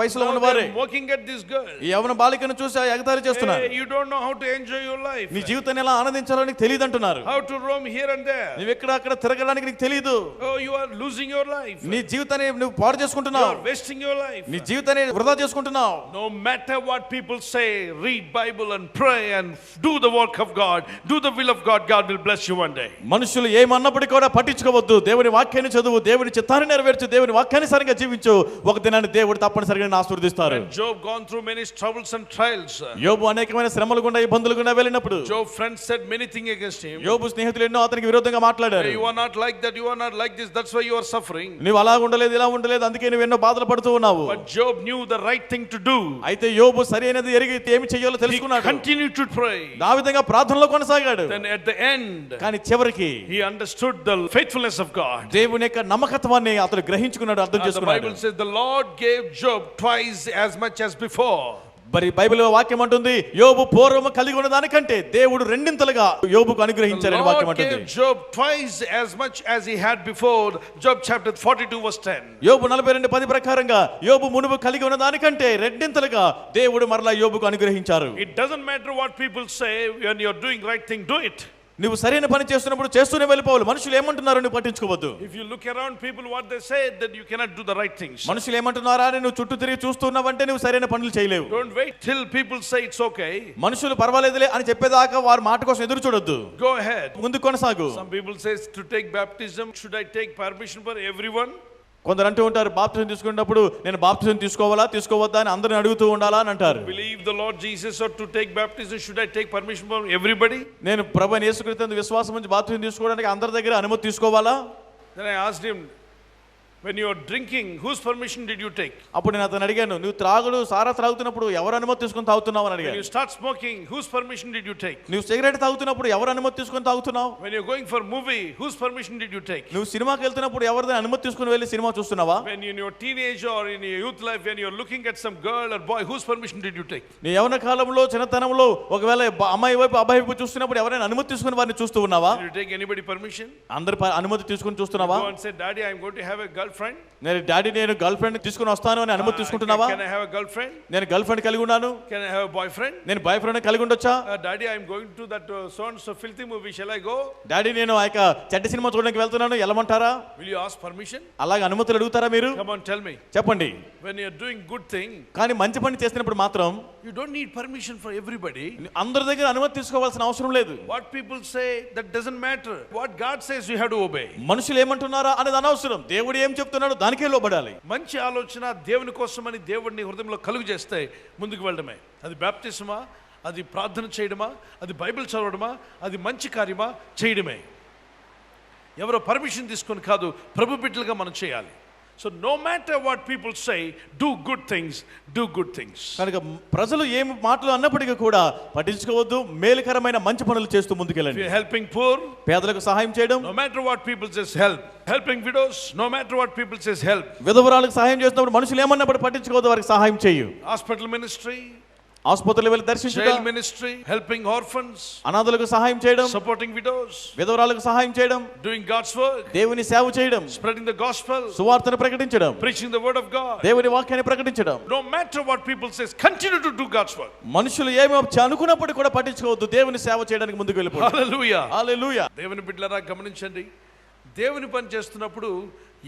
వయసులో Now ఉన్నవారే they are mocking at this girl. ఈ యవన బాలికను చూసి ఎగతాళి చేస్తున్నారు. Hey, you don't know how to enjoy your life, నీ జీవితాన్ని ఎలా ఆనందించాలో నీకు తెలియదు అంటున్నారు. how to roam here and there. నువ్వు ఎక్కడ అక్కడ తిరగడానికి నీకు తెలియదు. Oh, you are losing your life, నీ జీవితాన్ని నువ్వు పాడు you చేసుకుంటున్నావు. are wasting your life. నీ జీవితాన్ని వృధా చేసుకుంటున్నావు. No matter what people say, read Bible and pray and do the work of God, do the will of God, God will bless you one day. మనుషులు ఏమన్నప్పటికీ కూడా పట్టించుకోవద్దు. దేవుని వాక్యాన్ని చదువు, దేవుని చిత్తాన్ని నెరవేర్చు, దేవుని వాక్యానుసారంగా జీవించు. ఒక దినాన్ని దేవుడు తప్పనిసరిగా నిన్ను ఆశీర్వదిస్తారు. When Job gone through many troubles and trials, యోబు అనేకమైన శ్రమలు గుండా ఇబ్బందులు గుండా వెళ్ళినప్పుడు Job friends said many things against him. యోబు స్నేహితులు ఎన్నో అతనికి విరోధంగా మాట్లాడారు. Hey, you are not like that, you are not like this, that's why you are suffering. నువ్వు అలా ఉండలేదు, ఇలా ఉండలేదు, అందుకే నువ్వు ఎన్నో బాధలు పడుతూ ఉన్నావు. But Job knew the right thing to do. అయితే యోబు సరైనది ఎరిగి ఏమి చేయాలో He తెలుసుకున్నాడు. continued to pray. ఆ విధంగా ప్రార్థనలో కొనసాగాడు. Then at the end, కానీ చివరికి he understood the faithfulness of God. దేవుని యొక్క నమ్మకత్వాన్ని అతడు గ్రహించుకున్నాడు, అర్థం The చేసుకున్నాడు. Bible says the Lord gave Job twice as much as before. మరి బైబిల్ వాక్యం అంటుంది, యోబు పూర్వము కలిగి ఉన్న దానికంటే దేవుడు రెండింతలుగా యోబుకు The అనుగ్రహించారని వాక్యం Lord అంటుంది. gave Job twice as much as he had before. Job chapter 42 verse 10. యోబు 42:10 ప్రకారంగా యోబు మునుపు కలిగి ఉన్న దానికంటే రెండింతలుగా దేవుడు మరలా యోబుకు అనుగ్రహించారు. It doesn't matter what people say, when you're doing right thing, do it. నువ్వు సరైన పని చేస్తున్నప్పుడు చేస్తూనే వెళ్ళిపోవాలి. మనుషులు ఏమంటున్నారో నువ్వు పట్టించుకోవద్దు. If you look around people what they say, then you cannot do the right things. మనుషులు ఏమంటున్నారా అని నువ్వు చుట్టూ తిరిగి చూస్తున్నావంటే నువ్వు సరైన పనులు చేయలేవు. Don't wait till people say it's okay. మనుషులు పర్వాలేదులే అని చెప్పేదాకా వారి మాట కోసం ఎదురు చూడొద్దు. Go ahead. ముందు కొనసాగు. Some people say to take baptism, should I take permission for everyone? కొందరు అంటూ ఉంటారు, బాప్తిజం తీసుకున్నప్పుడు నేను బాప్తిజం తీసుకోవాలా తీసుకోవద్దా అని అందరిని అడుగుతూ ఉండాలా అని అంటారు. Believe the Lord Jesus or to take baptism, should I take permission from everybody? నేను ప్రభువైన యేసుక్రీస్తు విశ్వాసం నుంచి బాప్తిజం తీసుకోవడానికి అందరి దగ్గర అనుమతి తీసుకోవాలా? Then I asked him, when you are drinking, whose permission did you take? అప్పుడు నేను అతను అడిగాను, నువ్వు సారా త్రాగుతున్నప్పుడు ఎవరు అనుమతి తీసుకొని తాగుతున్నావు అని When అడిగాను. you start smoking, whose permission did you take? నువ్వు సిగరెట్ తాగుతున్నప్పుడు ఎవరు అనుమతి తీసుకొని తాగుతున్నావు? When you're going for movie, whose permission did you take? నువ్వు సినిమాకి వెళ్తున్నప్పుడు ఎవరిదైనా అనుమతి తీసుకొని వెళ్ళి సినిమా చూస్తున్నావా? When in your teenage or in your youth life, when you're looking at some girl or boy, whose permission did you take? నీ యవ్వన కాలంలో చిన్నతనంలో ఒకవేళ అమ్మాయి వైపు అబ్బాయి వైపు చూస్తున్నప్పుడు ఎవరైనా అనుమతి తీసుకొని వారిని చూస్తూ ఉన్నావా? Did you take anybody permission? అందరి అనుమతి తీసుకొని చూస్తున్నావా? Go and say, Daddy, I'm going to have a girlfriend. నేను గర్ల్ ఫ్రెండ్ తీసుకుని వస్తాను అని అనుమతి తీసుకుంటున్నావా? Can I have a girlfriend? నేను గర్ల్ ఫ్రెండ్ కలిగి ఉన్నాను. Can I have a boyfriend? నేను బాయ్ ఫ్రెండ్ కలిగి ఉండొచ్చా? Daddy, I'm going to that so and so filthy movie. Shall I go? Daddy నేను ఆ యొక్క చెడ్డ సినిమా చూడడానికి వెళ్తున్నాను, వెళ్ళమంటారా? Will you ask permission? అలాగే అనుమతులు అడుగుతారా మీరు? Come on, tell me. చెప్పండి. When you're doing good thing, కానీ మంచి పని చేసినప్పుడు మాత్రం you don't need permission for everybody. అందరి దగ్గర అనుమతి తీసుకోవాల్సిన అవసరం లేదు. What people say, that doesn't matter. What God says, you have to obey. మనుషులు ఏమంటున్నారా అనేది అనవసరం. దేవుడు ఏం చెప్తున్నాడో దానికే లోబడాలి. మంచి ఆలోచన దేవుని కోసమని దేవుడిని హృదయంలో కలుగు చేస్తే ముందుకు వెళ్ళడమే. అది బాప్టిజమా, అది ప్రార్థన చేయడమా, అది బైబిల్ చదవడమా, అది మంచి కార్యమా చేయడమే. ఎవరో పర్మిషన్ తీసుకొని కాదు, ప్రభు బిడ్డలుగా మనం చేయాలి. So no matter what people say, do good things, do good things. కనుక ప్రజలు ఏం మాటలు అన్నప్పటికీ కూడా పట్టించుకోవద్దు, మేలుకరమైన మంచి పనులు చేస్తూ If ముందుకెళ్ళండి. you're helping poor, పేదలకు సహాయం చేయడం, no matter what people says, help. Helping widows, no matter what people says, help. విధవరాలకు సహాయం చేసినప్పుడు మనుషులు ఏమన్నప్పుడు పట్టించుకోవద్దు, వారికి సహాయం చేయు. Hospital ministry, ఆసుపత్రులు వెళ్ళి దర్శించుట, child ministry, helping orphans, అనాథులకు సహాయం చేయడం, supporting widows, విధవరాలకు సహాయం చేయడం, doing God's work, దేవుని సేవ చేయడం, spreading the gospel, సువార్తను ప్రకటించడం, preaching the word of God. దేవుని వాక్యాన్ని ప్రకటించడం. No matter what people say, continue to do God's work. మనుషులు ఏమి అనుకున్నప్పుడు కూడా పట్టించుకోవద్దు, దేవుని సేవ చేయడానికి ముందుకు వెళ్ళిపోండి. Hallelujah. హల్లెలూయా. దేవుని బిడ్డలారా గమనించండి, దేవుని పని చేస్తున్నప్పుడు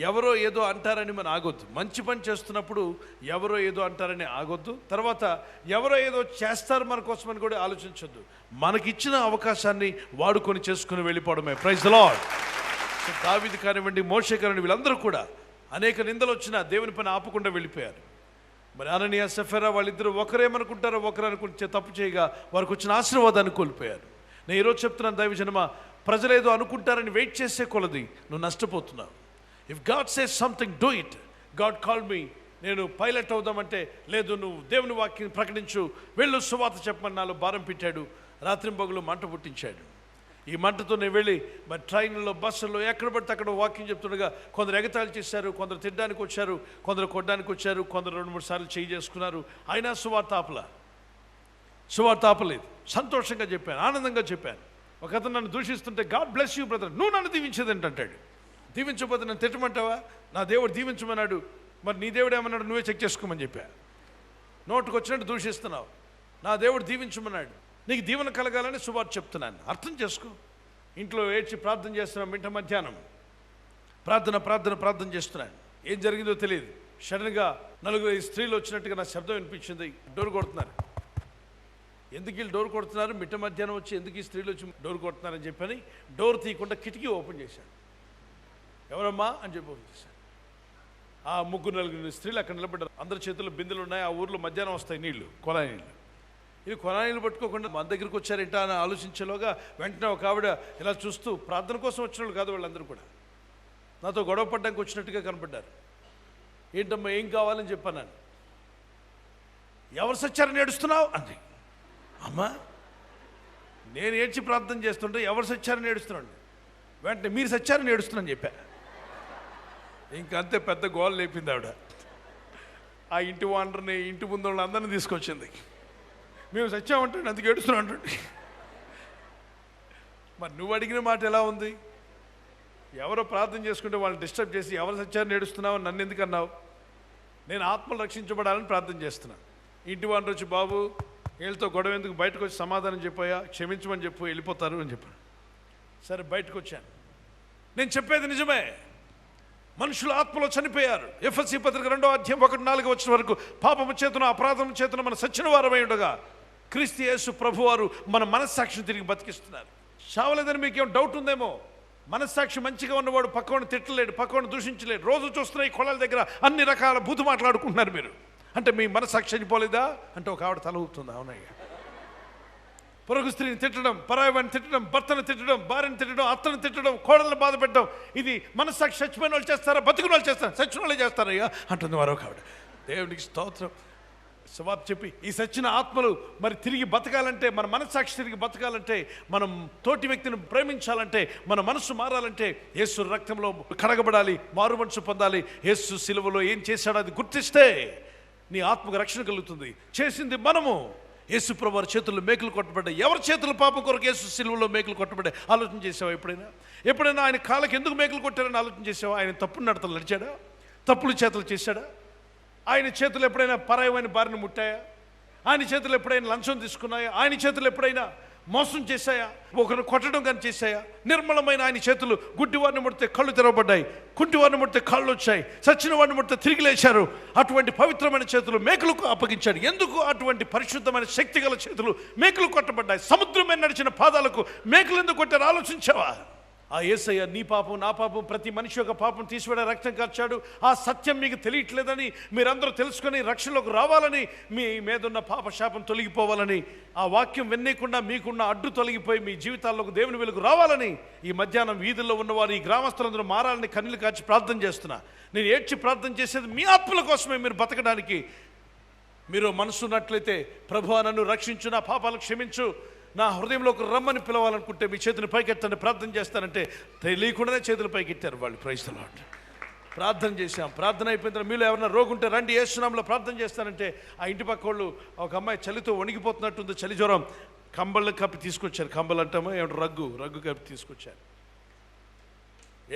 ఎవరో ఏదో అంటారని మనం ఆగొద్దు. మంచి పని చేస్తున్నప్పుడు ఎవరో ఏదో అంటారని ఆగొద్దు. తర్వాత ఎవరో ఏదో చేస్తారు మన కోసమని కూడా ఆలోచించొద్దు. మనకిచ్చిన అవకాశాన్ని వాడుకొని చేసుకుని వెళ్ళిపోవడమే. Praise the lord. దావీదు కానివ్వండి, మోషే కానివ్వండి, వీళ్ళందరూ కూడా అనేక నిందలు వచ్చినా దేవుని పని ఆపకుండా వెళ్ళిపోయారు. మరి అననీయ సఫెరా వాళ్ళిద్దరూ ఒకరేమనుకుంటారో ఒకరు అనుకుంటే తప్పు చేయగా వారికి వచ్చిన ఆశీర్వాదాన్ని కోల్పోయారు. నేను ఈరోజు చెప్తున్నాను దైవజనమా, ప్రజలు ఏదో అనుకుంటారని వెయిట్ చేసే కొలది నువ్వు నష్టపోతున్నావు. If God says something, do it. God call me, నేను పైలట్ అవుదామంటే లేదు, నువ్వు దేవుని వాక్యం ప్రకటించు, వెళ్ళు సువార్త చెప్పమని నాలో భారం పెట్టాడు. రాత్రింబగలు మంట పుట్టించాడు. ఈ మంటతో నేను వెళ్ళి మరి ట్రైన్లో, బస్సుల్లో ఎక్కడ పడితే అక్కడ వాకింగ్ చెప్తుండగా కొందరు ఎగతాళి చేశారు, కొందరు తినడానికి వచ్చారు, కొందరు కొట్టడానికి వచ్చారు, కొందరు 2-3 సార్లు చేయి చేసుకున్నారు. అయినా సువార్త ఆపలేదు. సంతోషంగా చెప్పాను, ఆనందంగా చెప్పాను. ఒక అతను నన్ను దూషిస్తుంటే, గాడ్ బ్లెస్ యూ బ్రదర్, నువ్వు నన్ను దీవించేది ఏంటంటాడు. దీవించకపోతే నన్ను తిట్టమంటావా? నా దేవుడు దీవించమన్నాడు, మరి నీ దేవుడు ఏమన్నాడు నువ్వే చెక్ చేసుకోమని చెప్పా. నోటుకు వచ్చినట్టు దూషిస్తున్నావు. నా దేవుడు దీవించమన్నాడు, నీకు దీవెన కలగాలని సువార్త చెప్తున్నాను. అర్థం చేసుకో. ఇంట్లో ఏడ్చి ప్రార్థన చేస్తున్నాం, మిట్ట మధ్యాహ్నం ప్రార్థన చేస్తున్నాను. ఏం జరిగిందో తెలియదు. సడన్గా 4 స్త్రీలు వచ్చినట్టుగా నా శబ్దం వినిపించింది. డోర్ కొడుతున్నారు. ఎందుకు వీళ్ళు డోర్ కొడుతున్నారు, మిట్ట మధ్యాహ్నం వచ్చి ఎందుకు ఈ స్త్రీలు వచ్చి డోర్ కొడుతున్నారని చెప్పని డోర్ తీయకుండా కిటికీ ఓపెన్ చేశాను. ఎవరమ్మా అని చెప్పి ఓపెన్ చేశాను. ఆ 3-4 స్త్రీలు అక్కడ నిలబడ్డారు. అందరి చేతుల్లో బిందెలు ఉన్నాయి. ఆ ఊర్లో మధ్యాహ్నం వస్తాయి నీళ్లు, కొలాయి నీళ్ళు. ఇవి కొలాయిలు పట్టుకోకుండా మన దగ్గరికి వచ్చారేంట అని ఆలోచించేలోగా వెంటనే ఒక ఆవిడ ఇలా చూస్తూ, ప్రార్థన కోసం వచ్చిన వాళ్ళు కాదు వాళ్ళందరూ కూడా, నాతో గొడవ పడ్డానికి వచ్చినట్టుగా కనపడ్డారు. ఏంటమ్మా ఏం కావాలని చెప్పాను. ఎవరు సచ్చారని ఏడుస్తున్నావు అంది. అమ్మా, నేను ఏడ్చి ప్రార్థన చేస్తుంటే ఎవరు సచ్చారని ఏడుస్తున్నాడు. వెంటనే మీరు సచ్చారని ఏడుస్తున్నాను చెప్పా. ఇంకంతే పెద్ద గోల లేపింది ఆవిడ. ఆ ఇంటి వాండర్ని, ఇంటి ముందు వాళ్ళని అందరినీ తీసుకొచ్చింది. మేము సచ్చామంటే అందుకు ఏడుస్తున్నాం అంటుండే. మరి నువ్వు అడిగిన మాట ఎలా ఉంది? ఎవరో ప్రార్థన చేసుకుంటే వాళ్ళని డిస్టర్బ్ చేసి ఎవరు సచ్చారని ఏడుస్తున్నావు, నన్ను ఎందుకు అన్నావు? నేను ఆత్మలు రక్షించబడాలని ప్రార్థన చేస్తున్నాను. ఇంటి వాండర్ వచ్చి, బాబు వీళ్ళతో గొడవ ఎందుకు, బయటకు వచ్చి సమాధానం చెప్పాయా, క్షమించమని చెప్పు, వెళ్ళిపోతారు అని చెప్పాను. సరే బయటకు వచ్చాను. నేను చెప్పేది నిజమే. మనుషులు ఆత్మలో చనిపోయారు. ఎఫెసీ పత్రిక 2వ అధ్యాయం 1-4 వచ్చిన వరకు, పాపము చేతను అపరాధము చేతను మన సచ్చిన వారమై ఉండగా క్రీస్తు యేసు ప్రభువారు మన మనస్సాక్షిని తిరిగి బతికిస్తున్నారు. చావలేదని మీకేం డౌట్ ఉందేమో. మనస్సాక్షి మంచిగా ఉన్నవాడు పక్కవాడిని తిట్టలేడు, పక్కవాడిని దూషించలేడు. రోజు చూస్తున్న ఈ కొలాల దగ్గర అన్ని రకాల బూతు మాట్లాడుకుంటున్నారు మీరు. అంటే మీ మనస్సాక్షి చనిపోలేదా అంటే ఒక ఆవిడ తల ఊపుతుంది. అవునయ్యా. పొరుగు స్త్రీని తిట్టడం, పరాయివాడిని తిట్టడం, భర్తను తిట్టడం, భార్యను తిట్టడం, అత్తను తిట్టడం, కోడలను బాధ పెట్టడం, ఇది మనస్సాక్షి చచ్చిపోయిన వాళ్ళు చేస్తారా, బతికిన వాళ్ళు చేస్తారా? చచ్చిన వాళ్ళే చేస్తారయ్యా అంటుంది మరొక ఆవిడ. దేవునికి స్తోత్రం. సువార్త చెప్పి ఈ సచ్చిన ఆత్మలు మరి తిరిగి బతకాలంటే, మన మనస్సాక్షి తిరిగి బతకాలంటే, మనం తోటి వ్యక్తిని ప్రేమించాలంటే, మన మనసు మారాలంటే యేసు రక్తంలో కడగబడాలి, మారు మనసు పొందాలి. యేసు సిలువలో ఏం చేశాడో అది గుర్తిస్తే నీ ఆత్మకు రక్షణ కలుగుతుంది. చేసింది మనము. యేసు ప్రభు వారి చేతుల్లో మేకులు కొట్టబడ్డాయి. ఎవరి చేతులు పాపం కొరకు యేసు సిలువలో మేకులు కొట్టబడ్డాయి? ఆలోచన చేసావా? ఎప్పుడైనా ఆయన కాళ్ళకి ఎందుకు మేకులు కొట్టారని ఆలోచన చేసావా? ఆయన తప్పుడు నడతలు నడిచాడా? తప్పుడు చేతులు చేశాడా? ఆయన చేతులు ఎప్పుడైనా పరాయమైన బారిని ముట్టాయా? ఆయన చేతులు ఎప్పుడైనా లంచం తీసుకున్నాయా? ఆయన చేతులు ఎప్పుడైనా మోసం చేశాయా? ఒకరు కొట్టడం కానీ చేశాయా? నిర్మలమైన ఆయన చేతులు గుడ్డివారిని ముడితే కళ్ళు తెరవబడ్డాయి, కుంటివారిని ముడితే కాళ్ళు వచ్చాయి, చచ్చిన వారిని ముడితే తిరిగి లేచారు. అటువంటి పవిత్రమైన చేతులు మేకులకు అప్పగించాడు. ఎందుకు? అటువంటి పరిశుద్ధమైన శక్తి గల చేతులు మేకులు కొట్టబడ్డాయి. సముద్రం మీద నడిచిన పాదాలకు మేకులు ఎందుకు కొట్టారు? ఆలోచించావా? ఆ యేసయ్య నీ పాపం, నా పాపం, ప్రతి మనిషి యొక్క పాపం తీసివేడ రక్తం కార్చాడు. ఆ సత్యం మీకు తెలియట్లేదని మీరందరూ తెలుసుకొని రక్షణలోకి రావాలని, మీ మీదున్న పాప శాపం తొలగిపోవాలని, ఆ వాక్యం వినేయకుండా మీకున్న అడ్డు తొలగిపోయి మీ జీవితాల్లోకి దేవుని వెలుగు రావాలని ఈ మధ్యాహ్నం వీధుల్లో ఉన్నవారు, ఈ గ్రామస్తులందరూ మారాలని కన్నీళ్లు కాచి ప్రార్థన చేస్తున్నా. నేను ఏడ్చి ప్రార్థన చేసేది మీ ఆత్మల కోసమే. మీరు బతకడానికి మీరు మనసున్నట్లయితే, ప్రభువా నన్ను రక్షించు, నా పాపాలను క్షమించు, నా హృదయంలోకి రమ్మని పిలవాలనుకుంటే మీ చేతిని పైకెత్తండి, ప్రార్థన చేస్తానంటే తెలియకుండానే చేతులు పైకెత్తారు వాళ్ళు. Praise the lord. ప్రార్థన చేశాం. ప్రార్థన అయిపోయిన తర్వాత మీలో ఎవరైనా రోగి ఉంటే రండి, యేసునామములో ప్రార్థన చేస్తానంటే ఆ ఇంటి పక్క వాళ్ళు ఒక అమ్మాయి చలితో వణికిపోతున్నట్టుంది, చలి జ్వరం, కంబళ్ళు కప్పి తీసుకొచ్చారు. కంబలు అంటామో ఏమంటారు, రగ్గు కప్పి తీసుకొచ్చారు.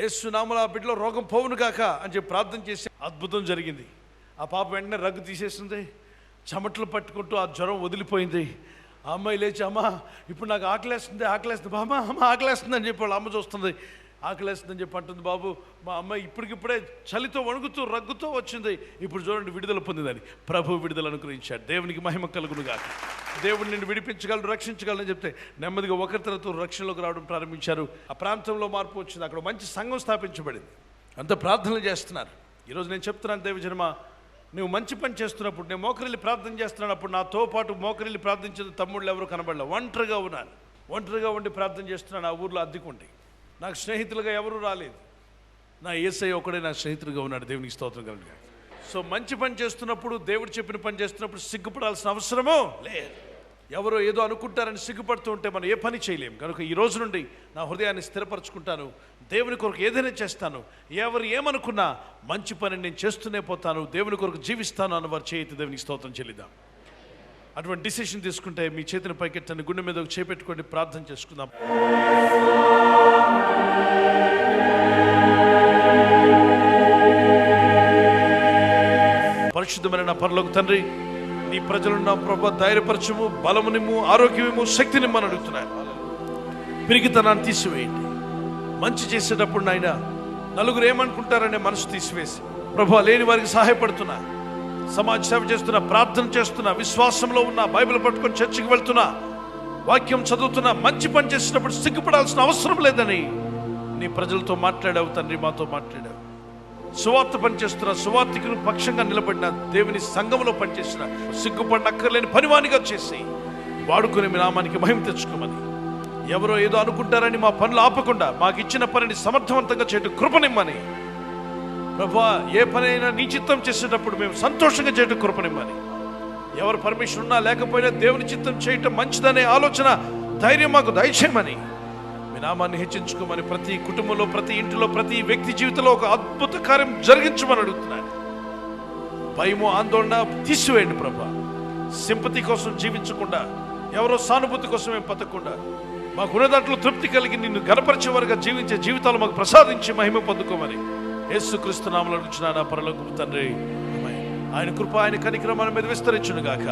యేసునామములో ఆ బిడ్డలో రోగం పోవును గాక అని చెప్పి ప్రార్థన చేసి అద్భుతం జరిగింది. ఆ పాప వెంటనే రగ్గు తీసేసింది, చెమటలు పట్టుకుంటూ ఆ జ్వరం వదిలిపోయింది. ఆ అమ్మాయి లేచి, అమ్మ ఇప్పుడు నాకు ఆకలేస్తుంది బామ్మ, అమ్మ ఆకలేస్తుంది అని చెప్పి వాళ్ళ అమ్మ చూస్తుంది. ఆకలేస్తుందని చెప్పి అంటుంది. బాబు మా అమ్మాయి ఇప్పటికిప్పుడే చలితో వణుకుతూ రగ్గుతో వచ్చింది, ఇప్పుడు చూడండి విడుదల పొందిందని. ప్రభు విడుదల అనుగ్రహించాడు. దేవునికి మహిమ కలుగునుగా. దేవుడు నిన్ను విడిపించగలడు, రక్షించగలడని చెప్తే నెమ్మదిగా ఒకరి తర్వాత రక్షణలోకి రావడం ప్రారంభించారు. ఆ ప్రాంతంలో మార్పు వచ్చింది. అక్కడ మంచి సంఘం స్థాపించబడింది. అంత ప్రార్థనలు చేస్తున్నారు. ఈరోజు నేను చెప్తున్నాను, దేవజనమా, నువ్వు మంచి పని చేస్తున్నప్పుడు, నేను మోకరిల్లి ప్రార్థన చేస్తున్నప్పుడు నాతో పాటు మోకరిల్లి ప్రార్థించిన తమ్ముళ్ళు ఎవరు కనబడలే. ఒంటరిగా ఉన్నాను. ఒంటరిగా ఉండి ప్రార్థన చేస్తున్నాను. ఆ ఊర్లో అద్దెకుండి నాకు స్నేహితులుగా ఎవరు రాలేదు. నా యేసయ్య ఒకడే నా స్నేహితుడిగా ఉన్నాడు. దేవునికి స్తోత్రం కలుగుగా. సో మంచి పని చేస్తున్నప్పుడు, దేవుడు చెప్పిన పని చేస్తున్నప్పుడు సిగ్గుపడాల్సిన అవసరమో లేదు. ఎవరో ఏదో అనుకుంటారని సిగ్గుపడుతూ ఉంటే మనం ఏ పని చేయలేము. కనుక ఈ రోజు నుండి నా హృదయాన్ని స్థిరపరచుకుంటాను. దేవుని కొరకు ఏదైనా చేస్తాను. ఎవరు ఏమనుకున్నా మంచి పని నేను చేస్తూనే పోతాను. దేవుని కొరకు జీవిస్తాను అన్నవారు చేతి దేవునికి స్తోత్రం చెల్లిద్దాం. అటువంటి డిసిషన్ తీసుకుంటే మీ చేతిని పైకెట్టండి, గుండె మీద చేపెట్టుకోండి, ప్రార్థన చేసుకుందాం. పరిశుద్ధమైన నా పరలోక తండ్రి, నీ ప్రజలున్న ప్రభు ధైర్యపరచము, బలమునిమ్ము, ఆరోగ్యము, శక్తినిమ్మని అడుగుతున్నాను. పిరిగితనాన్ని తీసివేయండి. మంచి చేసేటప్పుడు నాయన నలుగురు ఏమనుకుంటారనే మనసు తీసివేసి ప్రభు లేని వారికి సహాయపడుతున్నా, సమాజ సేవ చేస్తున్నా, ప్రార్థన చేస్తున్నా, విశ్వాసంలో ఉన్నా, బైబిల్ పట్టుకొని చర్చికి వెళ్తున్నా, వాక్యం చదువుతున్నా, మంచి పని చేసినప్పుడు సిగ్గుపడాల్సిన అవసరం లేదని నీ ప్రజలతో మాట్లాడావు తండ్రి, మాతో మాట్లాడావు. సువార్త పనిచేస్తున్నా, సువార్తికులు పక్షంగా నిలబడిన దేవుని సంఘంలో పనిచేసిన సిగ్గుపడిన అక్కర్లేని పనివానిగా చేసి వాడుకుని మీ నామానికి మహిమ తెచ్చుకోమని, ఎవరో ఏదో అనుకుంటారని మా పనులు ఆపకుండా మాకు ఇచ్చిన పనిని సమర్థవంతంగా చేయటం కృపనిమ్మని, ప్రభువా ఏ పనైనా నీ చిత్తం చేసేటప్పుడు మేము సంతోషంగా చేయటం కృపనిమ్మని, ఎవరు పర్మిషన్ ఉన్నా లేకపోయినా దేవుని చిత్తం చేయటం మంచిదనే ఆలోచన ధైర్యం మాకు దయచేయమని, మీ నామాన్ని హెచ్చించుకోమని, ప్రతి కుటుంబంలో, ప్రతి ఇంటిలో, ప్రతి వ్యక్తి జీవితంలో ఒక అద్భుత కార్యం జరిగించమని అడుగుతున్నాను. భయము, ఆందోళన తీసివేయండి ప్రభా. సింపతి కోసం జీవించకుండా, ఎవరో సానుభూతి కోసం మేము బతకకుండా, మాకున్న దాంట్లో తృప్తి కలిగి నిన్ను గణపరిచే వారుగా జీవించే జీవితాలు మాకు ప్రసాదించి మహిమ పొందుకోమని యేసుక్రీస్తు నామములో అడుగుచున్నాను నా పరలోకపు తండ్రి. ఆయన కృప, ఆయన కనికరం మన మీద విస్తరించును గాక.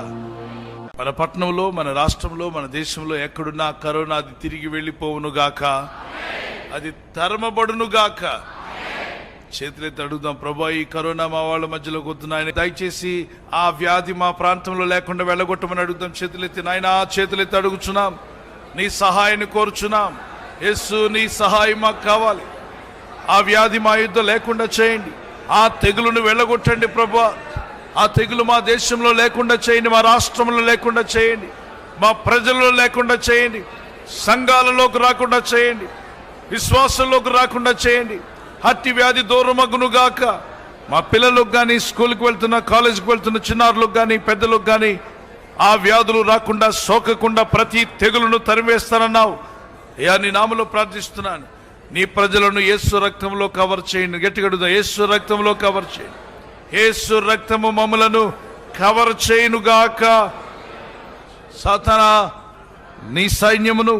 మన పట్టణంలో, మన రాష్ట్రంలో, మన దేశంలో ఎక్కడున్నా కరోనా అది తిరిగి వెళ్ళిపోవును గాక, అది తరమబడును గాక. చేతులెత్తి అడుగుదాం, ప్రభా ఈ కరోనా మా వాళ్ళ మధ్యలోకి వద్దు నాయన, దయచేసి ఆ వ్యాధి మా ప్రాంతంలో లేకుండా వెళ్ళగొట్టమని అడుగుదాం. చేతులెత్తి నాయన, చేతులెత్తి అడుగుచున్నాం, నీ సహాయాన్ని కోరుచున్నాం. యేసు నీ సహాయం మాకు కావాలి. ఆ వ్యాధి మా యుద్ధ లేకుండా చేయండి. ఆ తెగులును వెళ్ళగొట్టండి ప్రభా. ఆ తెగులు మా దేశంలో లేకుండా చేయండి, మా రాష్ట్రంలో లేకుండా చేయండి, మా ప్రజల్లో లేకుండా చేయండి, సంఘాలలోకి రాకుండా చేయండి, విశ్వాసంలోకి రాకుండా చేయండి. హట్టి వ్యాధి దూరమగునుగాక. మా పిల్లలకు కానీ, స్కూల్కి వెళ్తున్న, కాలేజీకి వెళ్తున్న చిన్నారులకు కానీ, పెద్దలకు కానీ ఆ వ్యాధులు రాకుండా, సోకకుండా ప్రతి తెగులును తరివేస్తానన్నావు. అయ్యా నీ నామములో ప్రార్థిస్తున్నాను, నీ ప్రజలను యేసు రక్తంలో కవర్ చేయండి. గట్టిగా యేసు రక్తంలో కవర్ చేయండి. యేసు రక్తము మమ్మలను కవర్ చేయునుగాక. సాతానా నీ సైన్యమును,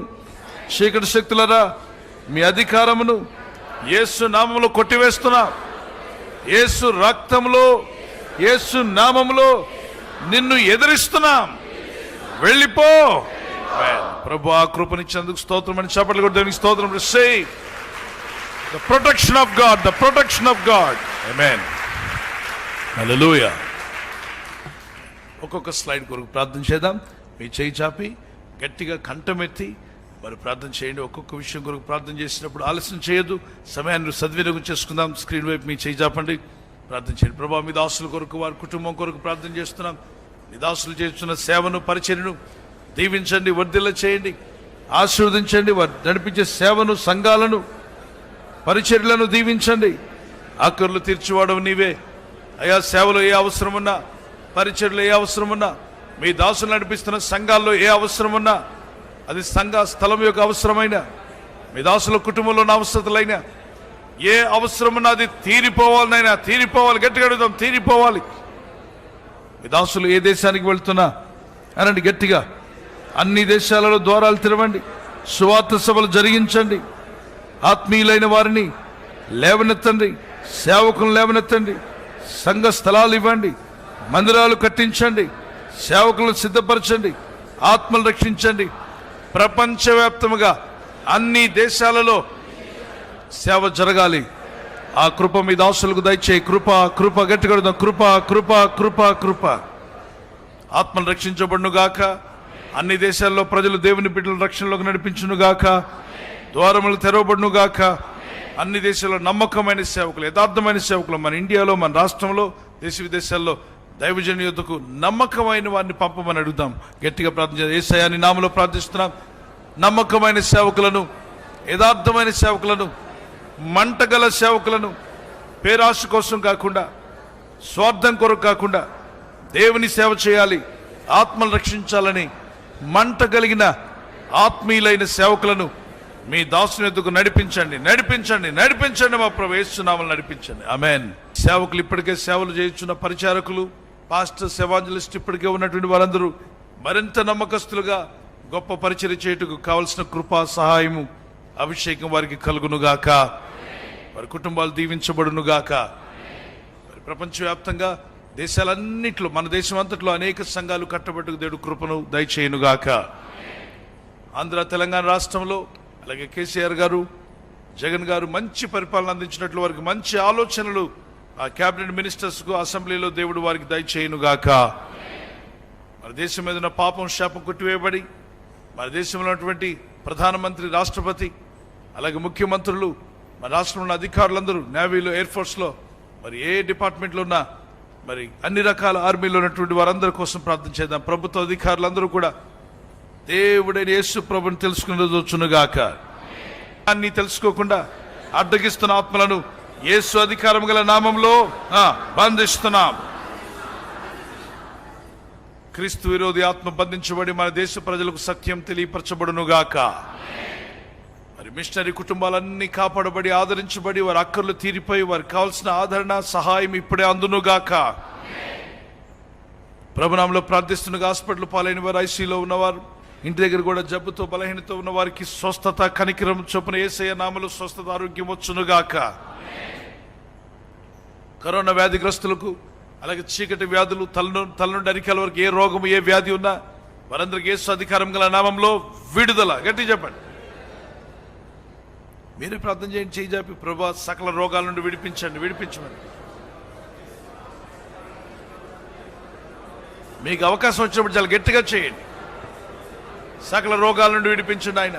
చీకటి శక్తులరా మీ అధికారమును యేసు నామములో కొట్టివేస్తున్నా. యేసు రక్తంలో, యేసు నామములో నిన్ను ఎదిరిస్తున్నాం. వెళ్ళిపో. ప్రభు ఆ కృపనిచ్చేందుకు స్తోత్రం అని చప్పట్లు కొట్టి దేవునికి స్తోత్రం. సే the protection of God, the protection of God. Amen. Hallelujah. ఒక్కొక్క స్లైడ్ కొరకు ప్రార్థన చేద్దాం. మీ చేయి చాపి గట్టిగా కంఠమెత్తి మరి ప్రార్థన చేయండి. ఒక్కొక్క విషయం కొరకు ప్రార్థన చేసినప్పుడు ఆలస్యం చేయొద్దు, సమయాన్ని సద్వినియోగం చేసుకుందాం. స్క్రీన్ వైపు మీ చేయి చాపండి, ప్రార్థన చేయండి. ప్రభా మీ దాసుల కొరకు, వారి కుటుంబం కొరకు ప్రార్థన చేస్తున్నాం. మీ దాసులు చేస్తున్న సేవను, పరిచర్యను దీవించండి, వర్ధిల్ల చేయండి, ఆశీర్వదించండి. వారు నడిపించే సేవను, సంఘాలను, పరిచర్యలను దీవించండి. ఆకర్లు తీర్చివాడవు నీవే అయ్యా. సేవలో ఏ అవసరం ఉన్నా, పరిచర్యలో ఏ అవసరం ఉన్నా, మీ దాసులు నడిపిస్తున్న సంఘాల్లో ఏ అవసరం ఉన్నా, అది సంఘ స్థలం యొక్క అవసరమైన, మీ దాసుల కుటుంబంలో ఉన్న అవసరతలైన ఏ అవసరం ఉన్నది తీరిపోవాలి నాయనా, తీరిపోవాలి. గట్టిగా అడుగుదాం, తీరిపోవాలి. మీ దాసులు ఏ దేశానికి వెళ్తున్నా అనండి గట్టిగా. అన్ని దేశాలలో ద్వారాలు తెరవండి, సువార్త సభలు జరిగించండి, ఆత్మీయులైన వారిని లేవనెత్తండి, సేవకులను లేవనెత్తండి, సంఘ స్థలాలు ఇవ్వండి, మందిరాలు కట్టించండి, సేవకులను సిద్ధపరచండి, ఆత్మలు రక్షించండి. ప్రపంచవ్యాప్తముగా అన్ని దేశాలలో సేవ జరగాలి. ఆ కృప మీ దాసులకు దయచేయి. కృప కృప గట్టిగా అడుగుదాం. కృప కృప కృప కృప. ఆత్మలు రక్షించబడును గాక. అన్ని దేశాల్లో ప్రజలు దేవుని బిడ్డల రక్షణలోకి నడిపించును గాక. ద్వారములు తెరవబడును గాక. అన్ని దేశాల్లో నమ్మకమైన సేవకులు, యథార్థమైన సేవకులు మన ఇండియాలో, మన రాష్ట్రంలో, దేశ విదేశాల్లో దైవజన యుద్ధకు నమ్మకమైన వారిని పంపమని అడుగుదాం. గట్టిగా ప్రార్థన. యేసయ్య నీ నామములో ప్రార్థిస్తున్నాం. నమ్మకమైన సేవకులను, యథార్థమైన సేవకులను, మంటగల సేవకులను, పేరాశ కోసం కాకుండా, స్వార్థం కొరకు కాకుండా దేవుని సేవ చేయాలి, ఆత్మలు రక్షించాలని మంట కలిగిన ఆత్మీయులైన సేవకులను మీ దాసుని ఎద్దుకు నడిపించండి, నడిపించండి, నడిపించండి. మా ప్రభు యేసు నామములో నడిపించండి. ఆమేన్. సేవకులు, ఇప్పటికే సేవలు చేయించున్న పరిచారకులు, పాస్టర్స్, ఎవాంజలిస్ట్, ఇప్పటికే ఉన్నటువంటి వారందరూ మరింత నమ్మకస్తులుగా గొప్ప పరిచర్య చేయుటకు కావలసిన కృపా సహాయము, అభిషేకం వారికి కలుగునుగాక. వారి కుటుంబాలు దీవించబడునుగాక. మరి ప్రపంచవ్యాప్తంగా దేశాలన్నింటిలో, మన దేశం అంతట్లో అనేక సంఘాలు కట్టబట్టుకు దేవుడు కృపను దయచేయునుగాక. ఆంధ్ర తెలంగాణ రాష్ట్రంలో అలాగే కేసీఆర్ గారు, జగన్ గారు మంచి పరిపాలన అందించినట్లు వారికి మంచి ఆలోచనలు ఆ క్యాబినెట్ మినిస్టర్స్కు అసెంబ్లీలో దేవుడు వారికి దయచేయునుగాక. మన దేశం మీద ఉన్న పాపం శాపం కొట్టివేయబడి మన దేశంలో ఉన్నటువంటి ప్రధానమంత్రి, రాష్ట్రపతి, అలాగే ముఖ్యమంత్రులు, మన రాష్ట్రంలో ఉన్న అధికారులందరూ, నేవీలో, ఎయిర్ ఫోర్స్లో, మరి ఏ డిపార్ట్మెంట్లో ఉన్నా, మరి అన్ని రకాల ఆర్మీలో ఉన్నటువంటి వారందరి కోసం ప్రార్థన చేద్దాం. ప్రభుత్వ అధికారులందరూ కూడా దేవుడైన యేసు ప్రభుని తెలుసుకునేదొచ్చునుగాక. అన్ని తెలుసుకోకుండా అడ్డగిస్తున్న ఆత్మలను యేసు అధికారం గల నామంలో బంధిస్తున్నాం. క్రీస్తు విరోధి ఆత్మ బంధించబడి మన దేశ ప్రజలకు సత్యం తెలియపరచబడునుగాక. మరి మిషనరీ కుటుంబాలన్నీ కాపాడబడి, ఆదరించబడి, వారి అక్కర్లు తీరిపోయి వారికి కావాల్సిన ఆదరణ, సహాయం ఇప్పుడే అందునుగాక. ప్రభునామంలో ప్రార్థిస్తున్న హాస్పిటల్ పాలైన వారు, ఐసీలో ఉన్నవారు, ఇంటి దగ్గర కూడా జబ్బుతో బలహీనతో ఉన్న వారికి స్వస్థత, కనికరం చొప్పున యేసయ్య నామములో స్వస్థత, ఆరోగ్యం వచ్చునుగాక. కరోనా వ్యాధిగ్రస్తులకు, అలాగే చీకటి వ్యాధులు, తలనుండి అరికాల వరకు ఏ రోగము, ఏ వ్యాధి ఉన్నా వారందరికీ యేసు అధికారం గల నామంలో విడుదల. గట్టి చెప్పండి. మీరే ప్రార్థన చేయండి. చేయి జాపి, ప్రభువా సకల రోగాల నుండి విడిపించండి, విడిపించమని. మీకు అవకాశం వచ్చినప్పుడు చాలా గట్టిగా చేయండి. సకల రోగాల నుండి విడిపించండి ఆయన.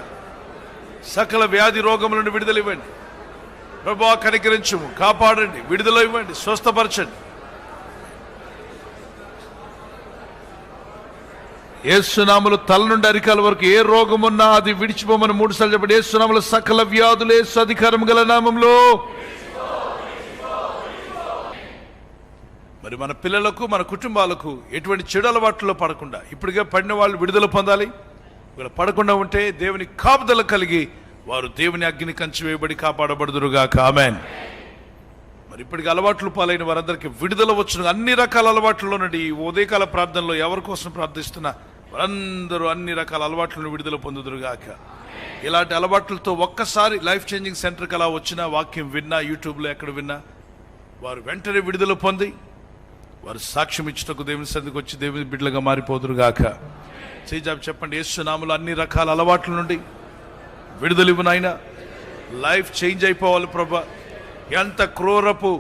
సకల వ్యాధి రోగముల నుండి విడుదల ఇవ్వండి. ప్రభువా కనికరించుము, కాపాడండి, విడుదల ఇవ్వండి, స్వస్థపరచండి. యేసునామములో తల నుండి అరికాల వరకు ఏ రోగం ఉన్నా అది విడిచిపోమని 3 సార్లు చెప్పండి. యేసునామములో సకల వ్యాధులు యేసు అధికారం గల నామంలో. మరి మన పిల్లలకు, మన కుటుంబాలకు ఎటువంటి చెడు అలవాట్లలో పడకుండా, ఇప్పటికే పడిన వాళ్ళు విడుదల పొందాలి. వీళ్ళు పడకుండా ఉంటే దేవుని కాపుదల కలిగి వారు దేవుని అగ్ని కంచి వేయబడి కాపాడబడుదురుగాక. ఆమేన్. మరి ఇప్పటికి అలవాట్లు పాలైన వారందరికీ విడుదల వచ్చును. అన్ని రకాల అలవాట్లలో నుండి ఈ ఉదయకాల ప్రార్థనలో ఎవరి కోసం ప్రార్థిస్తున్నా వారందరూ అన్ని రకాల అలవాట్లను విడుదల పొందుదురుగాక. ఇలాంటి అలవాట్లతో ఒక్కసారి లైఫ్ చేంజింగ్ సెంటర్కి అలా వచ్చిన వాక్యం విన్నా, యూట్యూబ్లో ఎక్కడ విన్నా, వారు వెంటనే విడుదల పొంది వారు సాక్ష్యం ఇచ్చుటకు దేవుని సన్నిధికి వచ్చి దేవుని బిడ్డలుగా మారిపోదురుగాక. చేజాబు చెప్పండి. యేసు నామములో అన్ని రకాల అలవాట్ల నుండి విడుదల ఇవ్వు నాయనా. లైఫ్ చేంజ్ అయిపోవాలి ప్రభా. ఎంత క్రూరపు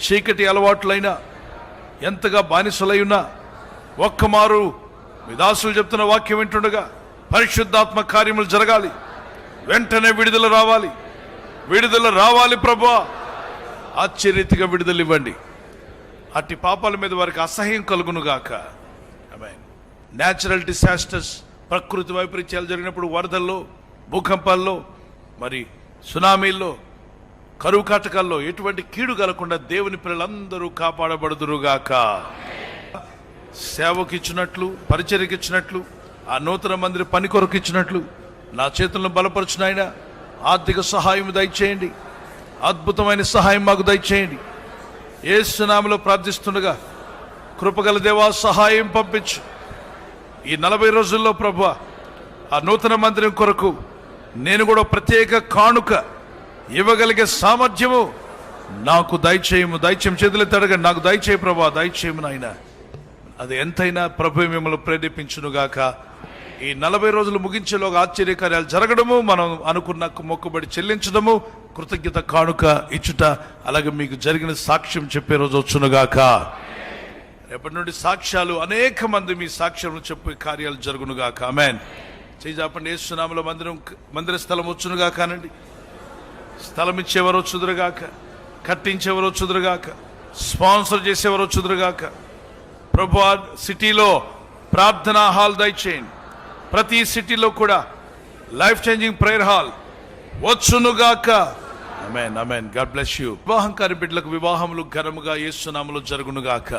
చీకటి అలవాట్లైనా, ఎంతగా బానిసలై ఉన్నా, ఒక్కమారు మీ దాసులు చెప్తున్న వాక్యం వింటుండగా పరిశుద్ధాత్మ కార్యములు జరగాలి. వెంటనే విడుదల రావాలి, విడుదల రావాలి ప్రభా. ఆశ్చర్యరీతిగా విడుదల ఇవ్వండి. అట్టి పాపాల మీద వారికి అసహ్యం కలుగునుగాక. ఆమేన్. న్యాచురల్ డిసాస్టర్స్, ప్రకృతి వైపరీత్యాలు జరిగినప్పుడు, వరదల్లో, భూకంపాల్లో, మరి సునామీల్లో, కరువు కాటకాల్లో ఎటువంటి కీడు కలగకుండా దేవుని పిల్లలందరూ కాపాడబడుదురుగాక. సేవకు ఇచ్చినట్లు, పరిచర్యకి ఇచ్చినట్లు, ఆ నూతన మందిర పని కొరకు ఇచ్చినట్లు నా చేతులను బలపరచునాయన. ఆర్థిక సహాయం దయచేయండి, అద్భుతమైన సహాయం మాకు దయచేయండి. యేసు నామములో ప్రార్థిస్తుండగా కృపగల దేవా సహాయం పంపించు. ఈ 40 రోజుల్లో ప్రభువా ఆ నూతన మందిరం కొరకు నేను కూడా ప్రత్యేక కానుక ఇవ్వగలిగే సామర్థ్యము నాకు దయచేయము. చేతులెత్తి అడగండి, నాకు దయచేయి ప్రభా, దయచేయము నాయన. అది ఎంతైనా ప్రభు మిమ్మల్ని ప్రేరేపించునుగాక. ఈ 40 రోజులు ముగించేలోగా ఆశ్చర్యకార్యాలు జరగడము, మనం అనుకున్న మొక్కుబడి చెల్లించడము, కృతజ్ఞత కానుక ఇచ్చుట, అలాగే మీకు జరిగిన సాక్ష్యం చెప్పే రోజు వచ్చునుగాక. రేపటి నుండి సాక్ష్యాలు అనేక మంది మీ సాక్ష్యం చెప్పే కార్యాలు జరుగునుగాక. ఆమేన్. చేజాపండి. యేసు నామములో మందిర స్థలం వచ్చునుగా కానండి. స్థలం ఇచ్చేవారు వచ్చుదురుగాక, కట్టించేవారు వచ్చుదురుగాక, స్పాన్సర్ చేసేవారు వచ్చుదురుగాక. ప్రభువా సిటీలో ప్రార్థనా హాల్ దయచేయండి. ప్రతి సిటీలో కూడా లైఫ్ చేంజింగ్ ప్రేయర్ హాల్ వచ్చునుగాక. Amen, amen. God bless you. వివాహం కాని బిడ్డలకు వివాహములు ఘనముగా యేసు నామములో జరుగునుగాక.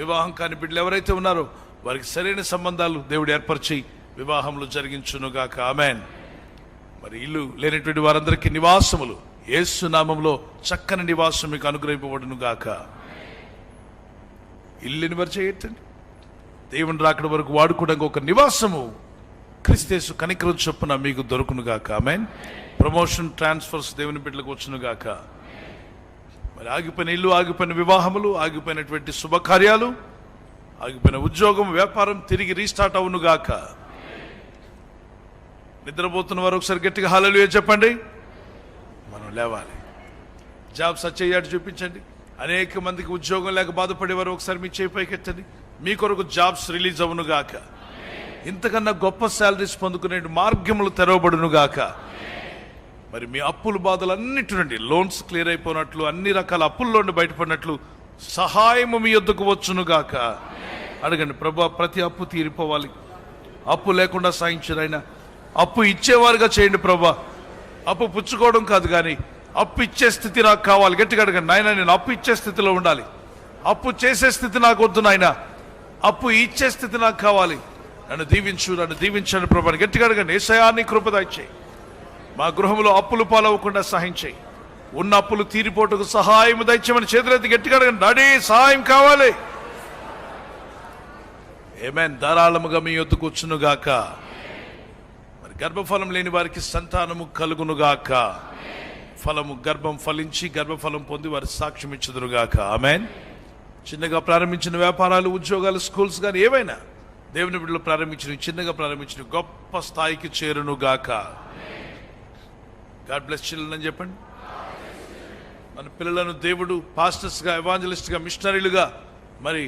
వివాహం కాని బిడ్డలు ఎవరైతే ఉన్నారో వారికి సరైన సంబంధాలు దేవుడు ఏర్పరిచి వివాహములు జరిగించునుగాక. ఆమేన్. మరి ఇల్లు లేనటువంటి వారందరికీ నివాసములు యేసు నామములో చక్కని నివాసం మీకు అనుగ్రహింపబడునుగాక. ఇల్లుని వారు చేయటండి. దేవుని రాకడ వరకు వాడుకోవడానికి ఒక నివాసము క్రీస్తు కనికరం చొప్పున మీకు దొరుకునుగాక. ఆమేన్. ప్రమోషన్, ట్రాన్స్ఫర్స్ దేవుని బిడ్డలకు వచ్చునుగాక. మరి ఆగిపోయిన ఇల్లు, ఆగిపోయిన వివాహములు, ఆగిపోయినటువంటి శుభకార్యాలు, ఆగిపోయిన ఉద్యోగం, వ్యాపారం తిరిగి రీస్టార్ట్ అవునుగాక. నిద్రపోతున్న వారు ఒకసారి గట్టిగా హల్లెలూయా చెప్పండి. మనం లేవాలి. జాబ్స్ వచ్చేయాడు చూపించండి. అనేక మందికి ఉద్యోగం లేక బాధపడేవారు ఒకసారి మీ చేయి పైకెత్తండి. మీ కొరకు జాబ్స్ రిలీజ్ అవునుగాక. ఇంతకన్నా గొప్ప శాలరీస్ పొందుకునే మార్గములు తెరవబడునుగాక. మరి మీ అప్పుల బాధలన్నిటి నుండి లోన్స్ క్లియర్ అయిపోయినట్లు, అన్ని రకాల అప్పుల్లో నుండి బయటపడినట్లు సహాయము మీ యొద్దకు వచ్చునుగాక. అడగండి, ప్రభా ప్రతి అప్పు తీరిపోవాలి, అప్పు లేకుండా సాయించరు. ఆయన అప్పు ఇచ్చేవారుగా చేయండి ప్రభా. అప్పు పుచ్చుకోవడం కాదు కానీ అప్పు ఇచ్చే స్థితి నాకు కావాలి. గట్టిగా అడగండి, నాయన నేను అప్పు ఇచ్చే స్థితిలో ఉండాలి. అప్పు చేసే స్థితి నాకు వద్దు నాయన, అప్పు ఇచ్చే స్థితి నాకు కావాలి. నన్ను దీవించండి ప్రభా. గట్టిగా అడగండి, యేసయ్యా నీ కృప దయచేయి. మా గృహంలో అప్పులు పాలవకుండా సహాయం చేయి. ఉన్న అప్పులు తీరిపోటుకు సహాయం దయచేయమని చేతులెత్తి గట్టిగా అడగండి, డాడీ సహాయం కావాలి. ఆమేన్. ధారాళముగా మీ యొద్దకు వచ్చునుగాక. మరి గర్భఫలం లేని వారికి సంతానము కలుగునుగాక. ఫలము గర్భం ఫలించి గర్భఫలం పొంది వారి సాక్ష్యం ఇచ్చుదురుగాక. ఆమేన్. చిన్నగా ప్రారంభించిన వ్యాపారాలు, ఉద్యోగాలు, స్కూల్స్ కానీ ఏవైనా దేవుని బిడ్డలు ప్రారంభించిన, చిన్నగా ప్రారంభించిన గొప్ప స్థాయికి చేరునుగాక. గాడ్ బ్లెస్ చిల్డ్రన్ అని చెప్పండి. మన పిల్లలను దేవుడు పాస్టర్స్గా, ఎవాంజలిస్ట్గా, మిషనరీలుగా, మరి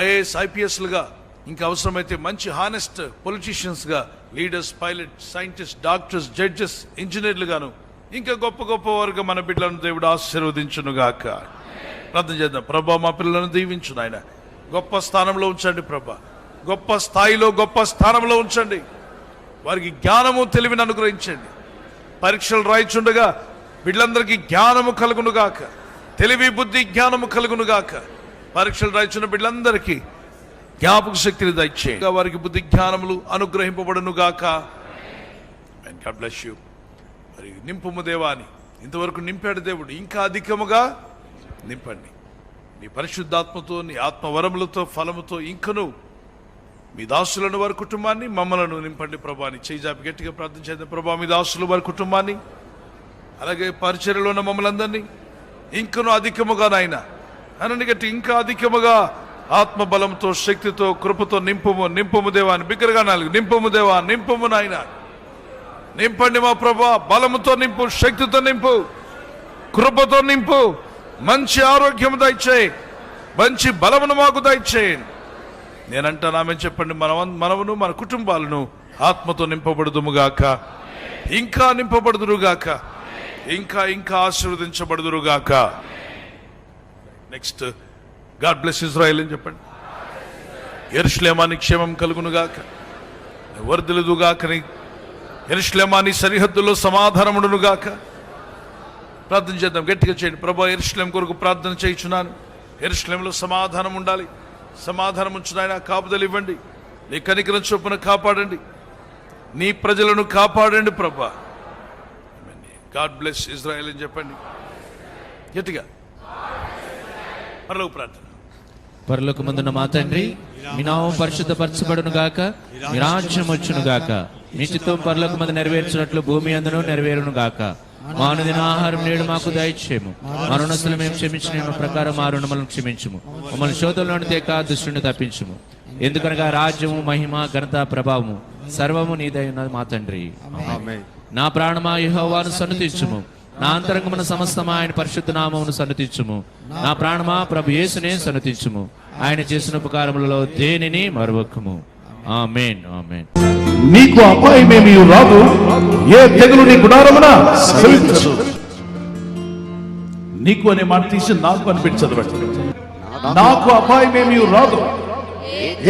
ఐఏఎస్, ఐపీఎస్లుగా, ఇంకా అవసరమైతే మంచి హానెస్ట్ పొలిటీషియన్స్గా, leaders, pilot, scientist, doctors, judges, ఇంజనీర్లుగాను ఇంకా గొప్ప గొప్ప వారుగా మన బిడ్డలను దేవుడు ఆశీర్వదించునుగాక. ప్రార్థన చేద్దాం. ప్రభా మా పిల్లలను దీవించు నాయన, గొప్ప స్థానంలో ఉంచండి ప్రభా. గొప్ప స్థాయిలో, గొప్ప స్థానంలో ఉంచండి. వారికి జ్ఞానము, తెలివిని అనుగ్రహించండి. పరీక్షలు రాయిచుండగా బిడ్డలందరికీ జ్ఞానము కలుగునుగాక. తెలివి, బుద్ధి, జ్ఞానము కలుగునుగాక. పరీక్షలు రాయిచున్న బిడ్డలందరికీ జ్ఞాపక శక్తిని దయచేయండి. వారికి బుద్ధి జ్ఞానములు అనుగ్రహింపబడునుగాక. God bless you. మరి నింపుము దేవాని, ఇంతవరకు నింపాడు దేవుడు, ఇంకా అధికముగా నింపండి. నీ పరిశుద్ధాత్మతో, నీ ఆత్మవరములతో, ఫలముతో ఇంకను మీ దాసులను, వారి కుటుంబాన్ని, మమ్మలను నింపండి ప్రభాని. చేజాపి గట్టిగా ప్రార్థన చేద్దాం. ప్రభా మీ దాసులు, వారి కుటుంబాన్ని, అలాగే పరిచర్యలో ఉన్న మమ్మల్ని అందరినీ ఇంకను అధికముగా నాయన అనండి గట్టి, ఇంకా అధికముగా ఆత్మ బలంతో, శక్తితో, కృపతో నింపుము దేవాన్ని. బిగ్గరగా నాలుగు, నింపుము దేవా, నింపుము నాయన. నింపండి మా ప్రభా. బలముతో నింపు, శక్తితో నింపు, కృపతో నింపు. మంచి ఆరోగ్యం దయచేయి, మంచి బలమును మాకు దయచేయండి. నేనంటాను ఆమె చెప్పండి, మనమును మన కుటుంబాలను ఆత్మతో నింపబడుదుముగాక. ఇంకా నింపబడుదురుగాక. ఇంకా ఇంకా ఆశీర్వదించబడుదురుగాక. నెక్స్ట్, గాడ్ బ్లెస్ ఇజ్రాయెల్ అని చెప్పండి. యెరూషలేమానికి క్షేమం కలుగునుగాక, వర్ధిల్లుదుగాక. యెరూషలేమాని సరిహద్దుల్లో సమాధానముండునుగాక. ప్రార్థన చేద్దాం, గట్టిగా చేయండి. ప్రభా యెరూషలేం కొరకు ప్రార్థన చేయుచున్నాను. యెరూషలేంలో సమాధానం ఉండాలి. సమాధానం ఉంచునాయన, కాపుదలు ఇవ్వండి. నీ కనికరం చొప్పున కాపాడండి. నీ ప్రజలను కాపాడండి ప్రభా. గాడ్ బ్లెస్ ఇజ్రాయెల్ అని చెప్పండి. గట్టిగా పరలోక ప్రార్థన. పరలోకమందున్న మా తండ్రి, మీ నామం పరిశుద్ధపరచబడును గాక, మీ రాజ్యం వచ్చును గాక, మీ చిత్తం పరలోకమందు నెరవేర్చినట్లు భూమి అందును నెరవేరును గాక. మా అనుదిన ఆహారం నేడు మాకు దయచేయము, మా రుణస్తులు మేము క్షమించిన ప్రకారం మా రుణములను క్షమించుము, మమ్మల్ని శోధంలోని తేక దుష్టుని తప్పించుము. ఎందుకనగా రాజ్యము, మహిమ, ఘనత, ప్రభావము సర్వము నీదైన మా తండ్రి. నా ప్రాణమా యెహోవాను సన్నుతించుము, నా అంతరంగమున సమస్తమా ఆయన పరిశుద్ధ నామమును సన్నుతించుము. నా ప్రాణమా ప్రభు యేసునే సన్నుతించుము, ఆయన చేసిన ఉపకారములలో దేనిని మరువకము. ఆమేన్, ఆమేన్. నీకు అపాయమేమీ రాదు, ఏ తెగులు నీ గుడారమున సమీపించదు. నీకు అనే మాట తీసి నాకు అనిపించదు. నాకు అపాయమేమీ రాదు,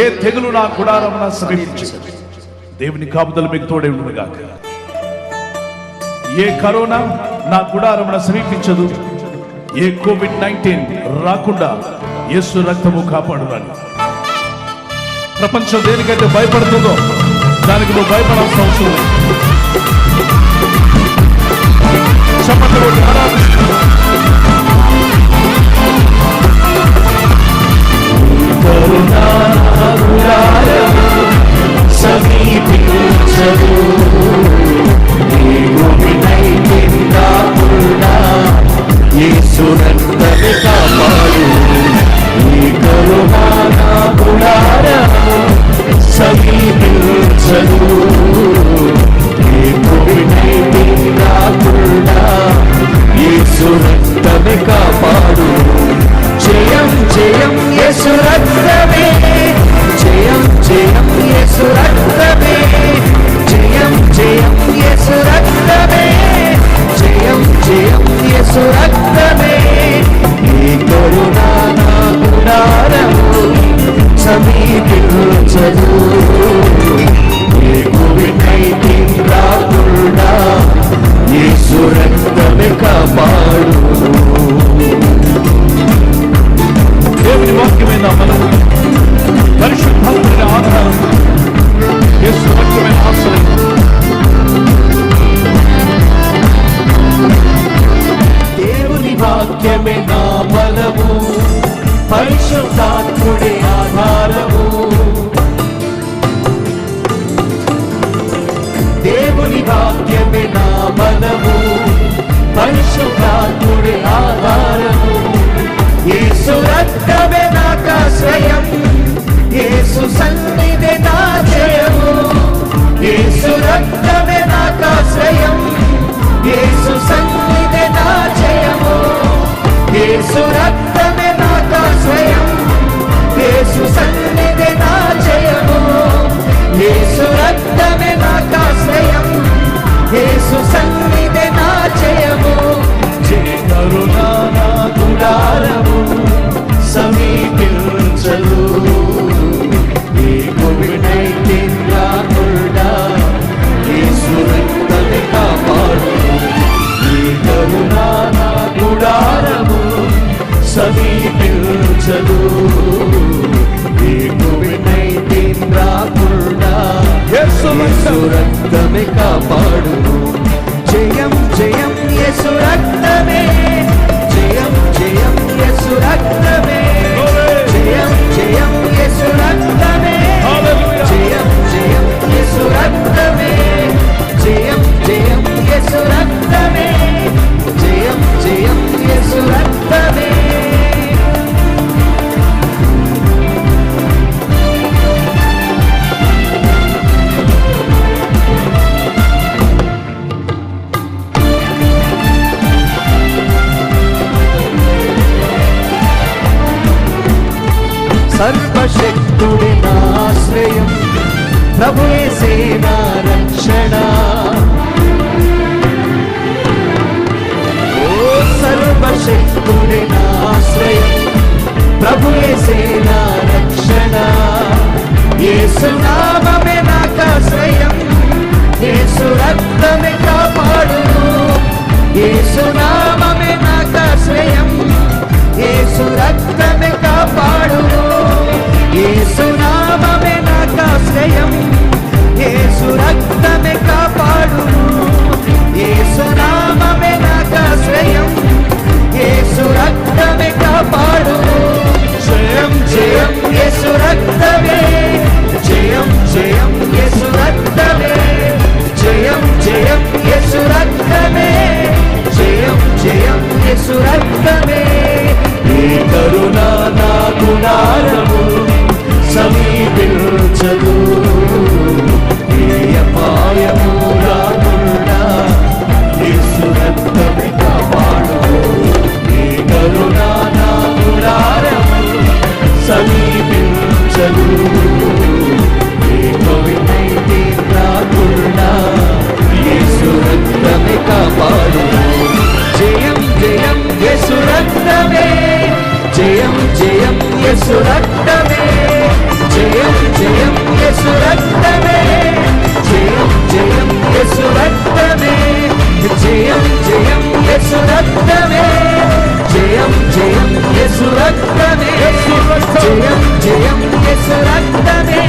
ఏ తెగులు నా గుడారమున సమీపించదు. దేవుని కాపుదల మీకు తోడే ఉండును గాక. ఏ కరోనా నా గుడారమున సమీపించదు, ఏ కోవిడ్-19 రాకుండా యేసు రక్తము కాపాడునని. ప్రపంచం దేనికైతే భయపడుతుందో దానికి నువ్వు భయపడాల్సిన అవసరం లేదు. చప్పట్లు కొట్టి ఆరాధిస్తున్నావు. కాపాడు. జయం జయం యేసు రక్తమే, జయం జయం యేసు రక్తమే, జయం జయం యేసు రక్తమే, జయం జయం యేసు రక్తమే. ఈ కరుణా నా గుడారము సమీపించదు, ఈ కోవిడ్-19 రాకుండా యేసు రక్తమే కాపాడు. దేవుని వాక్యమైన మనం పరిశుద్ధాత్మని ఆధారం, యేసు వాక్యమైన ఆశ్రయం. దేవుని వాక్యమే నా బలము, పరిశుద్ధాత్ముడే ఆధారము. దేవుని వాక్యమే నా బలము, పరిశుద్ధాత్ముడే ఆధారము. యేసు రక్తమే నాకాశ్రయం, యేసు సన్నిధి నా జయము. యేసు రక్తమే నాకాశ్రయం, యేసు సన్నిధి నా జయము. యేసు రక్తమే నాకాశ్రయం, యేసు సన్నిధి నా జయము. యేసు రక్తమే నాకాశ్రయం, యేసు సన్నిధి నా జయము. జయ కరుణా నా గుడారము సమీపించదు, ఈ కోవిడ్-19 రాకుండా యేసు రక్తమే కాపాడు. ఈ కరుణా నా గుడారము సమీపించదు, ఈ కోవిడ్-19 రాకుండా యేసు రక్తమే కాపాడు. జయం జయం యేసు రక్తమే, జయం జయం యేసు రక్తమే, జయం జయం యేసు రక్తమే, జయం జయం యేసు రక్తమే, జయం జయం యేసు రక్తమే, జయం జయం యేసు రక్తమే. సర్వశక్తుడి నాశ్రయం, ప్రభువే సేనా రక్షణ. ఓ సర్వశక్తుడి నాశ్రయం, ప్రభువే సేనా రక్షణ. యేసు నామమే నాకాశ్రయం, యేసు రక్తమే కాపాడును. యేసు నామమే నాకాశ్రయం, యేసు రక్తమే కాపాడును. యేసు నామమే నాకాశ్రయం, యేసు రక్తమే కాపాడును. యేసు నామమే నాకాశ్రయం, యేసు యేసు రక్తమే ఏ కరుణ నా గుడారము సమీపించదు ఏ అపాయము రాకుండా యేసు రక్తమే కాపాడు ఏ కరుణ నా గుడారము సమీపించదు ఏ కోవిడ్-19 రాకుండా యేసు రక్తమే కాపాడు జయం జయం యేసు రక్తమే జయం జయం యేసు రక్తమే జయం జయం యేసు రక్తమే జయం జయం యేసు రక్తమే జయం జయం యేసు రక్తమే జయం జయం యేసు రక్తమే జయం జయం యేసు రక్తమే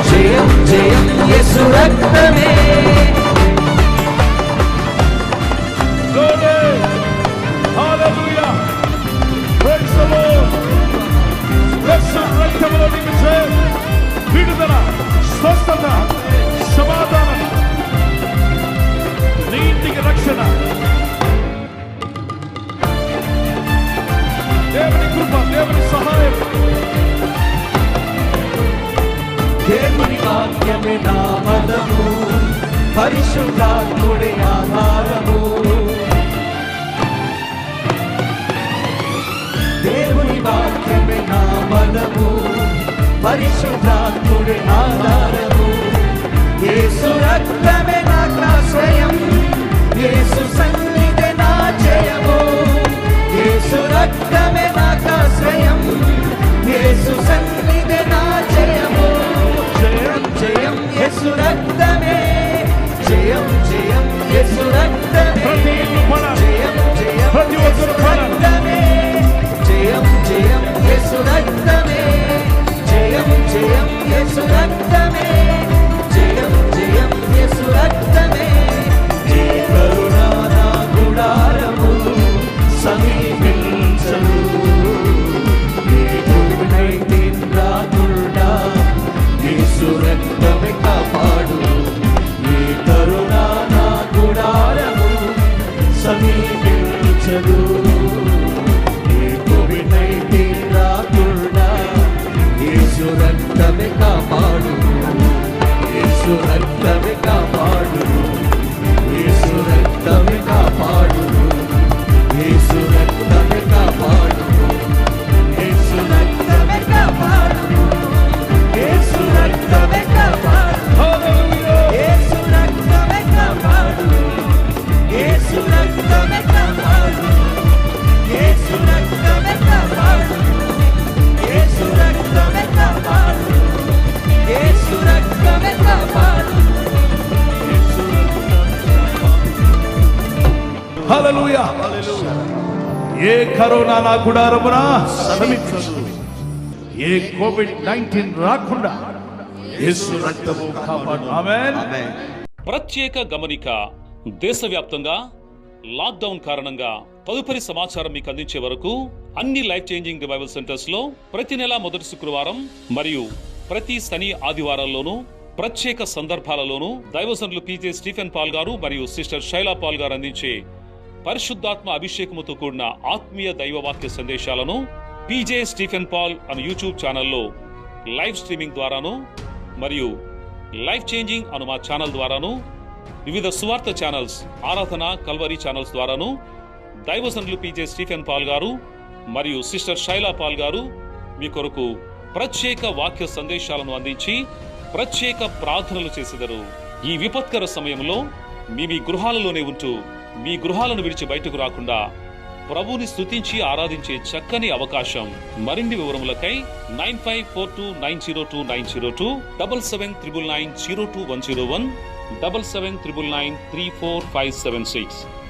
జయం జయం యేసు రక్తమే Glory! Hallelujah! Praise the Lord! యేసు రక్తములో నిలిచే విడుదల, స్వస్థత, సమాధానం, నీ ఇంటికి రక్షణ. దేవుని కృప, దేవుని సహాయం. దేవుని వాక్యమే నా బలము పరిశుద్ధాత్ముడే ఆధారము దేవుని వాక్యమే నా బలము పరిశుద్ధాత్ముడే ఆధారము యేసు రక్తమే నాకాశ్రయం యేసు సన్నిధి నా జయము యేసు రక్తమే నాకాశ్రయం యేసు సన్నిధి నా జయము జయం జయం యేసు రక్తమే జయం జయం యేసు రక్తమే జయం జయం ప్రతి ఒక్కరు రక్తమే జయం జయం యేసు రక్తమే జయం జయం యేసు రక్తమే జయం జయం యేసు రక్తమే ఏ కరుణ నా గుడారము సమీపించదు ఏ కోవిడ్-19 రాకుండా యేసు రక్తమే కాపాడు ఏ కరుణ నా గుడారము సమీపించదు ఏ కోవిడ్-19 రాకుండా యేసు రక్తమే కాపాడు యేసు రక్తమే కాపాడు యేసు రక్తమే కాపాడు యేసు రక్తమే కాపాడు యేసు రక్తమే కాపాడు యేసు రక్తమే కాపాడు యేసు రక్తమే కాపాడు యేసు రక్తమే కాపాడు యేసు రక్తమే కాపాడు యేసు రక్తమే కాపాడు యేసు రక్తమే కాపాడు హల్లెలూయా! ఏ కరోనా నా గుడారమున సమీపించదు ఏ కోవిడ్-19 రాకుండా యేసు రక్తము కాపాడు. ఆమేన్. ప్రత్యేక గమనిక. దేశవ్యాప్తంగా లాక్డౌన్ కారణంగా తదుపరి సమాచారం మీకు అందించే వరకు అన్ని లైఫ్ చేంజింగ్ రివైవల్ సెంటర్స్ లో ప్రతి నెల మొదటి శుక్రవారం మరియు ప్రతి శని ఆదివారాల్లోనూ ప్రత్యేక సందర్భాలలోనూ దైవజనులు పీజే స్టీఫెన్ పాల్ గారు మరియు సిస్టర్ శైలా పాల్ గారు అందించే పరిశుద్ధాత్మ అభిషేకముతో కూడిన ఆత్మీయ దైవవాక్య సందేశాలను పీజే స్టీఫెన్ పాల్ అనే యూట్యూబ్ ఛానల్లో లైవ్ స్ట్రీమింగ్ ద్వారాను మరియు లైఫ్ చేంజింగ్ అను మా ఛానల్ ద్వారాను వివిధ సువార్త ఛానల్స్ ఆరాధన కల్వరీ ఛానల్స్ ద్వారాను దైవజనులు పీజే స్టీఫెన్ పాల్ గారు మరియు సిస్టర్ శైలా పాల్ గారు మీ కొరకు ప్రత్యేక వాక్య సందేశాలను అందించి ప్రత్యేక ప్రార్థనలు చేసెదరు. ఈ విపత్కర సమయంలో మీ గృహాలలోనే ఉంటూ మీ గృహాలను విడిచి బయటకు రాకుండా ప్రభుని స్తుతించి ఆరాధించే చక్కని అవకాశం. మరిన్ని వివరములకై 9542902902 7799902101 7799934576